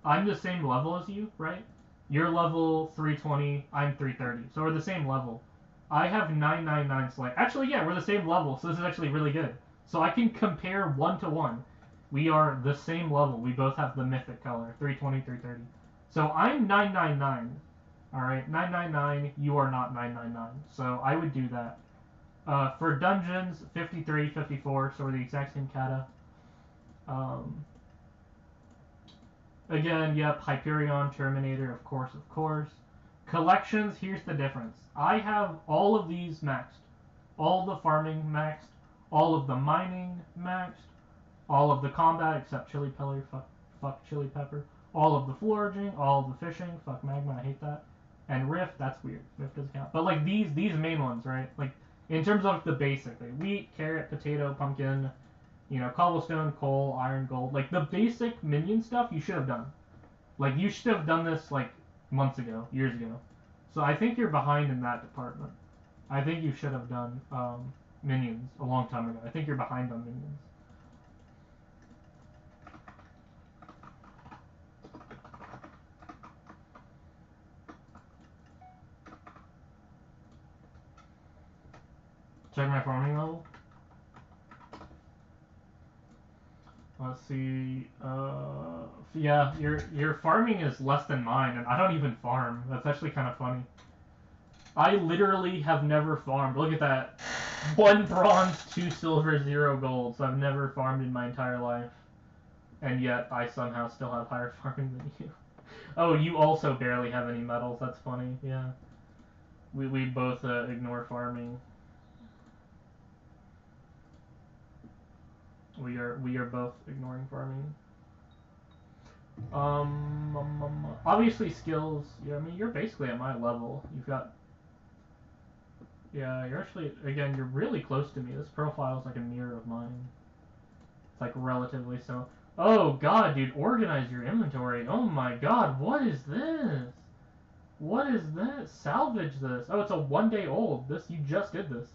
I'm the same level as you, right? You're level 320, I'm 330. So we're the same level. I have 999 Slay. Actually, yeah, we're the same level, so this is actually really good. So I can compare 1 to 1. We are the same level. We both have the mythic color, 320, 330. So I'm 999. Alright, 999, you are not 999. So I would do that. For dungeons, 53, 54, so we're the exact same kata. Again, yep, Hyperion, Terminator, of course, of course. Collections, here's the difference. I have all of these maxed. All the farming maxed. All of the mining maxed. All of the combat, except Chili Pepper, fuck Chili Pepper. All of the foraging, all of the fishing, fuck Magma, I hate that. And Rift, that's weird. Rift doesn't count. But like these main ones, right? Like in terms of the basic, like wheat, carrot, potato, pumpkin, you know, cobblestone, coal, iron, gold. Like the basic minion stuff you should have done. Like you should have done this like months ago, years ago. So I think you're behind in that department. I think you should have done minions a long time ago. I think you're behind on minions. Check my farming level. Let's see. Yeah, your farming is less than mine, and I don't even farm. That's actually kind of funny. I literally have never farmed. Look at that. 1 bronze, 2 silver, 0 gold. So I've never farmed in my entire life. And yet I somehow still have higher farming than you. Oh, you also barely have any metals. That's funny. Yeah. We both ignore farming. We are both ignoring farming. Obviously skills. Yeah, I mean you're basically at my level. You've got. Yeah, you're actually again. You're really close to me. This profile is like a mirror of mine. It's like relatively so. Oh god, dude, organize your inventory. Oh my god, what is this? What is this? Salvage this. Oh, it's a 1 day old. This you just did this.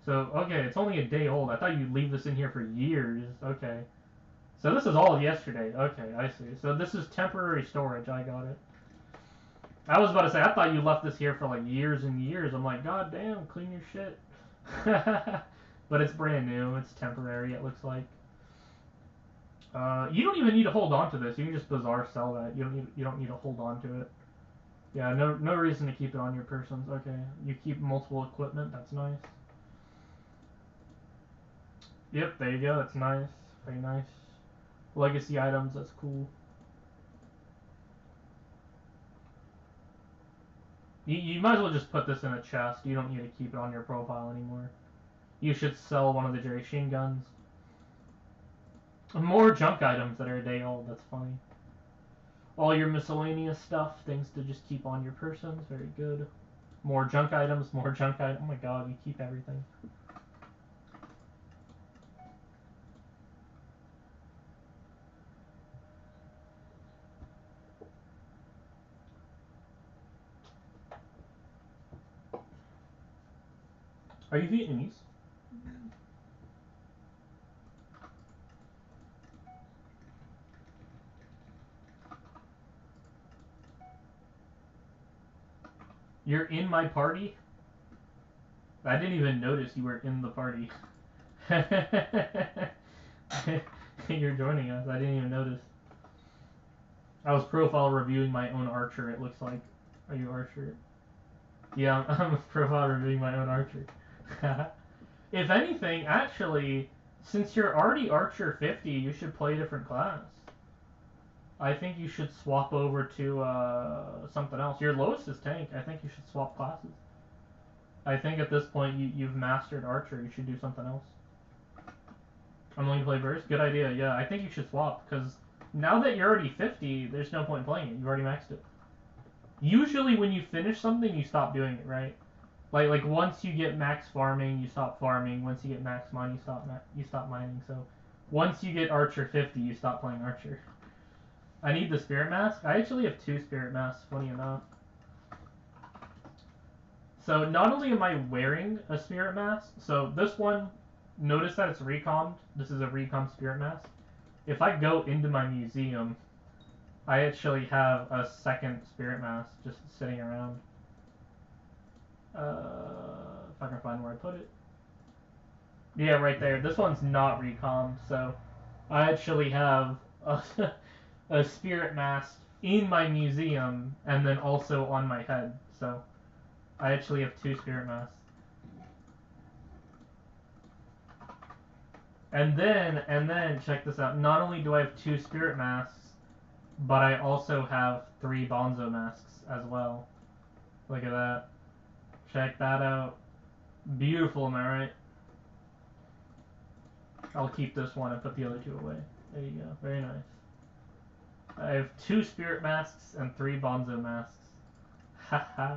So okay, it's only a day old. I thought you'd leave this in here for years. Okay. So this is all yesterday. Okay, I see. So this is temporary storage. I got it. I was about to say, I thought you left this here for like years and years. I'm like, god damn, clean your shit. But it's brand new. It's temporary, it looks like. You don't even need to hold on to this. You can just Bazaar sell that. You don't need to hold on to it. Yeah, no reason to keep it on your persons. Okay, you keep multiple equipment. That's nice. Yep, there you go. That's nice. Very nice. Legacy items. That's cool. You might as well just put this in a chest. You don't need to keep it on your profile anymore. You should sell one of the Jay guns. More junk items that are a day old. That's funny. All your miscellaneous stuff, things to just keep on your persons. Very good. More junk items, more junk items. Oh my god, you keep everything. Are you Vietnamese? You're in my party? I didn't even notice you were in the party. You're joining us. I didn't even notice. I was profile reviewing my own Archer, it looks like. Are you Archer? Yeah, I'm profile reviewing my own Archer. If anything, actually, since you're already Archer 50, you should play a different class. I think you should swap over to something else. Your lowest is tank. I think you should swap classes. I think at this point you've mastered Archer. You should do something else. I'm going to play Burst. Good idea. Yeah, I think you should swap because now that you're already 50, there's no point in playing it. You've already maxed it. Usually when you finish something, you stop doing it, right? Like once you get max farming, you stop farming. Once you get max money, you stop mining. So once you get Archer 50, you stop playing Archer. I need the Spirit Mask. I actually have 2 Spirit Masks, funny enough. So not only am I wearing a Spirit Mask, so this one, notice that it's recommed. This is a recommed Spirit Mask. If I go into my museum, I actually have a second Spirit Mask just sitting around. If I can find where I put it. Yeah, right there. This one's not recommed, so I actually have a Spirit Mask in my museum and then also on my head. So I actually have 2 Spirit Masks. And then check this out. Not only do I have 2 Spirit Masks, but I also have 3 Bonzo Masks as well. Look at that. Check that out. Beautiful, am I right? I'll keep this one and put the other 2 away. There you go. Very nice. I have 2 Spirit Masks and 3 Bonzo Masks. Haha.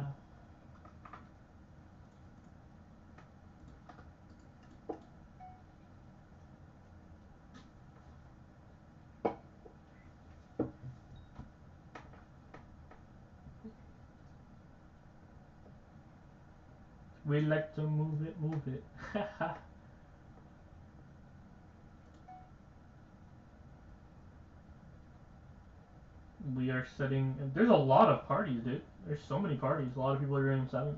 We like to move it, move it. We are setting... There's a lot of parties, dude. There's so many parties. A lot of people are doing M7.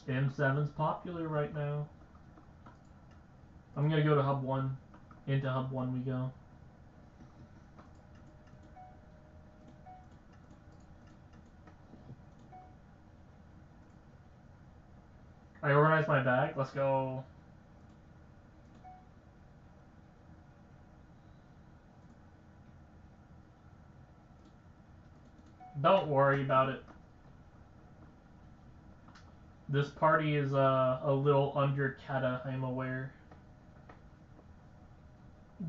M7's popular right now. I'm gonna go to Hub 1. Into Hub 1 we go. I organized my bag. Let's go. Don't worry about it. This party is a little under kata, I am aware.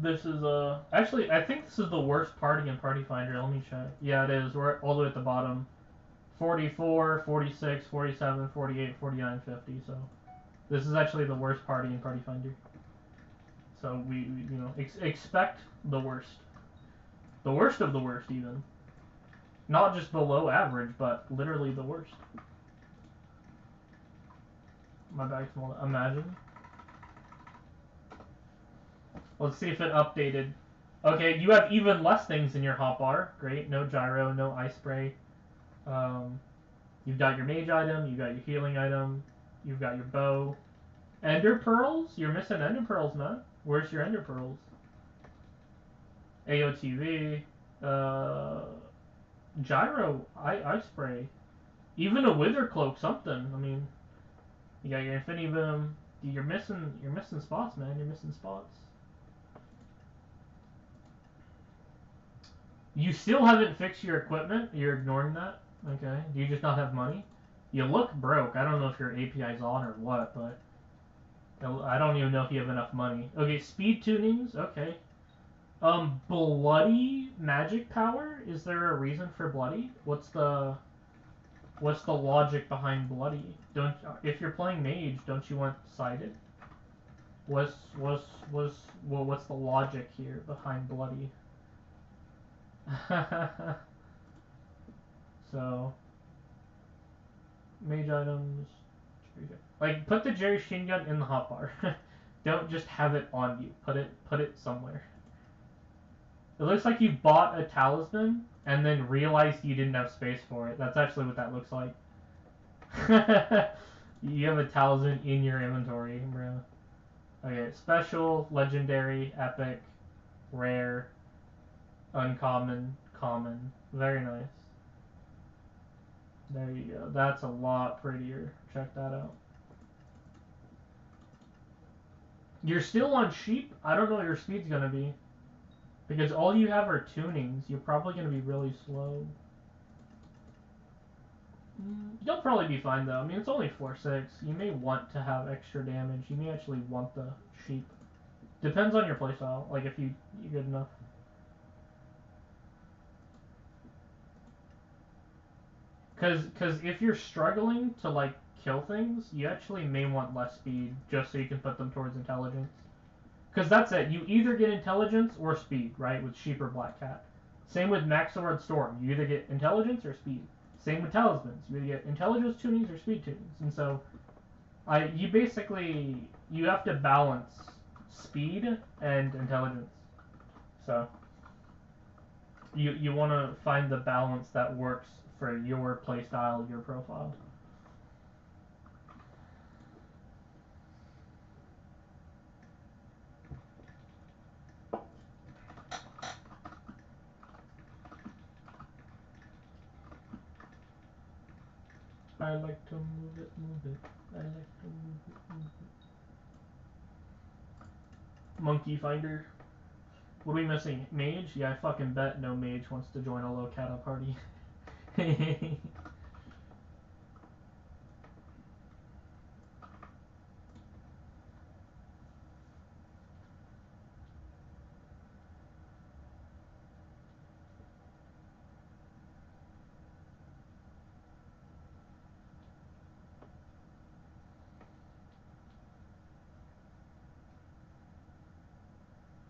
This is actually, I think this is the worst party in Party Finder. Let me check. Yeah, it is. We're all the way at the bottom. 44, 46, 47, 48, 49, 50. So this is actually the worst party in Party Finder. So we you know, expect the worst. The worst of the worst, even. Not just below average, but literally the worst. My bag's small. Imagine. Let's see if it updated. Okay, you have even less things in your hotbar. Great. No gyro, no ice spray. You've got your mage item, you've got your healing item, you've got your bow. Ender pearls? You're missing ender pearls, man. Where's your ender pearls? AOTV. Gyro, ice spray. Even a wither cloak, something. I mean, you got your infinity boom. You're missing spots, man. You're missing spots. You still haven't fixed your equipment? You're ignoring that? Okay. Do you just not have money? You look broke. I don't know if your API's on or what, but I don't even know if you have enough money. Okay, speed tunings. Okay. Bloody magic power? Is there a reason for bloody? What's the logic behind bloody? If you're playing mage, don't you want sided? What's the logic here behind bloody? So, mage items. Like, put the Jerry Shin gun in the hotbar. Don't just have it on you. Put it somewhere. It looks like you bought a talisman and then realized you didn't have space for it. That's actually what that looks like. You have a talisman in your inventory, bro. Okay, special, legendary, epic, rare, uncommon, common. Very nice. There you go. That's a lot prettier. Check that out. You're still on sheep? I don't know what your speed's gonna be. Because all you have are tunings. You're probably gonna be really slow. You'll probably be fine though. I mean, it's only 4-6. You may want to have extra damage. You may actually want the sheep. Depends on your playstyle. Like if you're good enough. Cause if you're struggling to like kill things, you actually may want less speed just so you can put them towards intelligence. Because that's it. You either get intelligence or speed, right? With sheep or black cat. Same with Max Sword Storm. You either get intelligence or speed. Same with talismans. You either get intelligence tunings or speed tunings. And so, you have to balance speed and intelligence. So, you want to find the balance that works for your playstyle, your profile. I like to move it, move it. I like to move it, move it. Monkey Finder. What are we missing? Mage? Yeah, I fucking bet no mage wants to join a Locata party.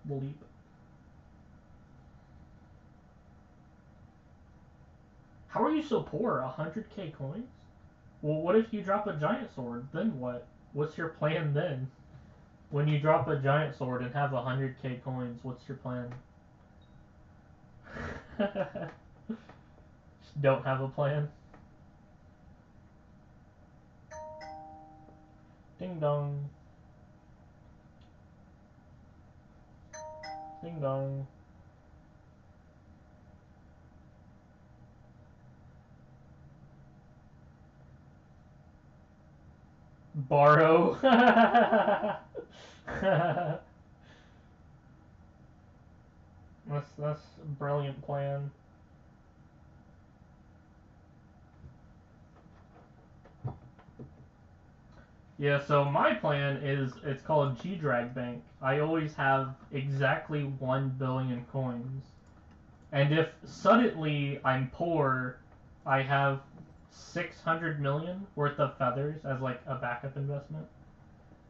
Leap. How are you so poor? 100k coins? Well, what if you drop a giant sword? Then what? What's your plan then? When you drop a giant sword and have 100k coins, what's your plan? Just don't have a plan. Ding dong. Ding dong. Borrow. That's a brilliant plan. Yeah, so my plan is, it's called G-Drag Bank. I always have exactly 1 billion coins. And if suddenly I'm poor, I have 600 million worth of feathers as like a backup investment.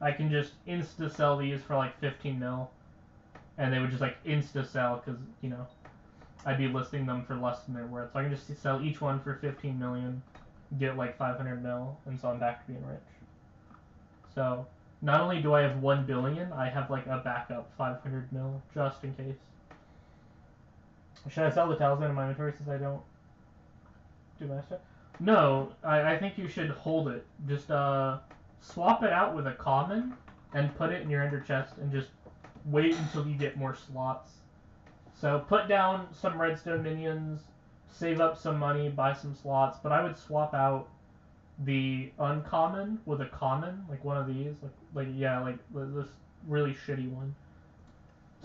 I can just insta-sell these for like 15 mil. And they would just like insta-sell because, you know, I'd be listing them for less than they're worth. So I can just sell each one for 15 million, get like 500 mil, and so I'm back to being rich. So, not only do I have 1 billion, I have like a backup 500 mil just in case. Should I sell the talisman in my inventory since I don't do master? No, I think you should hold it. Just swap it out with a common and put it in your ender chest and just wait until you get more slots. So put down some redstone minions, save up some money, buy some slots, but I would swap out the uncommon with a common, like one of these, like this really shitty one.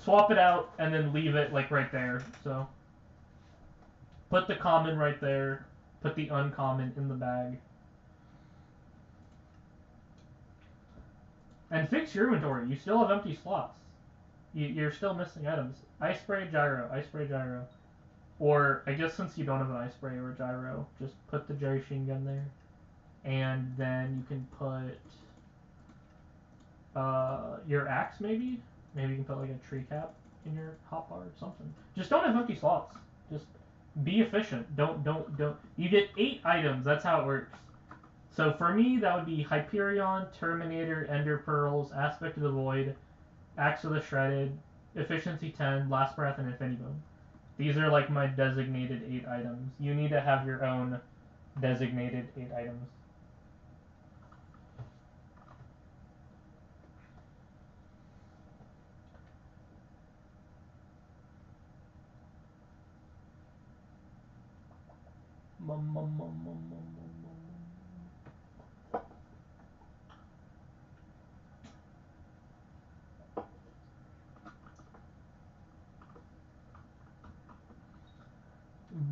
Swap it out and then leave it like right there. So put the common right there, put the uncommon in the bag. And fix your inventory. You still have empty slots. You're still missing items. Ice spray, gyro, ice spray, gyro. Or I guess since you don't have an ice spray or a gyro, just put the Jerry Sheen gun there. And then you can put your axe maybe. Maybe you can put like a tree cap in your hotbar or something. Just don't have empty slots. Just be efficient. Don't. You get 8 items. That's how it works. So for me, that would be Hyperion, Terminator, Ender Pearls, Aspect of the Void, Axe of the Shredded, Efficiency 10, Last Breath, and Infinity Bone. These are like my designated 8 items. You need to have your own designated 8 items.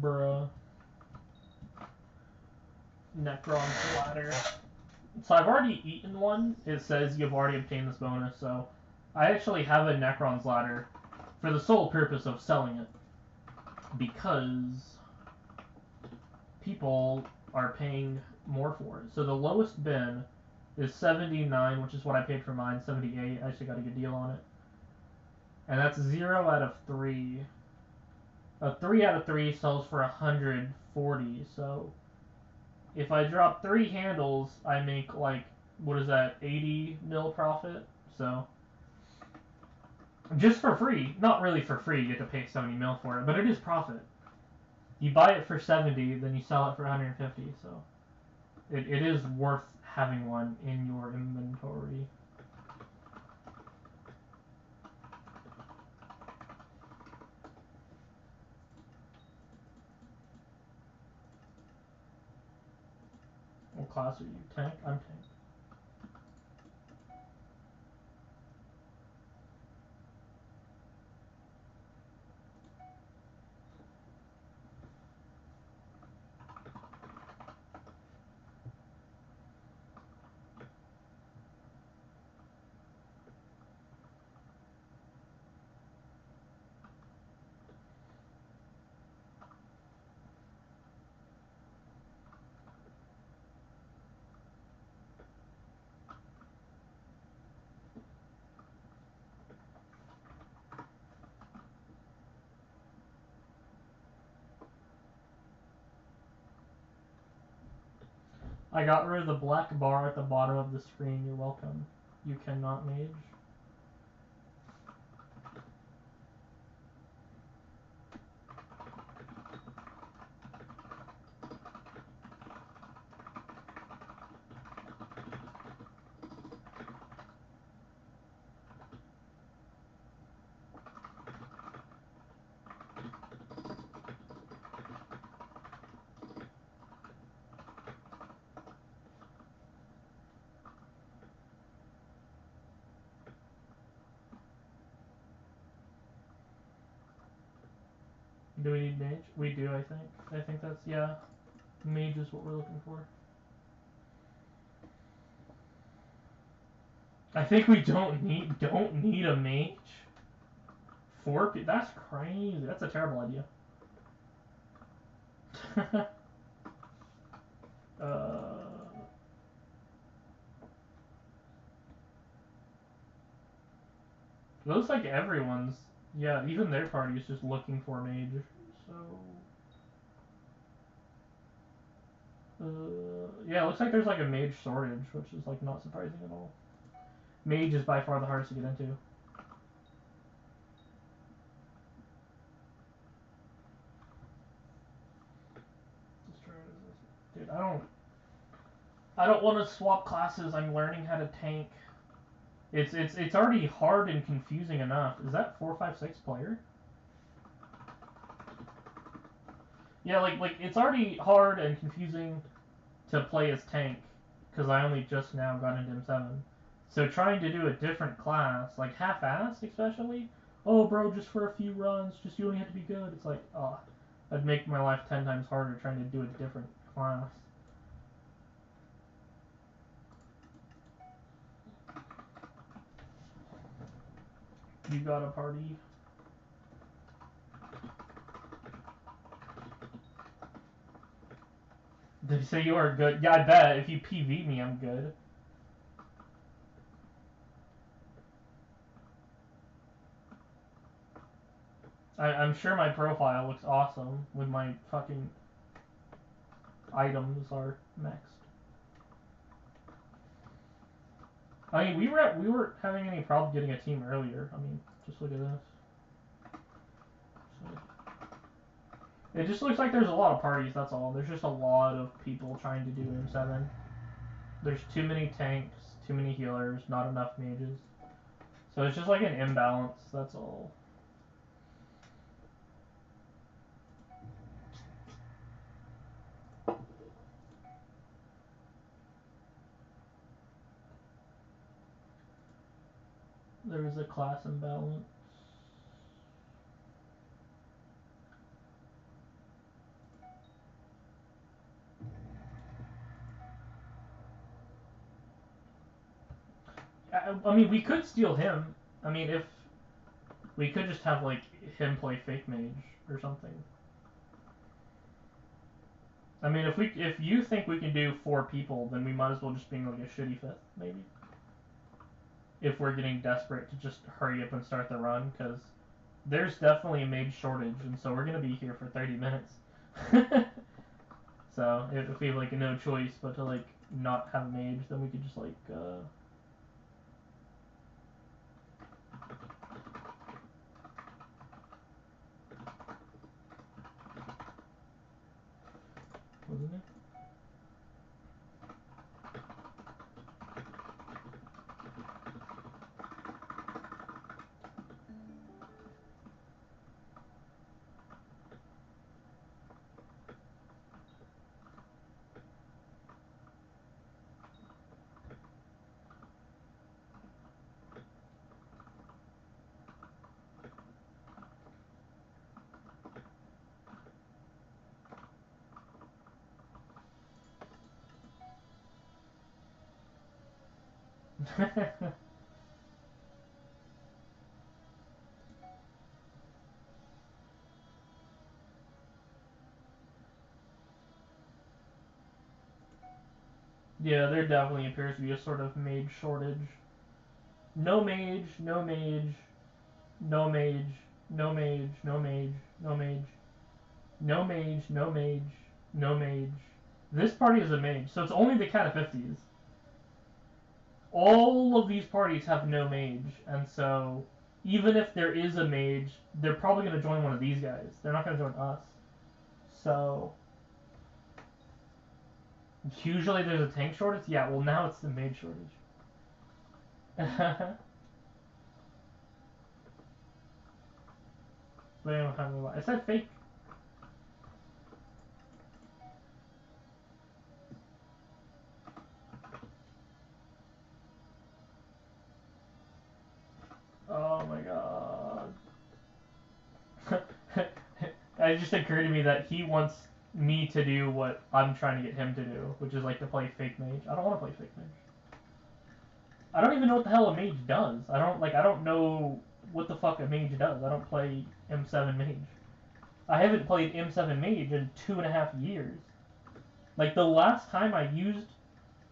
Bruh. Necron's ladder. So I've already eaten one. It says you've already obtained this bonus, so I actually have a Necron's ladder for the sole purpose of selling it. Because people are paying more for it. So the lowest bin is 79, which is what I paid for mine, 78. I actually got a good deal on it. And that's 0 out of 3. A 3 out of 3 sells for 140, so if I drop 3 handles, I make like, what is that, 80 mil profit? So, just for free, not really for free, you get to pay 70 mil for it, but it is profit. You buy it for 70, then you sell it for 150, so it is worth having one in your inventory. What class are you? Tank? I'm tank. I got rid of the black bar at the bottom of the screen. You're welcome. You cannot mage. Do we need mage? We do, I think. I think that's, yeah. Mage is what we're looking for. I think we don't need a mage. 4 people? That's crazy. That's a terrible idea. Looks like everyone's, yeah, even their party is just looking for mage. So, yeah, it looks like there's like a mage shortage, which is like not surprising at all. Mage is by far the hardest to get into. Dude, I don't want to swap classes. I'm learning how to tank. It's already hard and confusing enough. Is that 456 player? Yeah, like it's already hard and confusing to play as tank because I only just now got into M7. So trying to do a different class, like half-assed especially. Oh, bro, just for a few runs, just you only have to be good. It's like, oh, that'd make my life 10 times harder trying to do a different class. You got a party. Did you say you are good? Yeah, I bet. If you PV me, I'm good. I'm sure my profile looks awesome with my fucking items are maxed. I mean, we weren't having any problem getting a team earlier. I mean, just look at this. So. It just looks like there's a lot of parties, that's all. There's just a lot of people trying to do M7. There's too many tanks, too many healers, not enough mages. So it's just like an imbalance, that's all. There is a class imbalance. I mean, we could steal him. I mean, if we could just have like him play fake mage or something. I mean, if you think we can do 4 people, then we might as well just be like a shitty 5th, maybe. If we're getting desperate to just hurry up and start the run, because there's definitely a mage shortage, and so we're gonna be here for 30 minutes. So if we have like no choice but to like not have a mage, then we could just like wasn't it? Yeah, there definitely appears to be a sort of mage shortage. No mage, no mage, no mage, no mage, no mage, no mage, no mage, no mage, no mage. This party is a mage, so it's only the cat of 50s. All of these parties have no mage, and so even if there is a mage, they're probably going to join one of these guys. They're not going to join us. So usually there's a tank shortage. Yeah, well now it's the mage shortage. I said fake. Oh my god. It just occurred to me that he wants me to do what I'm trying to get him to do, which is like to play fake mage. I don't want to play fake mage. I don't even know what the hell a mage does. I don't know what the fuck a mage does. I don't play M7 mage. I haven't played M7 mage in 2.5 years. Like the last time I used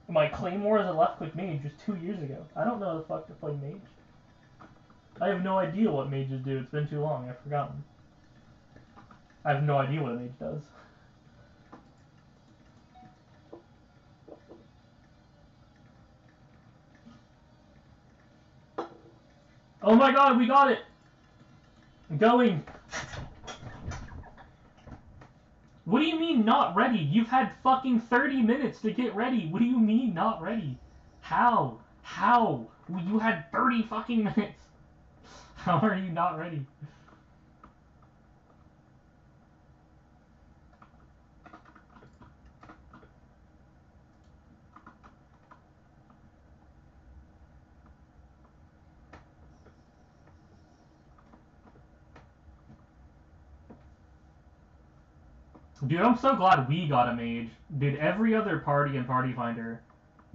my claymore as a left click mage was 2 years ago. I don't know how the fuck to play mage. I have no idea what mages do. It's been too long. I've forgotten. I have no idea what a mage does. Oh my god, we got it! I'm going! What do you mean not ready? You've had fucking 30 minutes to get ready. What do you mean not ready? How? How? You had 30 fucking minutes. How are you not ready? Dude, I'm so glad we got a mage. Dude, every other party in Party Finder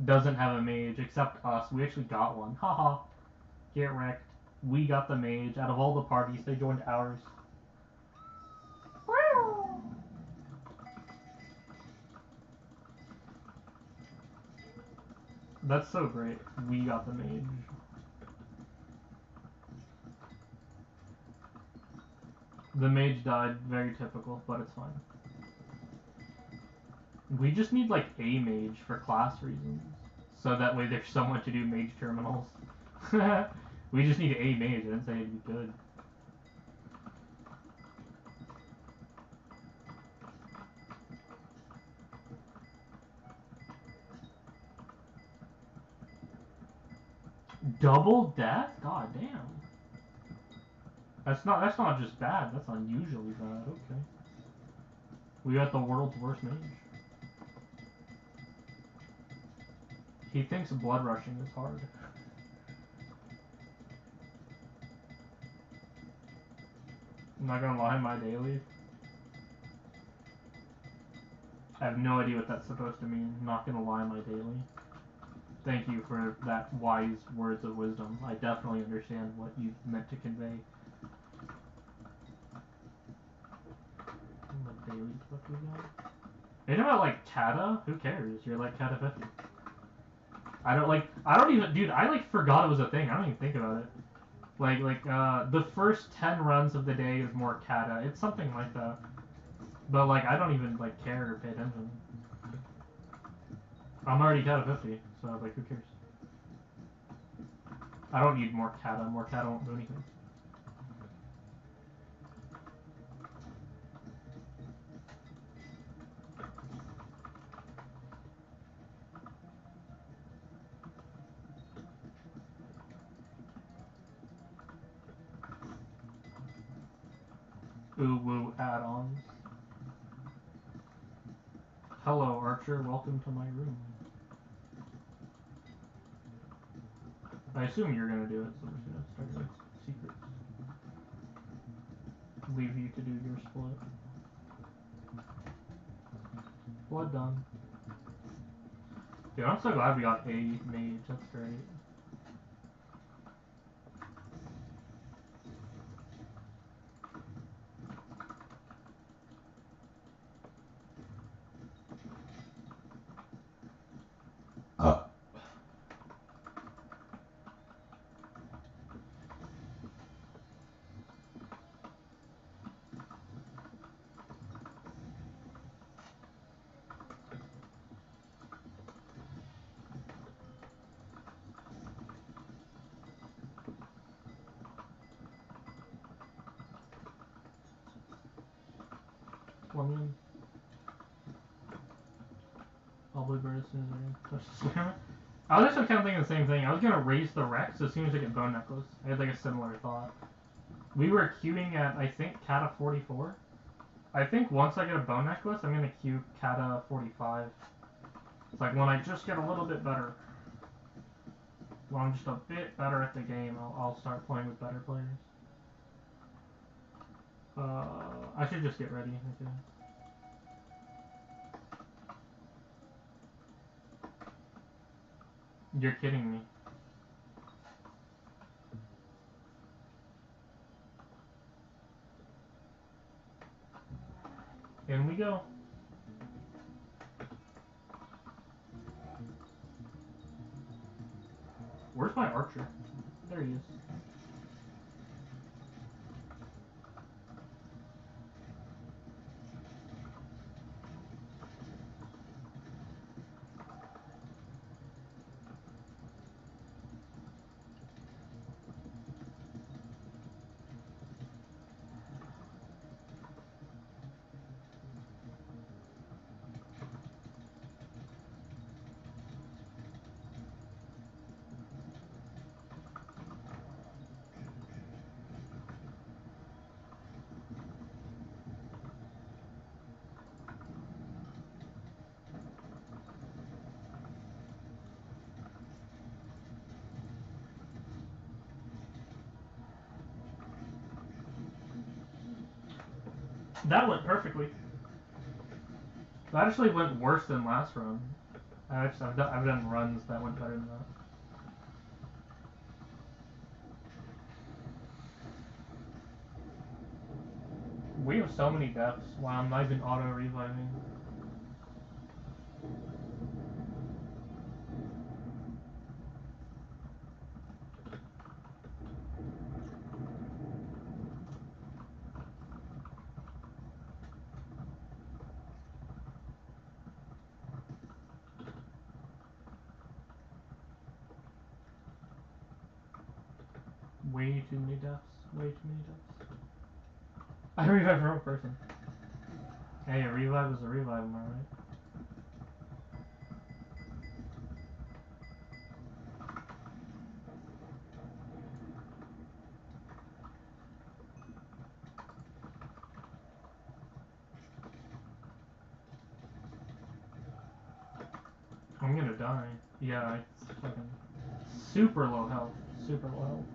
doesn't have a mage except us. We actually got one. Haha. Get wrecked. We got the mage. Out of all the parties, they joined ours. That's so great. We got the mage. The mage died. Very typical, but it's fine. We just need like a mage for class reasons. So that way there's someone to do mage terminals. We just need a mage. I didn't say it'd be good. Double death? God damn. That's not just bad, that's unusually bad, okay. We got the world's worst mage. He thinks blood rushing is hard. I'm not gonna lie, my daily. I have no idea what that's supposed to mean. I'm not gonna lie, my daily. Thank you for that wise words of wisdom. I definitely understand what you meant to convey. What daily clip we got? You know about like Kata? Who cares? You're like Kata 50. I don't even, dude, I like forgot it was a thing. I don't even think about it. The first 10 runs of the day is more Kata. It's something like that. But like, I don't even like care or pay attention. I'm already Kata 50, so like, who cares? I don't need more Kata. More Kata won't do anything. Ooh woo add-ons. Hello Archer, welcome to my room. I assume you're gonna do it, so I'm just gonna start with secrets. Leave you to do your split. Blood done. Dude, I'm so glad we got a mage, that's great. I'll be better as soon as I touch the camera. I was actually kind of thinking the same thing. I was gonna raise the Rex as soon as I get Bone Necklace. I had like a similar thought. We were queuing at, I think, Kata 44. I think once I get a Bone Necklace, I'm gonna queue Kata 45. It's like when I just get a little bit better. When I'm just a bit better at the game, I'll start playing with better players. I should just get ready. Okay. You're kidding me. In we go. Where's my Archer? There he is. That went perfectly. That actually went worse than last run. I've done runs that went better than that. We have so many deaths. Wow, I'm not even auto-reviving. Way too many deaths. Way too many deaths. I revived the wrong person. Hey, a revive is a revive, am I right? gonna die. Yeah, it's fucking super low health. Super low health.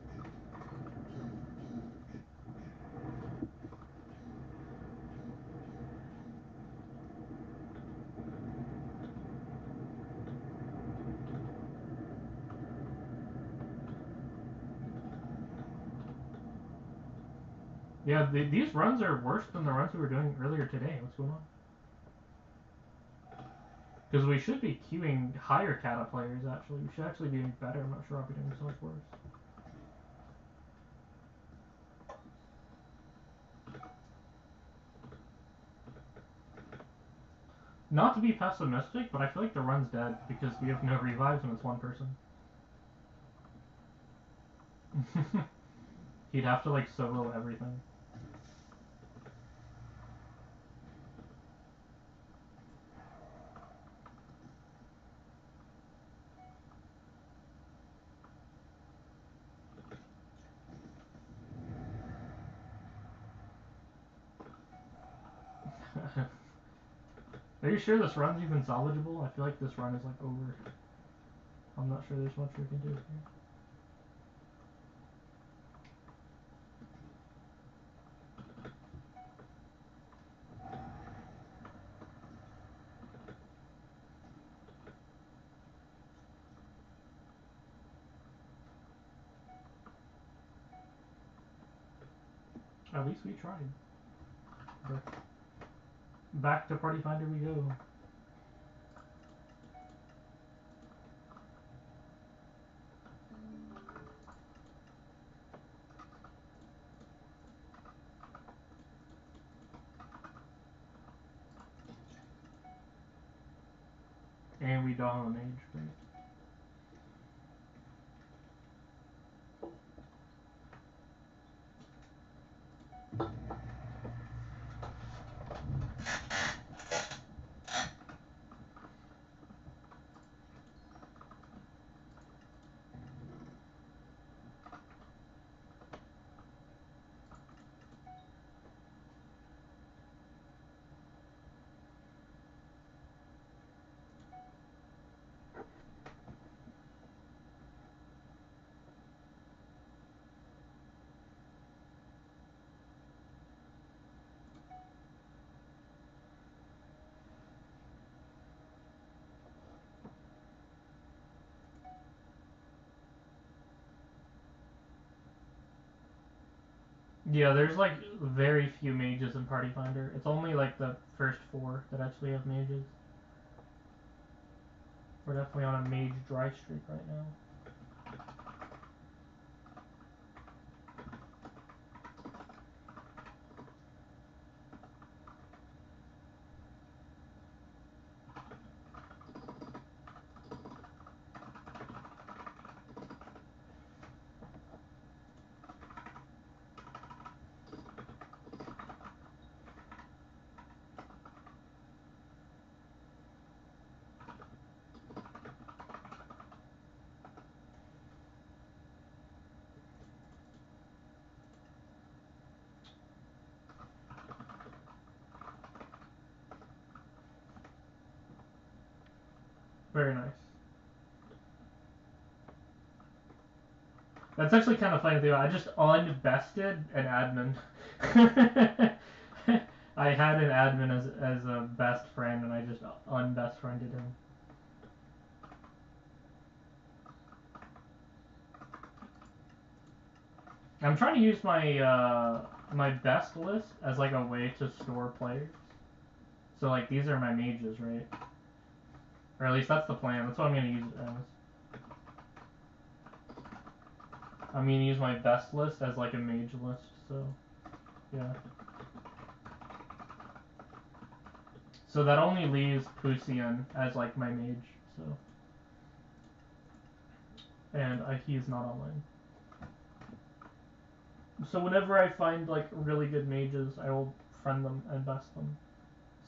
Yeah, these runs are worse than the runs we were doing earlier today. What's going on? Because we should be queuing higher kata players, actually. We should actually be doing better. I'm not sure I'll be doing so much worse. Not to be pessimistic, but I feel like the run's dead because we have no revives when it's one person. He'd have to, like, solo everything. Are you sure this run's even salvageable? I feel like this run is, like, over. I'm not sure there's much we can do here. At least we tried. But back to Party Finder we go. And we don't have a mage, great. Yeah, there's like very few mages in Party Finder. It's only like the first 4 that actually have mages. We're definitely on a mage dry streak right now. Very nice. That's actually kind of funny too. I just unbested an admin. I had an admin as a best friend, and I just unbest friended him. I'm trying to use my my best list as like a way to store players. So like these are my mages, right? Or at least that's the plan. That's what I'm gonna use it as. I'm gonna use my best list as like a mage list. So yeah. So that only leaves Pusian as like my mage. So and he's not online. So whenever I find like really good mages, I will friend them and best them.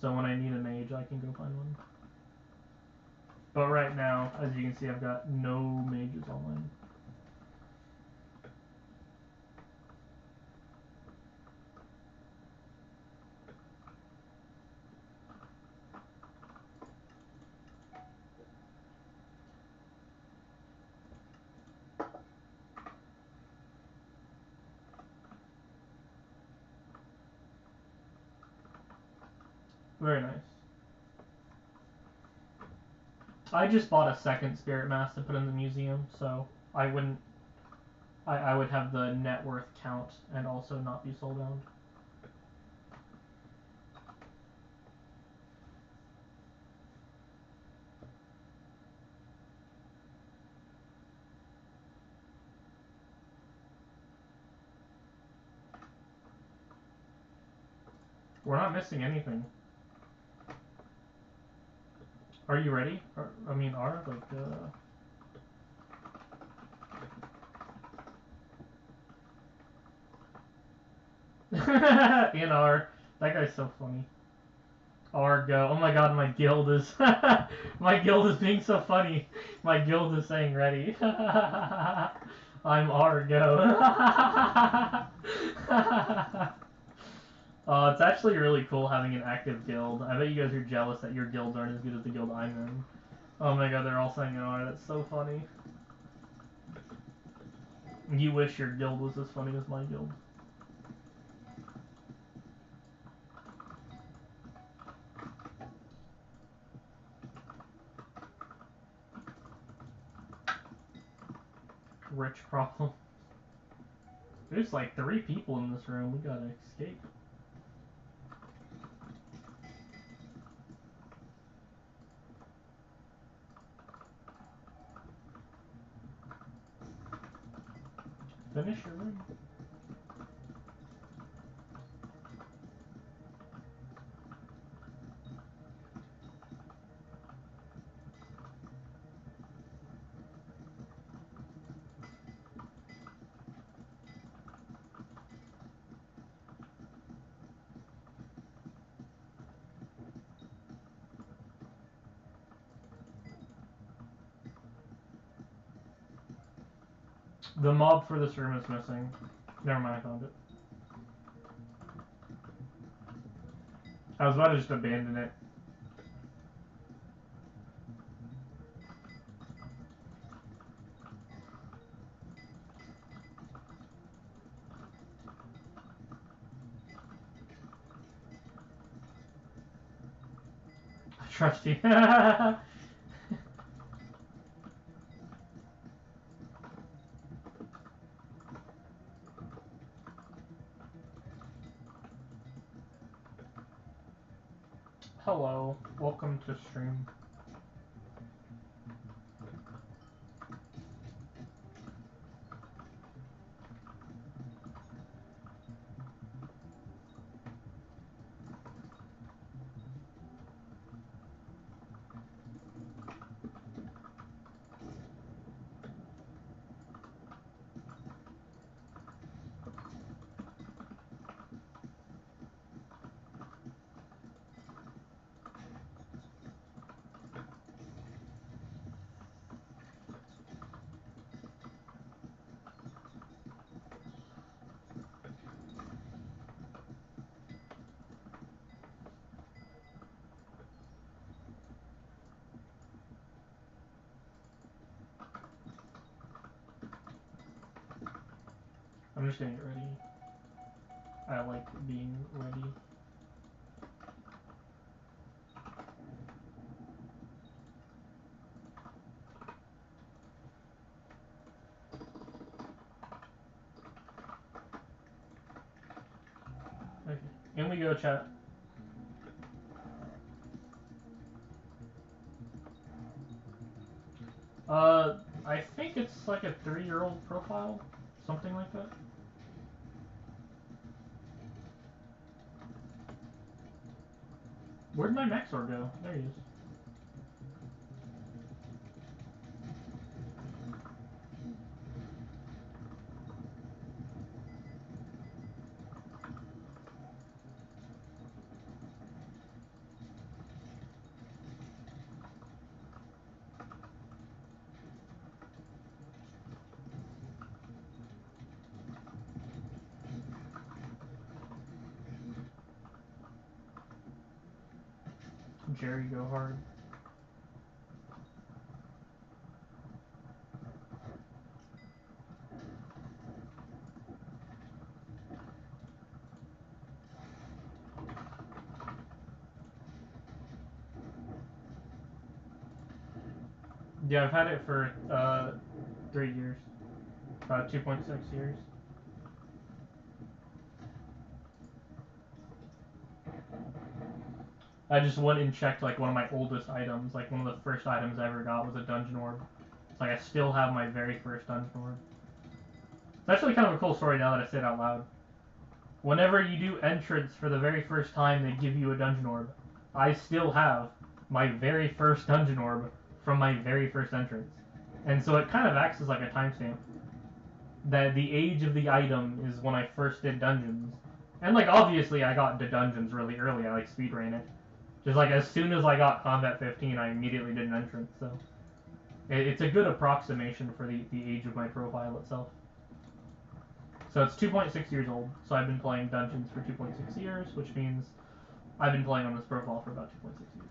So when I need a mage, I can go find one. But right now, as you can see, I've got no mages online. Very nice. I just bought a second spirit mask to put in the museum, so I wouldn't. I would have the net worth count and also not be soulbound. We're not missing anything. Are you ready? I mean, in R. That guy's so funny. R go. Oh my god, my guild is my guild is being so funny. My guild is saying ready. I'm R go. It's actually really cool having an active guild. I bet you guys are jealous that your guilds aren't as good as the guild I'm in. Oh my god, they're all saying R. That's so funny. You wish your guild was as funny as my guild. Rich problem. There's like 3 people in this room. We gotta escape. Finish your room. The mob for this room is missing. Never mind, I found it. I was about to just abandon it. I trust you. Hello, welcome to stream. I'm just getting ready. I like being ready. Okay, in we go, chat. I think it's like a 3-year-old profile, something like that. Where'd my Maxor go? There he is. Jerry go hard. Yeah, I've had it for 3 years. About 2.6 years. I just went and checked like one of my oldest items. Like one of the first items I ever got was a dungeon orb. It's like I still have my very first dungeon orb. It's actually kind of a cool story now that I say it out loud. Whenever you do entrance for the very first time, they give you a dungeon orb. I still have my very first dungeon orb from my very first entrance. And so it kind of acts as like a timestamp. That the age of the item is when I first did dungeons. And like obviously I got into dungeons really early, I like speedran it. Just like as soon as I got Combat 15, I immediately did an entrance, so it's a good approximation for the age of my profile itself. So it's 2.6 years old, so I've been playing dungeons for 2.6 years, which means I've been playing on this profile for about 2.6 years.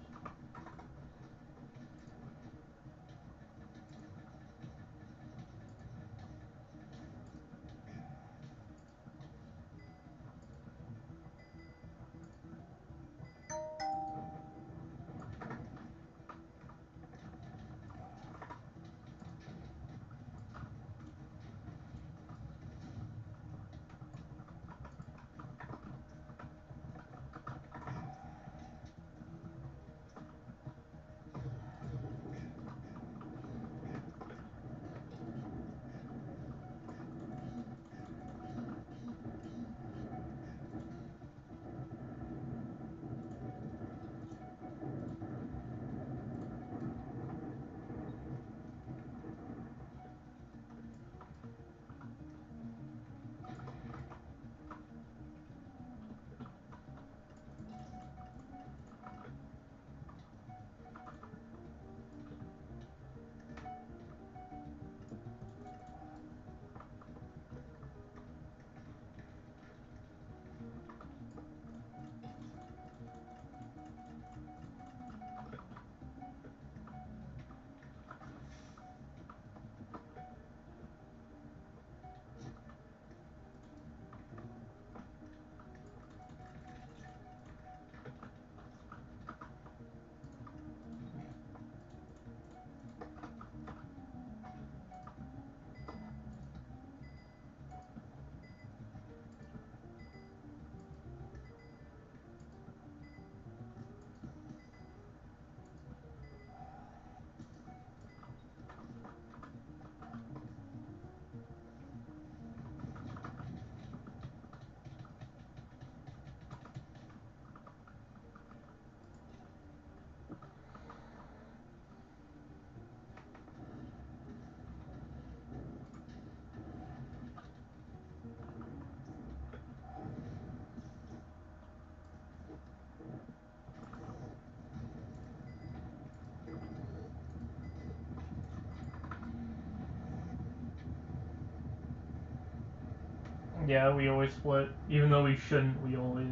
Yeah, we always split. Even though we shouldn't, we always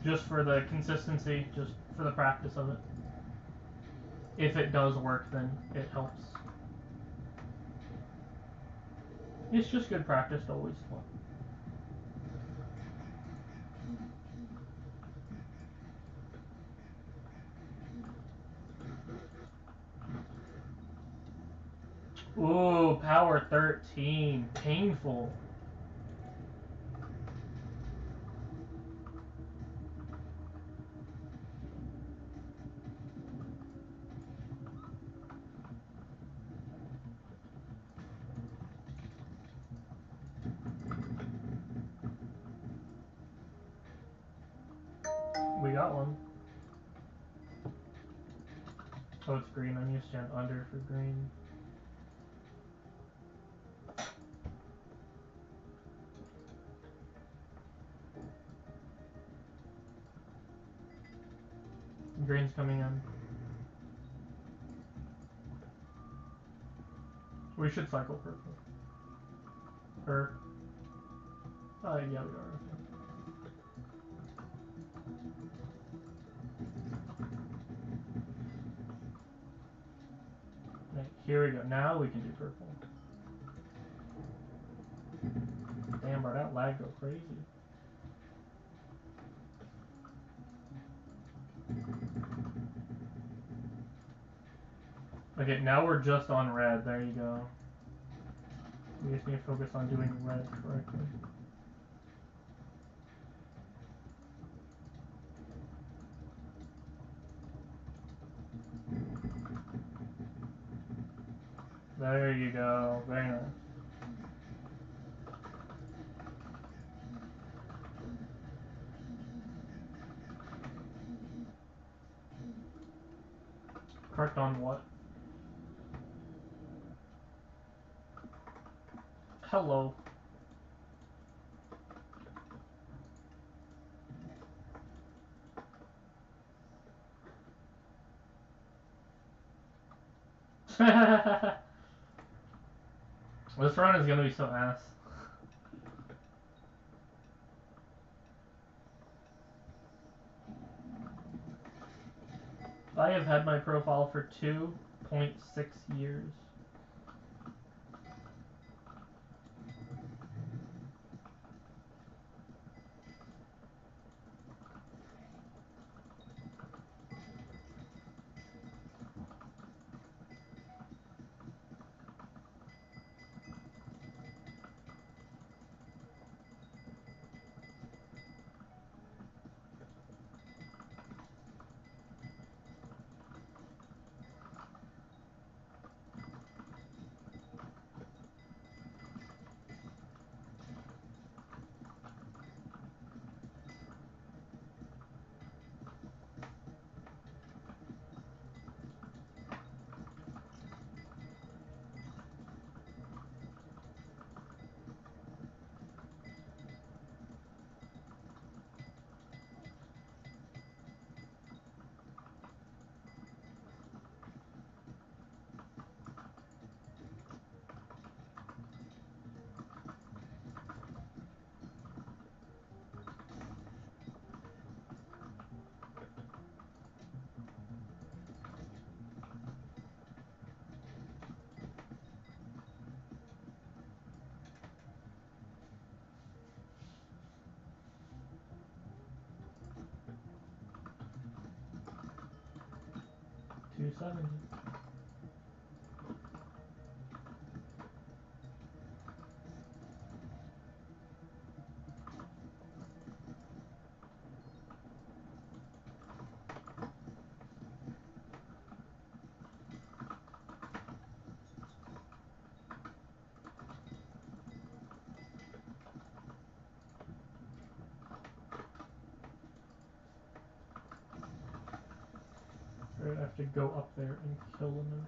just for the consistency, just for the practice of it. If it does work, then it helps. It's just good practice to always split. Ooh, power 13. Painful. We got one. Oh, it's green. I'm used to an under for green. Green's coming in. We should cycle purple. Or... yeah, we are. Right, here we go. Now we can do purple. Damn, bro, that lag go crazy. Okay, now we're just on red. There you go. We just need to focus on doing red correctly. There you go. Very nice. Correct on what? Hello. This run is gonna be so ass. I have had my profile for 2.6 years. $270. Alright, I have to go up there and kill them.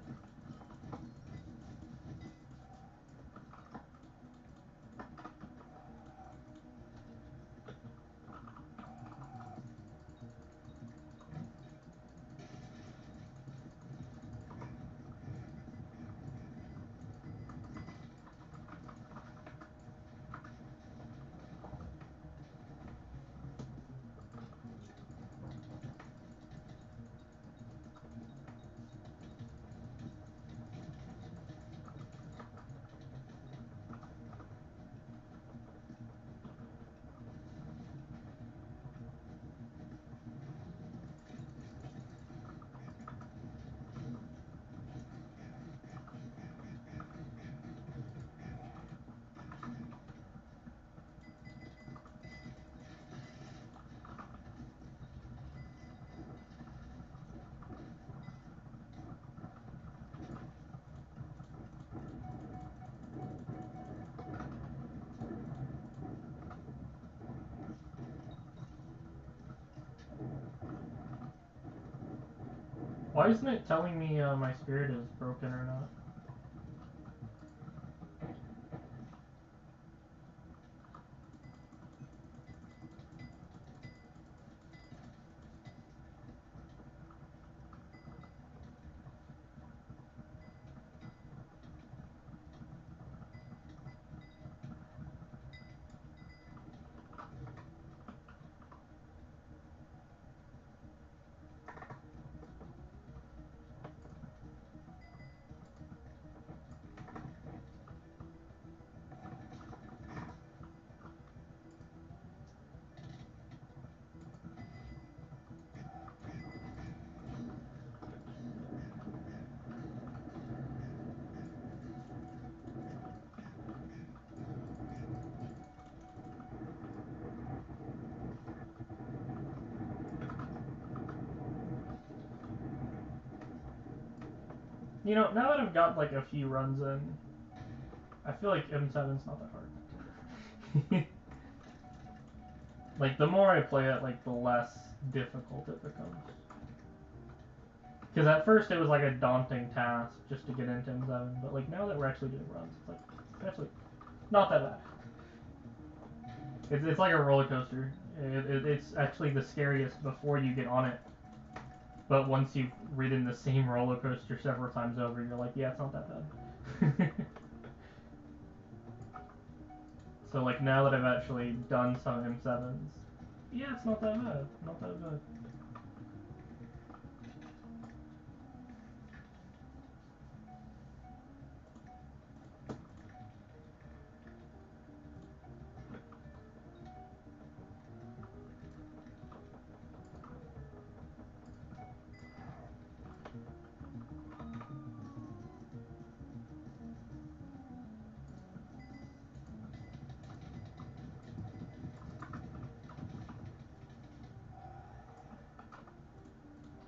Why isn't it telling me my spirit is broken or not? You know, now that I've got like a few runs in, I feel like M7's not that hard. Like, the more I play it, like, the less difficult it becomes. Because at first it was like a daunting task just to get into M7, but like now that we're actually doing runs, it's like, it's actually not that bad. It's like a roller coaster. It's actually the scariest before you get on it. But once you've ridden the same roller coaster several times over, you're like, yeah, it's not that bad. So like now that I've actually done some M7s, yeah, it's not that bad. Not that bad.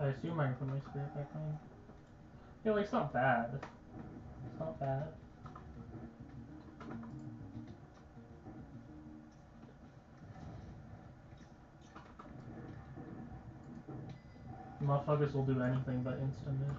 I assume I can put my spirit back on. Yeah, like, it's not bad. It's not bad. Motherfuckers will do anything but instant mid.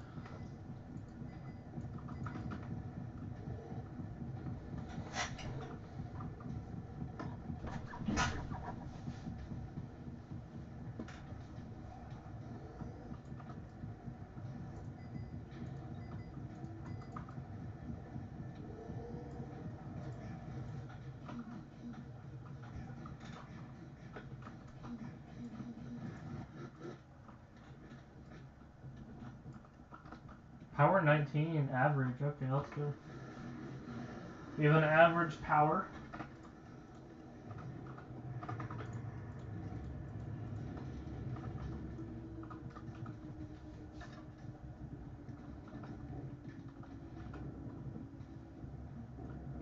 Power 19, average. Okay, let's go. We have an average power.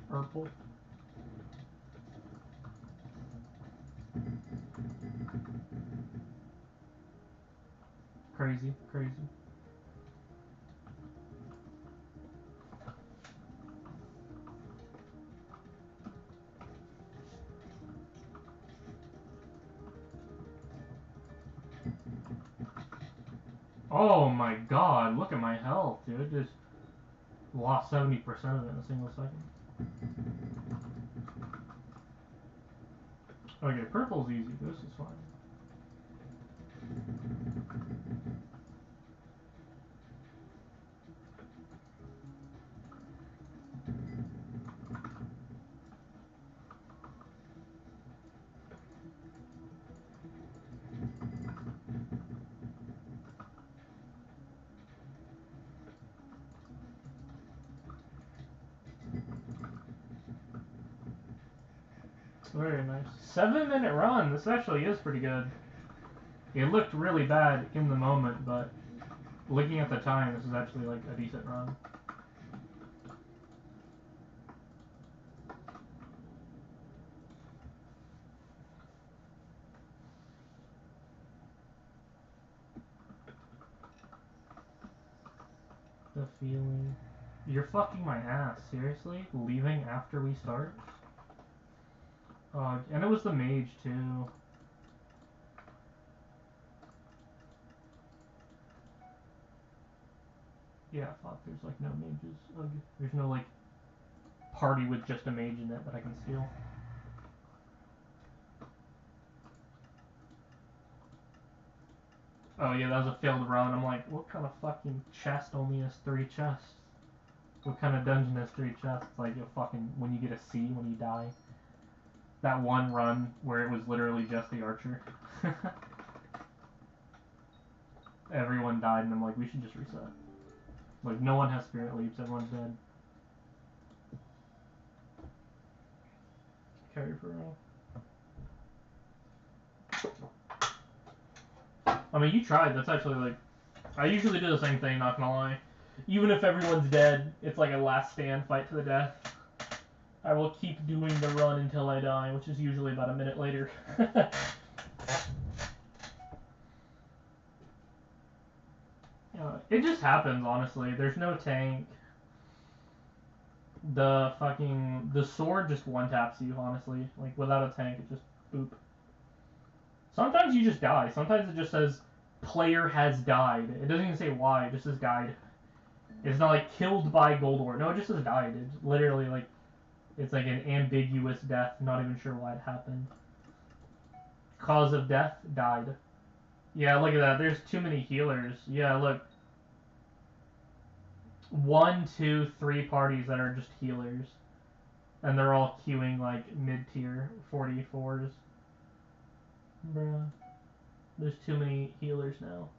Purple. Crazy, crazy. Oh my god, look at my health, dude. Just lost 70% of it in a single second. Okay, purple's easy. This is fine. Very nice. 7-minute run. This actually is pretty good. It looked really bad in the moment, but looking at the time, this is actually like a decent run. The feeling. You're fucking my ass. Seriously? Leaving after we start? And it was the mage too. Yeah, fuck, there's like no mages. There's no like party with just a mage in it that I can steal. Oh yeah, that was a failed run. I'm like, what kind of fucking chest only has 3 chests? What kind of dungeon has 3 chests? It's like a fucking, when you get a C when you die. That one run where it was literally just the archer. Everyone died and I'm like, we should just reset. Like, no one has spirit leaps, everyone's dead. Carry for real. I mean, you tried. That's actually like, I usually do the same thing, not gonna lie. Even if everyone's dead, it's like a last stand fight to the death. I will keep doing the run until I die, which is usually about a minute later. It just happens, honestly. There's no tank. The sword just one-taps you, honestly. Like, without a tank, it just boop. Sometimes you just die. Sometimes it just says, player has died. It doesn't even say why, it just says died. It's not like killed by Gold Ore. No, it just says died. It's literally like, it's like an ambiguous death. Not even sure why it happened. Cause of death, died. Yeah, look at that. There's too many healers. Yeah, look. 1, 2, 3 parties that are just healers. And they're all queuing like mid-tier 44s. Bruh. There's too many healers now.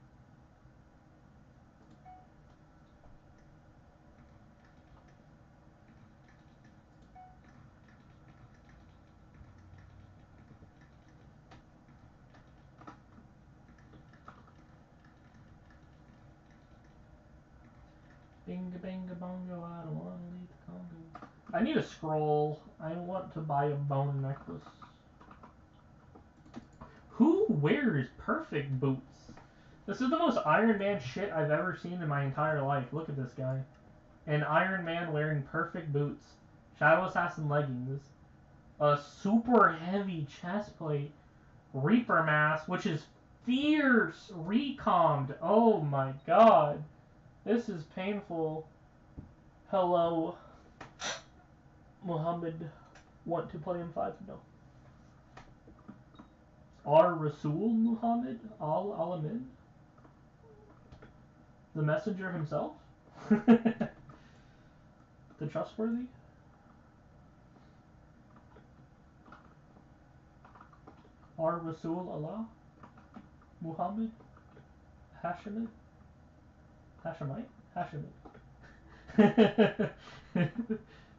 Binga binga bongo, I don't want to leave the Congo. I need a scroll. I want to buy a bone necklace. Who wears perfect boots? This is the most Iron Man shit I've ever seen in my entire life. Look at this guy. An Iron Man wearing perfect boots. Shadow Assassin leggings. A super heavy chest plate. Reaper mask, which is fierce recommed. Oh my god. This is painful. Hello, Muhammad. Want to play M5? No. Our Rasul Muhammad Al-Alamin? The messenger himself? The trustworthy? Our Rasul Allah? Muhammad? Hashemite? Hashemite? Hashemite.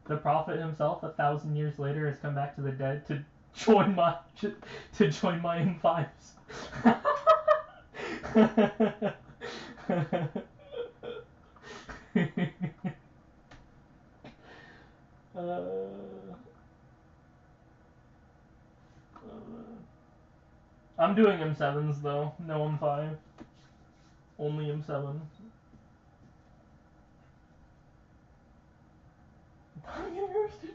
The prophet himself, 1,000 years later, has come back to the dead to join my M5s. I'm doing M7s though, no M5. Only M7. I'm getting roasted.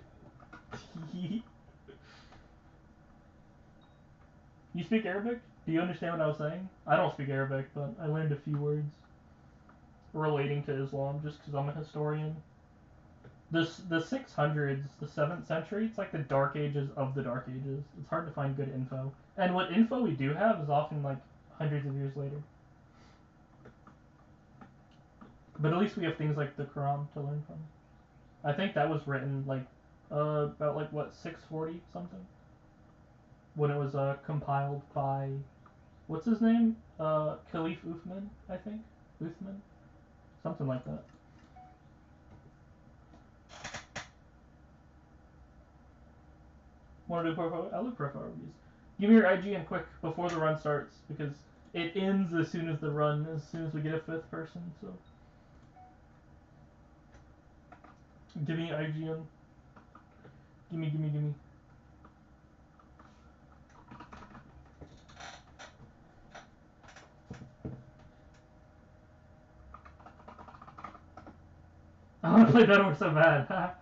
You speak Arabic? Do you understand what I was saying? I don't speak Arabic, but I learned a few words relating to Islam just because I'm a historian. The 600s, the 7th century, it's like the Dark Ages of the Dark Ages. It's hard to find good info. And what info we do have is often like hundreds of years later. But at least we have things like the Quran to learn from. I think that was written like about like what, 640 something, when it was compiled by, what's his name? Caliph Uthman, I think. Uthman, something like that. Want to do profile? I'll do profile reviews. Give me your IGN quick before the run starts because it ends as soon as the run, as soon as we get a 5th person. So give me IGN. Gimme. I want to play Bedwars so bad.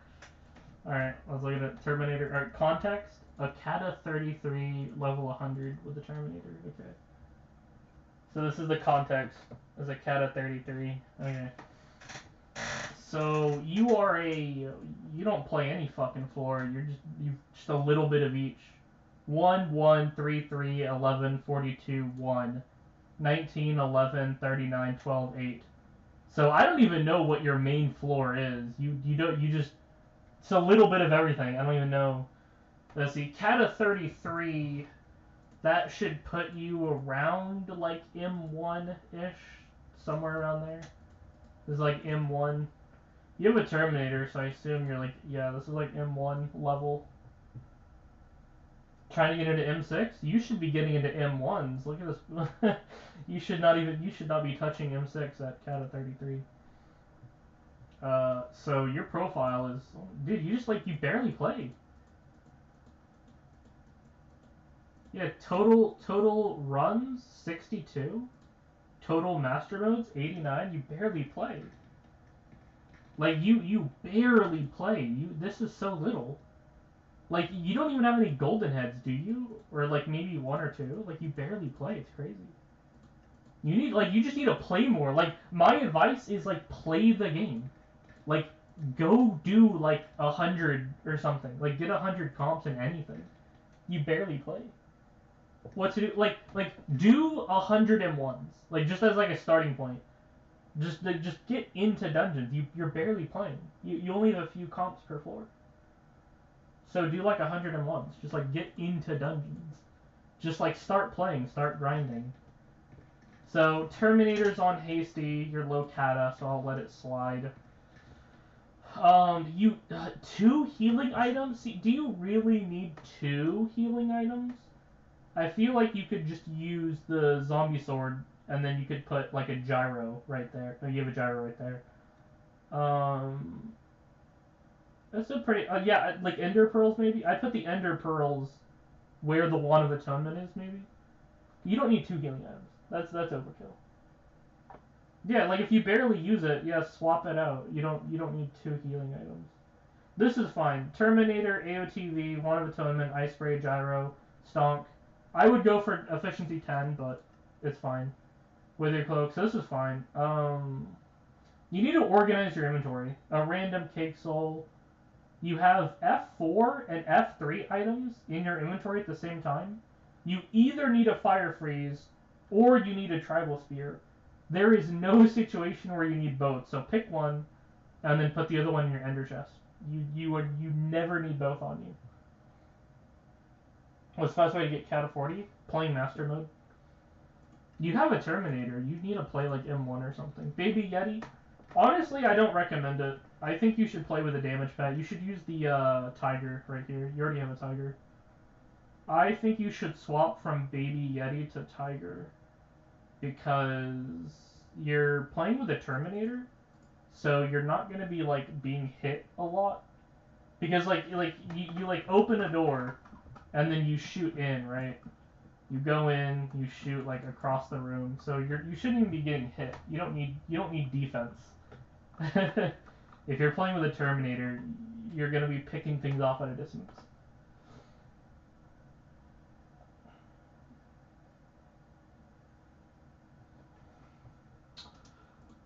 Alright, let's look at it. Terminator. Alright, context. A Kata 33 level 100 with the Terminator. Okay. So this is the context. As a Kata 33. Okay. So you are you don't play any fucking floor. You've just a little bit of each. 1, 1, 3, 3, 11, 42, 1. 19, 11, 39, 12, 8. So I don't even know what your main floor is. You just, it's a little bit of everything. I don't even know. Let's see, Kata 33, that should put you around like M1-ish, somewhere around there. This is like M1. You have a Terminator, so I assume you're like, yeah, this is like M1 level. Trying to get into M6? You should be getting into M1s. Look at this. You should not be touching M6 at Kata 33. So your profile is, dude, you barely played. Yeah, total runs 62. total master modes, 89, you barely play. Like, you barely play. This is so little. Like, you don't even have any golden heads, do you? Or, like, maybe one or two? Like, you barely play. It's crazy. You just need to play more. Like, my advice is, like, play the game. Like, go do, like, 100 or something. Like, get 100 comps in anything. You barely play. What to do? Like, do 101s. Like, just as, like, a starting point. Just get into dungeons. You're barely playing. You only have a few comps per floor. So do, like, 101s. Just, like, get into dungeons. Just, like, start playing. Start grinding. So, Terminator's on Hasty. You're low kata, so I'll let it slide. Two healing items? See, do you really need 2 healing items? I feel like you could just use the zombie sword, and then you could put, like, a gyro right there. Oh, you have a gyro right there. That's a pretty, yeah, like ender pearls maybe? I put the ender pearls where the wand of atonement is, maybe? You don't need 2 healing items. That's overkill. Yeah, like if you barely use it, yeah, swap it out. You don't need 2 healing items. This is fine. Terminator, AOTV, Wand of Atonement, Ice Spray, Gyro, Stonk. I would go for efficiency 10, but it's fine. Wither Cloak, so this is fine. You need to organize your inventory. A random Cake Soul. You have F4 and F3 items in your inventory at the same time. You either need a Fire Freeze or you need a Tribal Spear. There is no situation where you need both, so pick one and then put the other one in your Ender Chest. You never need both on you. What's the fast way to get Kata 40? Playing Master Mode. You have a Terminator. You need to play like M1 or something. Baby Yeti. Honestly, I don't recommend it. I think you should play with a damage pad. You should use the Tiger right here. You already have a Tiger. I think you should swap from Baby Yeti to Tiger. Because you're playing with a Terminator. So you're not going to be like being hit a lot. Because like you like open a door and then you shoot in, right? You go in, you shoot like across the room, so you shouldn't even be getting hit. You don't need defense. If you're playing with a Terminator, you're gonna be picking things off at a distance.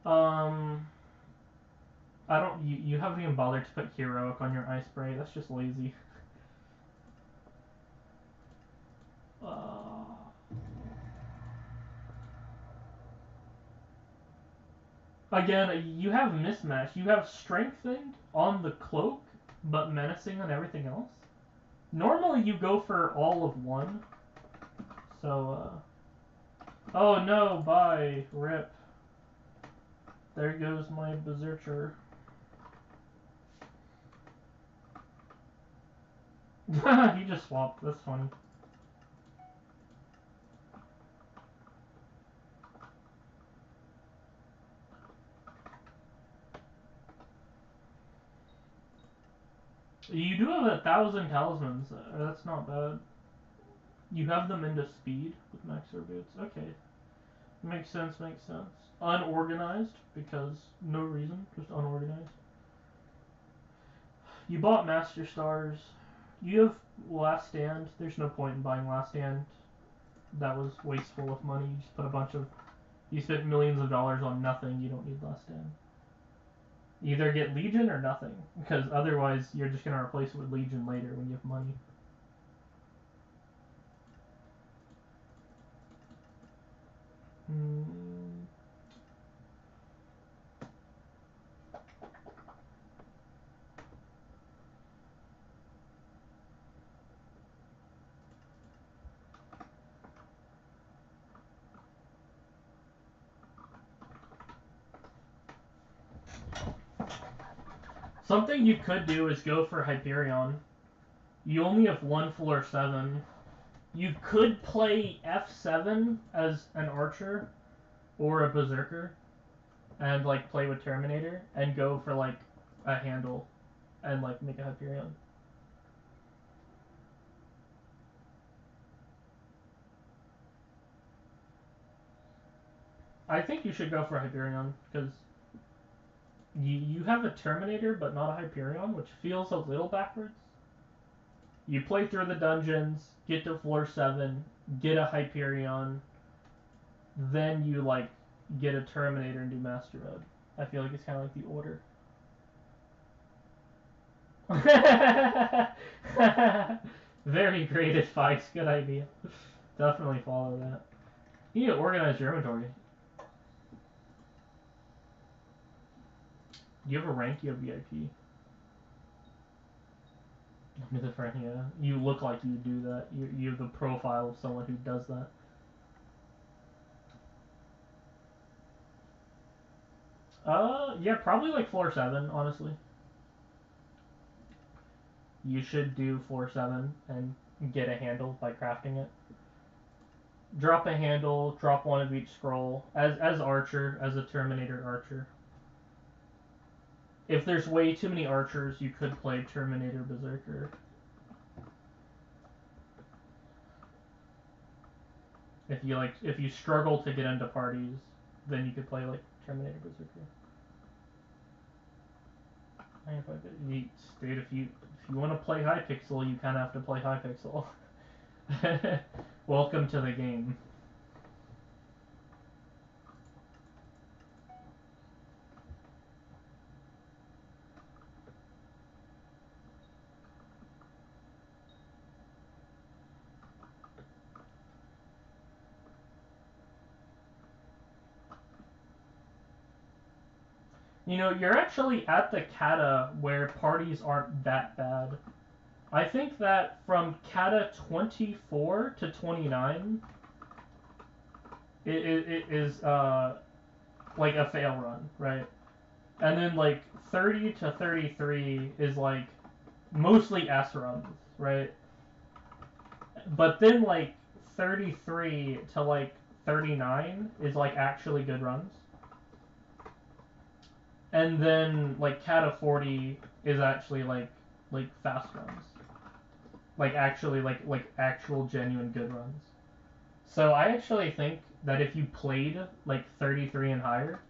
I don't. You haven't even bothered to put heroic on your ice spray. That's just lazy. Again, you have mismatch. You have strengthened on the cloak, but menacing on everything else. Normally, you go for all of one. So, oh no! Bye, rip. There goes my Berserker. He just swapped. That's funny. You do have 1,000 talismans. That's not bad. You have them into speed with Maxer boots. Okay. Makes sense, makes sense. Unorganized, because no reason, just unorganized. You bought Master Stars. You have Last Stand. There's no point in buying Last Stand. That was wasteful of money. You just put a bunch of... You spent millions of dollars on nothing. You don't need Last Stand. Either get Legion or nothing, because otherwise you're just going to replace it with Legion later when you have money. Something you could do is go for Hyperion. You only have 1 floor 7. You could play F7 as an Archer or a Berserker and like play with Terminator and go for like a handle and like make a Hyperion. I think you should go for Hyperion, because you have a Terminator but not a Hyperion, which feels a little backwards. You play through the dungeons, get to floor 7, get a Hyperion, then you like get a Terminator and do Master Mode. I feel like it's kind of like the order. Very great advice, good idea. Definitely follow that. You need to organize your inventory. Do you have a rank? You have VIP. Under the front, yeah. You look like you do that. You have the profile of someone who does that. Yeah, probably like floor 7, honestly. You should do floor 7 and get a handle by crafting it. Drop a handle, drop one of each scroll. As Archer, as a Terminator Archer. If there's way too many Archers, you could play Terminator Berserker. If you struggle to get into parties, then you could play like Terminator Berserker. If you want to play Hypixel, you kind of have to play Hypixel. Welcome to the game. You know, you're actually at the kata where parties aren't that bad. I think that from kata 24 to 29, it is like a fail run, right? And then like 30 to 33 is like mostly S runs, right? But then like 33 to like 39 is like actually good runs. And then like kata 40 is actually like fast runs. Like actually like actual genuine good runs. So I actually think that if you played like 33 and higher,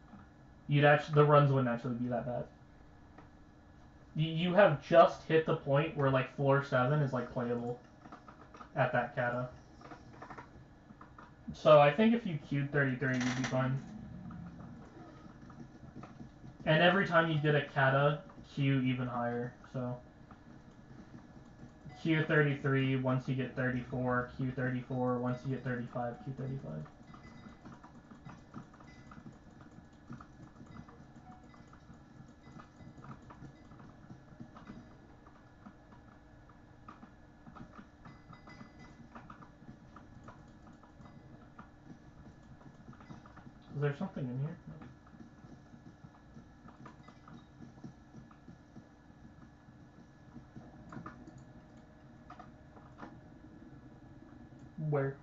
the runs wouldn't actually be that bad. You have just hit the point where like floor 7 is like playable at that kata. So I think if you queued 33, you'd be fine. And every time you get a kata, queue even higher. So queue 33 once you get 34, queue 34 once you get 35, queue 35. Is there something in here? No. Where?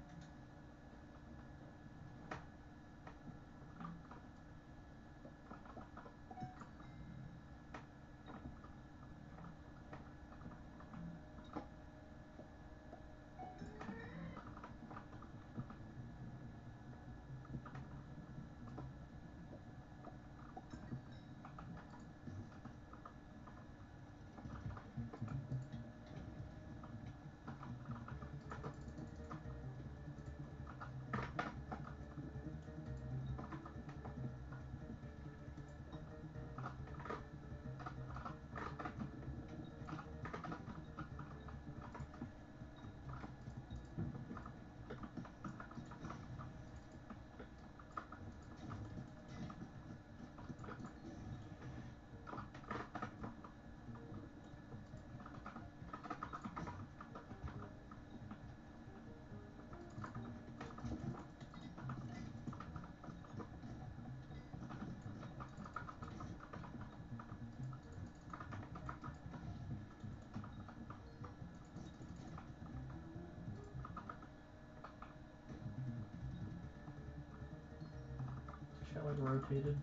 Shit like rotated.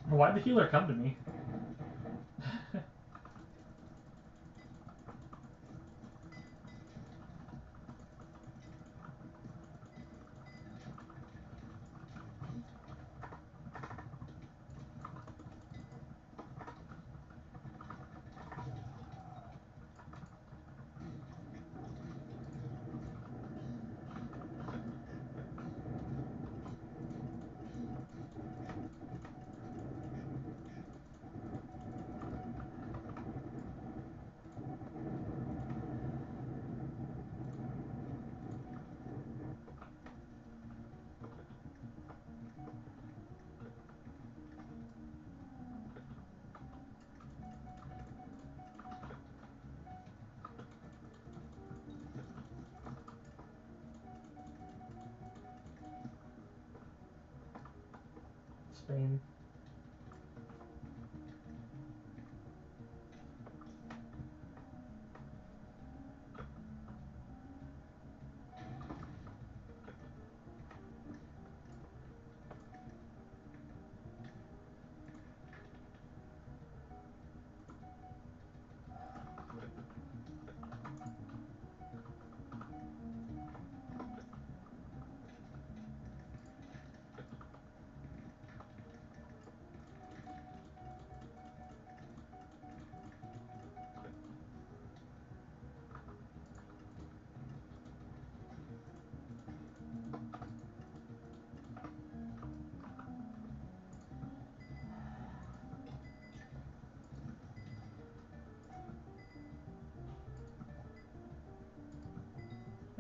Why'd the healer come to me? Spain.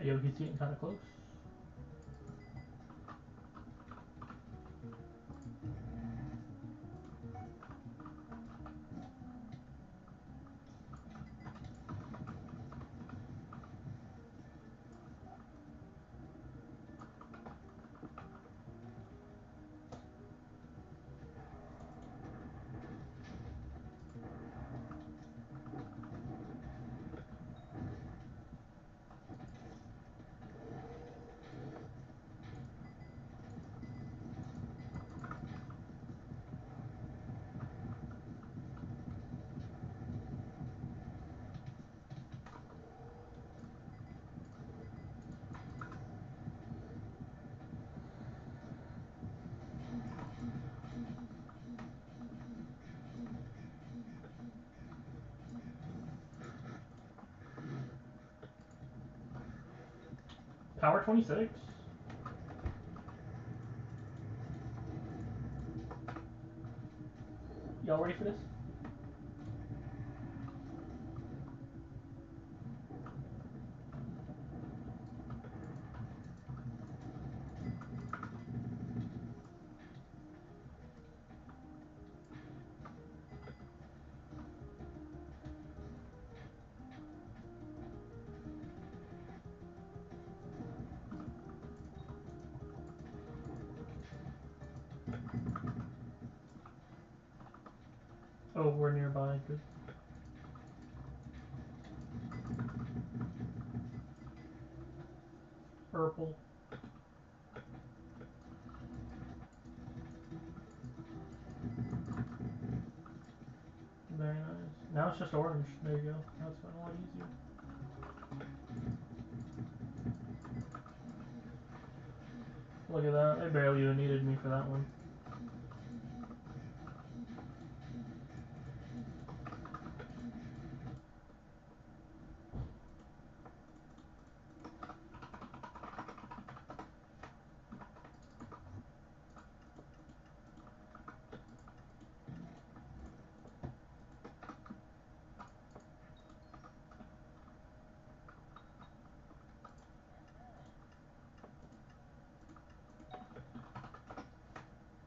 Yo, he's getting kind of close. Power 26. Y'all ready for this? Oh, we're nearby. Good. Purple. Very nice. Now it's just orange. There you go. That's gotten a lot easier. Look at that. They barely even needed me for that one.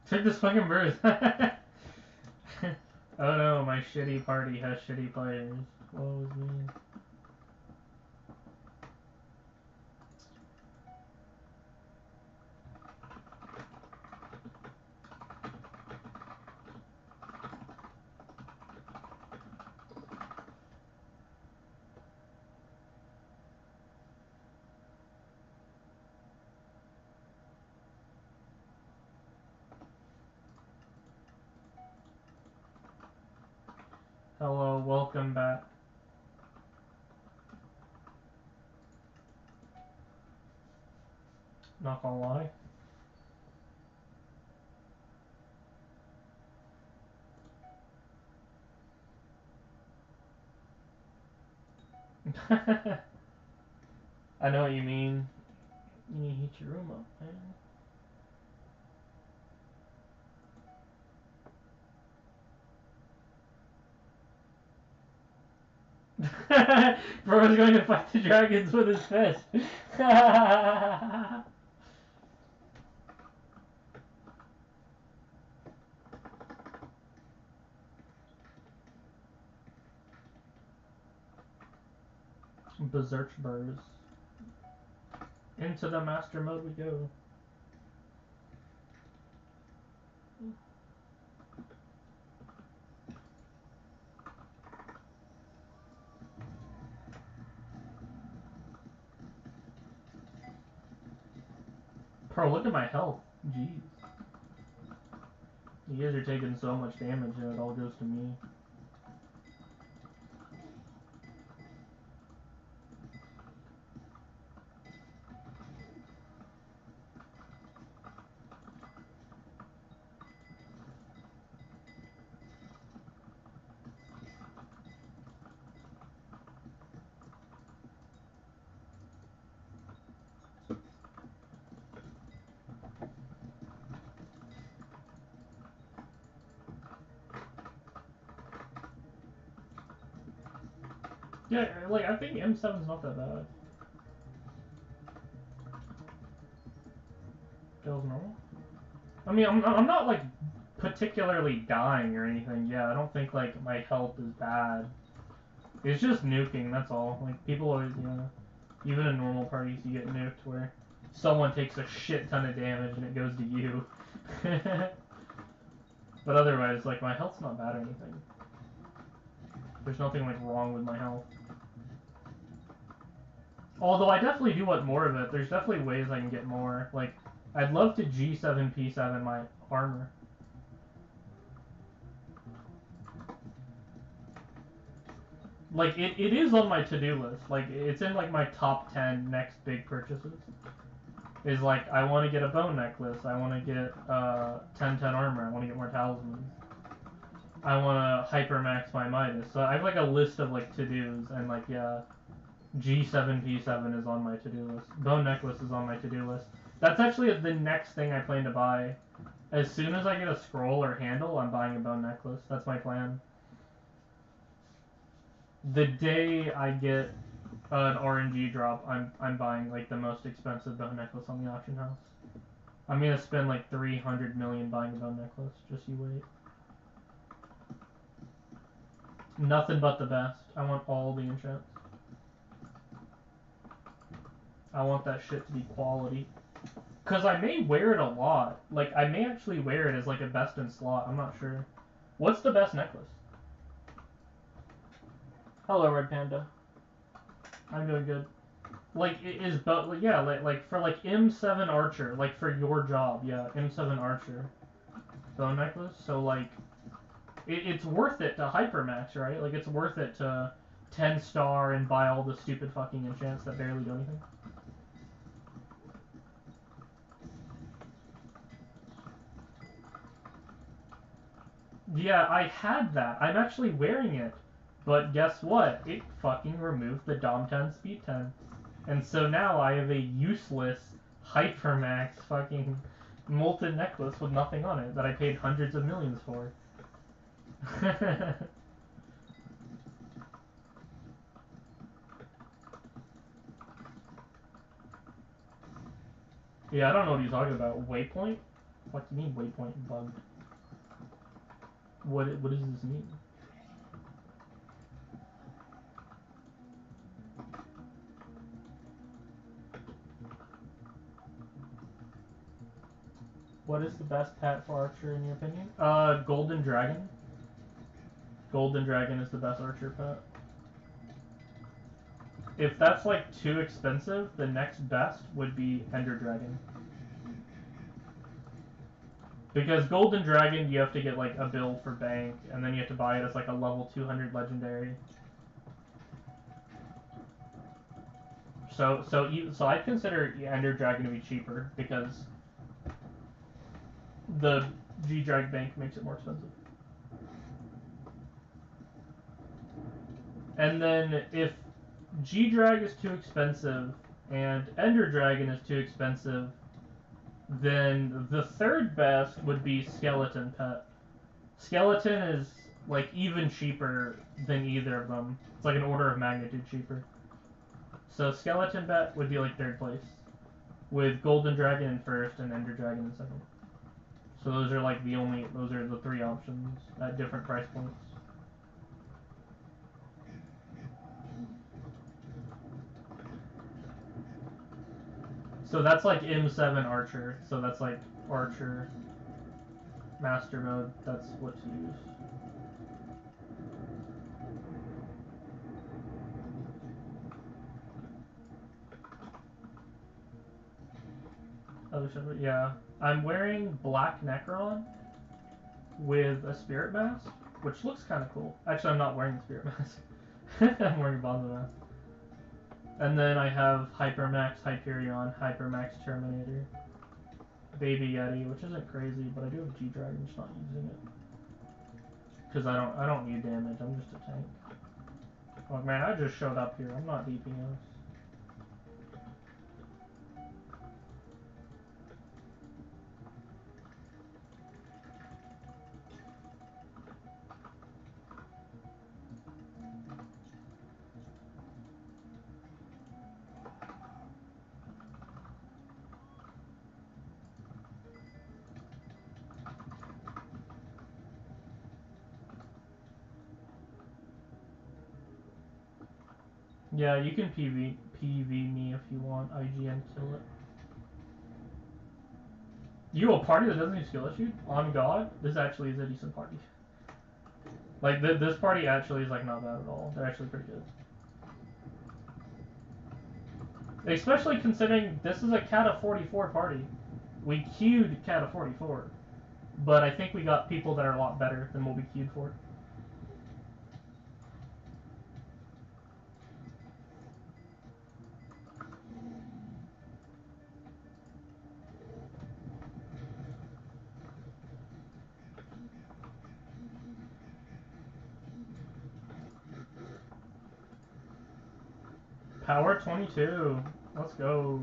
Take this fucking bird. Oh no, my shitty party has shitty players. Woe is me. Hello, welcome back. Not gonna lie. I know what you mean. You need to heat your room up, man. Bro is going to fight the dragons with his fist. Berserk birds. Into the master mode we go. Bro, look at my health. Jeez. You guys are taking so much damage and it all goes to me. Yeah, like, I think M7's not that bad. Feels normal? I mean, I'm not, like, particularly dying or anything. Yeah, I don't think, like, my health is bad. It's just nuking, that's all. Like, people always, even in normal parties you get nuked where someone takes a shit ton of damage and it goes to you. But otherwise, like, my health's not bad or anything. There's nothing, like, wrong with my health. Although I definitely do want more of it. There's definitely ways I can get more. Like, I'd love to G7P7 my armor. Like, it is on my to-do list. Like, it's in, like, my top 10 next big purchases. Is, like, I want to get a bone necklace. I want to get 10/10 armor. I want to get more talismans. I want to hypermax my Midas. So I have, like, a list of, like, to-dos. And, like, yeah, G7P7 is on my to-do list. Bone necklace is on my to-do list. That's actually the next thing I plan to buy. As soon as I get a scroll or handle, I'm buying a bone necklace. That's my plan. The day I get an RNG drop, I'm buying like the most expensive bone necklace on the auction house. I'm gonna spend like 300 million buying a bone necklace. Just you wait. Nothing but the best. I want all the enchants. I want that shit to be quality. Cause I may wear it a lot. Like I may actually wear it as like a best in slot. I'm not sure. What's the best necklace? Hello, Red Panda. I'm doing good. Like it is, but yeah, like for like M7 Archer, like for your job, yeah, M7 Archer, bone necklace. So like, it's worth it to hypermax, right? Like it's worth it to 10-star and buy all the stupid fucking enchants that barely do anything. Yeah, I had that. I'm actually wearing it, but guess what? It fucking removed the Dom 10 Speed 10. And so now I have a useless hypermax fucking molten necklace with nothing on it that I paid hundreds of millions for. Yeah, I don't know what he's talking about. Waypoint? What do you mean waypoint bugged? What does this mean? What is the best pet for Archer in your opinion? Golden Dragon. Golden Dragon is the best Archer pet. If that's like too expensive, the next best would be Ender Dragon. Because Golden Dragon, you have to get like a bill for bank, and then you have to buy it as like a level 200 legendary. So I'd consider Ender Dragon to be cheaper because the G-Drag bank makes it more expensive. And then if G-Drag is too expensive and Ender Dragon is too expensive, then the third best would be Skeleton Pet. Skeleton is like even cheaper than either of them. It's like an order of magnitude cheaper. So Skeleton Pet would be like third place, with Golden Dragon in first and Ender Dragon in second. So those are like those are the three options at different price points. So that's like M7 Archer. So that's like Archer Master Mode. That's what to use. Oh, yeah. I'm wearing black Necron with a Spirit Mask, which looks kind of cool. Actually, I'm not wearing the Spirit Mask. I'm wearing a Bonzo Mask. And then I have Hypermax Hyperion, Hypermax Terminator, Baby Yeti, which isn't crazy, but I do have G-Drag, I'm just not using it. Because I don't need damage, I'm just a tank. Oh man, I just showed up here, I'm not deeping us. Yeah, you can PV me if you want, IGN kill it. You a party that doesn't use skill issue? On God, this actually is a decent party. Like, this party actually is like not bad at all. They're actually pretty good. Especially considering this is a Kata 44 party. We queued Kata 44. But I think we got people that are a lot better than what we queued for. Power 22. Let's go.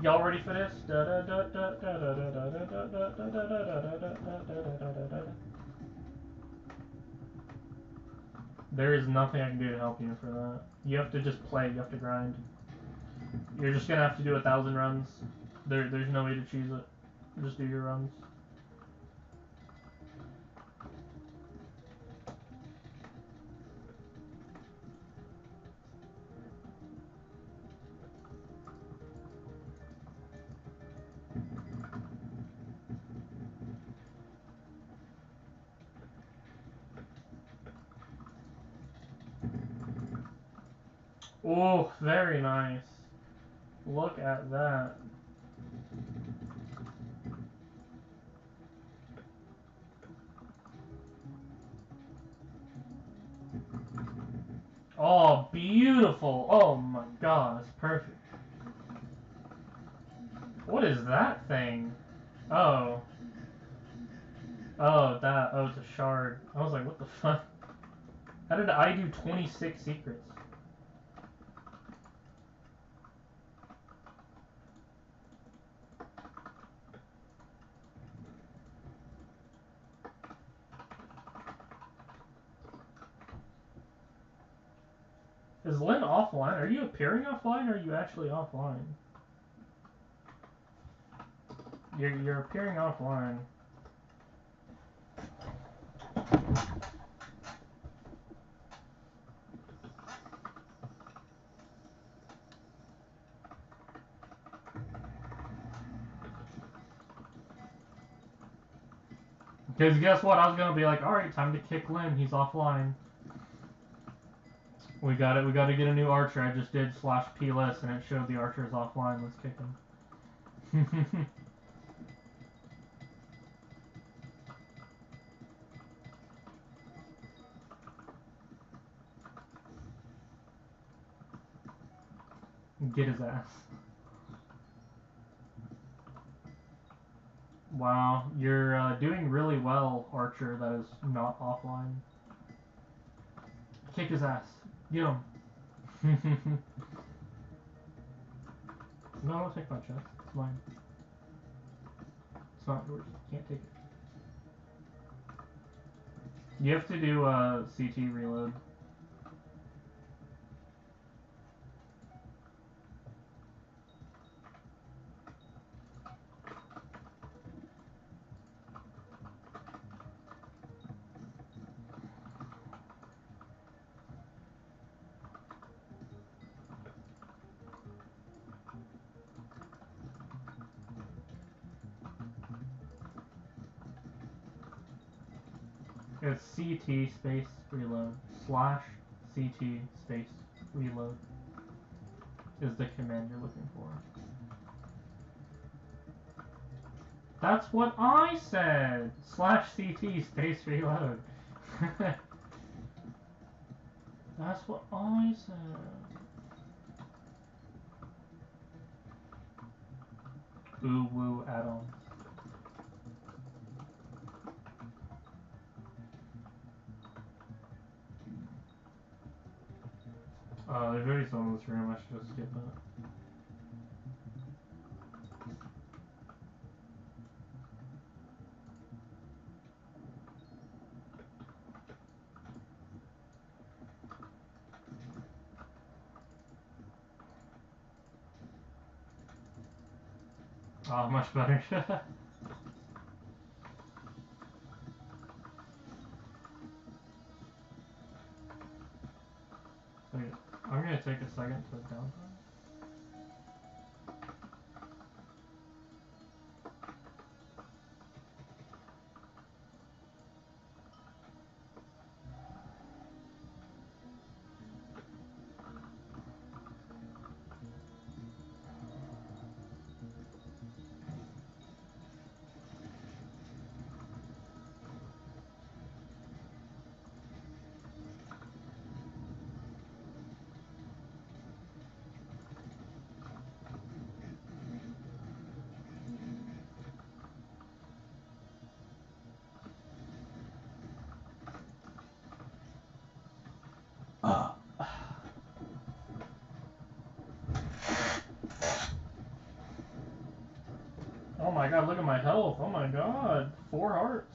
Y'all ready for this? There is nothing I can do to help you for that. You have to just play, you have to grind. You're just gonna have to do 1,000 runs. There's no way to choose it. Just do your runs. Oh, very nice. Look at that. Oh, beautiful. Oh my gosh, perfect. What is that thing? Oh. Oh, it's a shard. I was like, what the fuck? How did I do 26 secrets? Is Lynn offline? Are you appearing offline or are you actually offline? You're appearing offline. Because guess what? I was gonna be like, alright, time to kick Lynn, he's offline. We got to get a new archer. I just did /plS and it showed the archer is offline. Let's kick him. Get his ass. Wow, you're doing really well, Archer, that is not offline. Kick his ass. Get him. No, don't take my chest. It's mine. It's not yours. You can't take it. You have to do a CT reload. It's CT space reload / CT space reload is the command you're looking for. That's what I said! / CT space reload. That's what I said. Ooh woo add-ons. There's already someone in this room, I should just skip that. Oh, much better. Wait, I'm gonna take a second to downtime. Oh my god, look at my health. Oh my god. 4 hearts.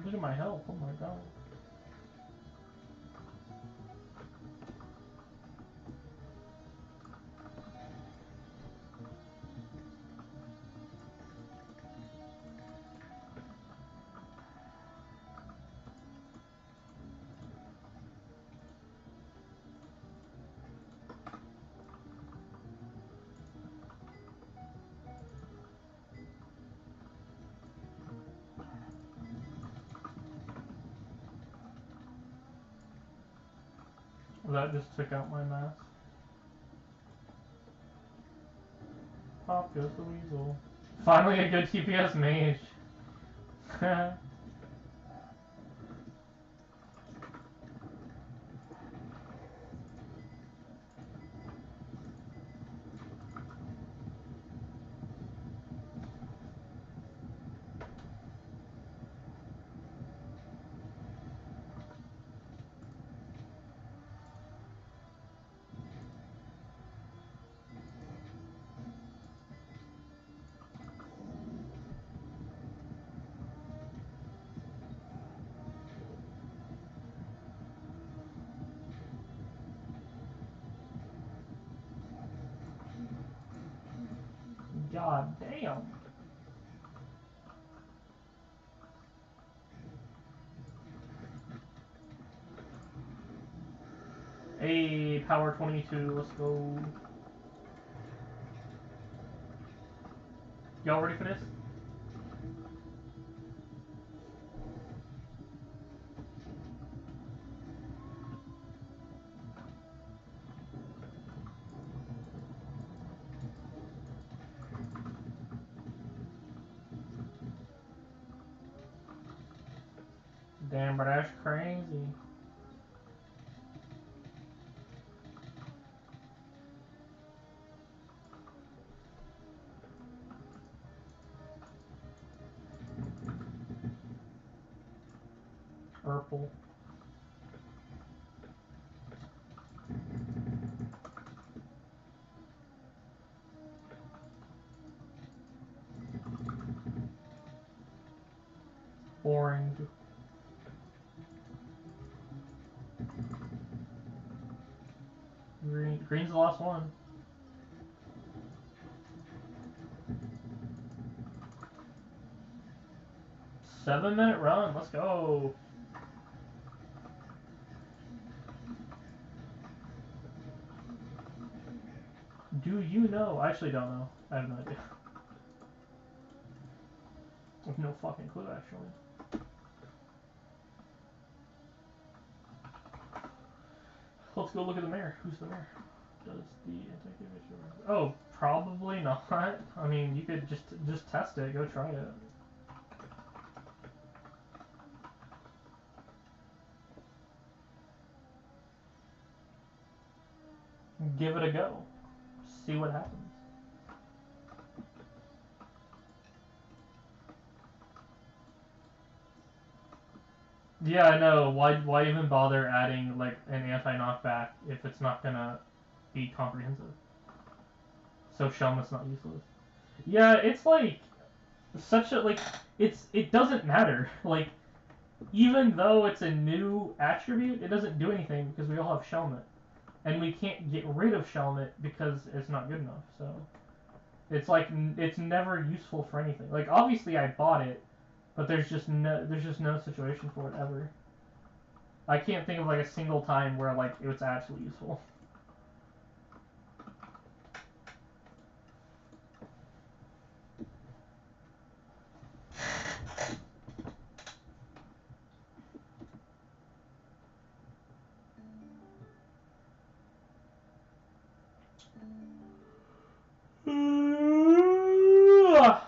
Look at my health. Oh my god. That just took out my mask. Pop goes the weasel. Finally a good TPS mage. God damn. Hey, power 22, let's go. Y'all ready for this? Damn, but that's crazy. Purple. Boring. Green. Green's the last one. Seven-minute run. Let's go. Do you know? I actually don't know. I have no idea. I have no fucking clue, actually. Let's go look at the mayor. Who's the mayor? Does the anti-give Oh, probably not. I mean, you could just test it. Go try it. Give it a go. See what happens. Yeah, I know. Why even bother adding like an anti-knockback if it's not gonna be comprehensive? So Shelmet's not useless. Yeah, it's like such a like it doesn't matter. Like even though it's a new attribute, it doesn't do anything because we all have Shelmet. And we can't get rid of Shelmet because it's not good enough. So it's like it's never useful for anything. Like obviously I bought it, but there's just no situation for it ever. I can't think of like a single time where like it was actually useful.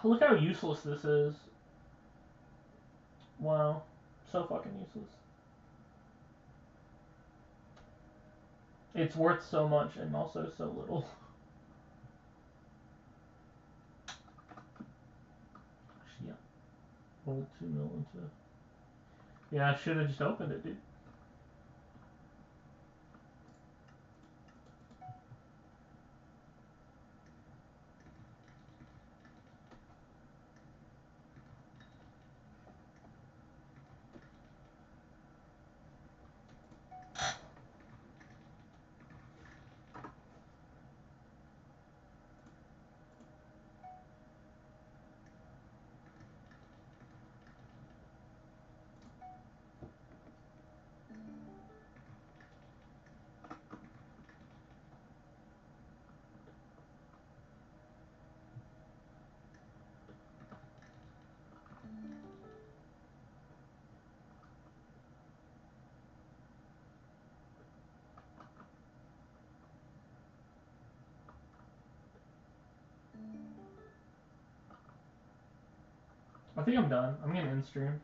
Look how useless this is. Wow. So fucking useless. It's worth so much and also so little. Yeah. Rolled 2 mil into. Yeah, I should have just opened it, dude. I think I'm done. I'm gonna end stream.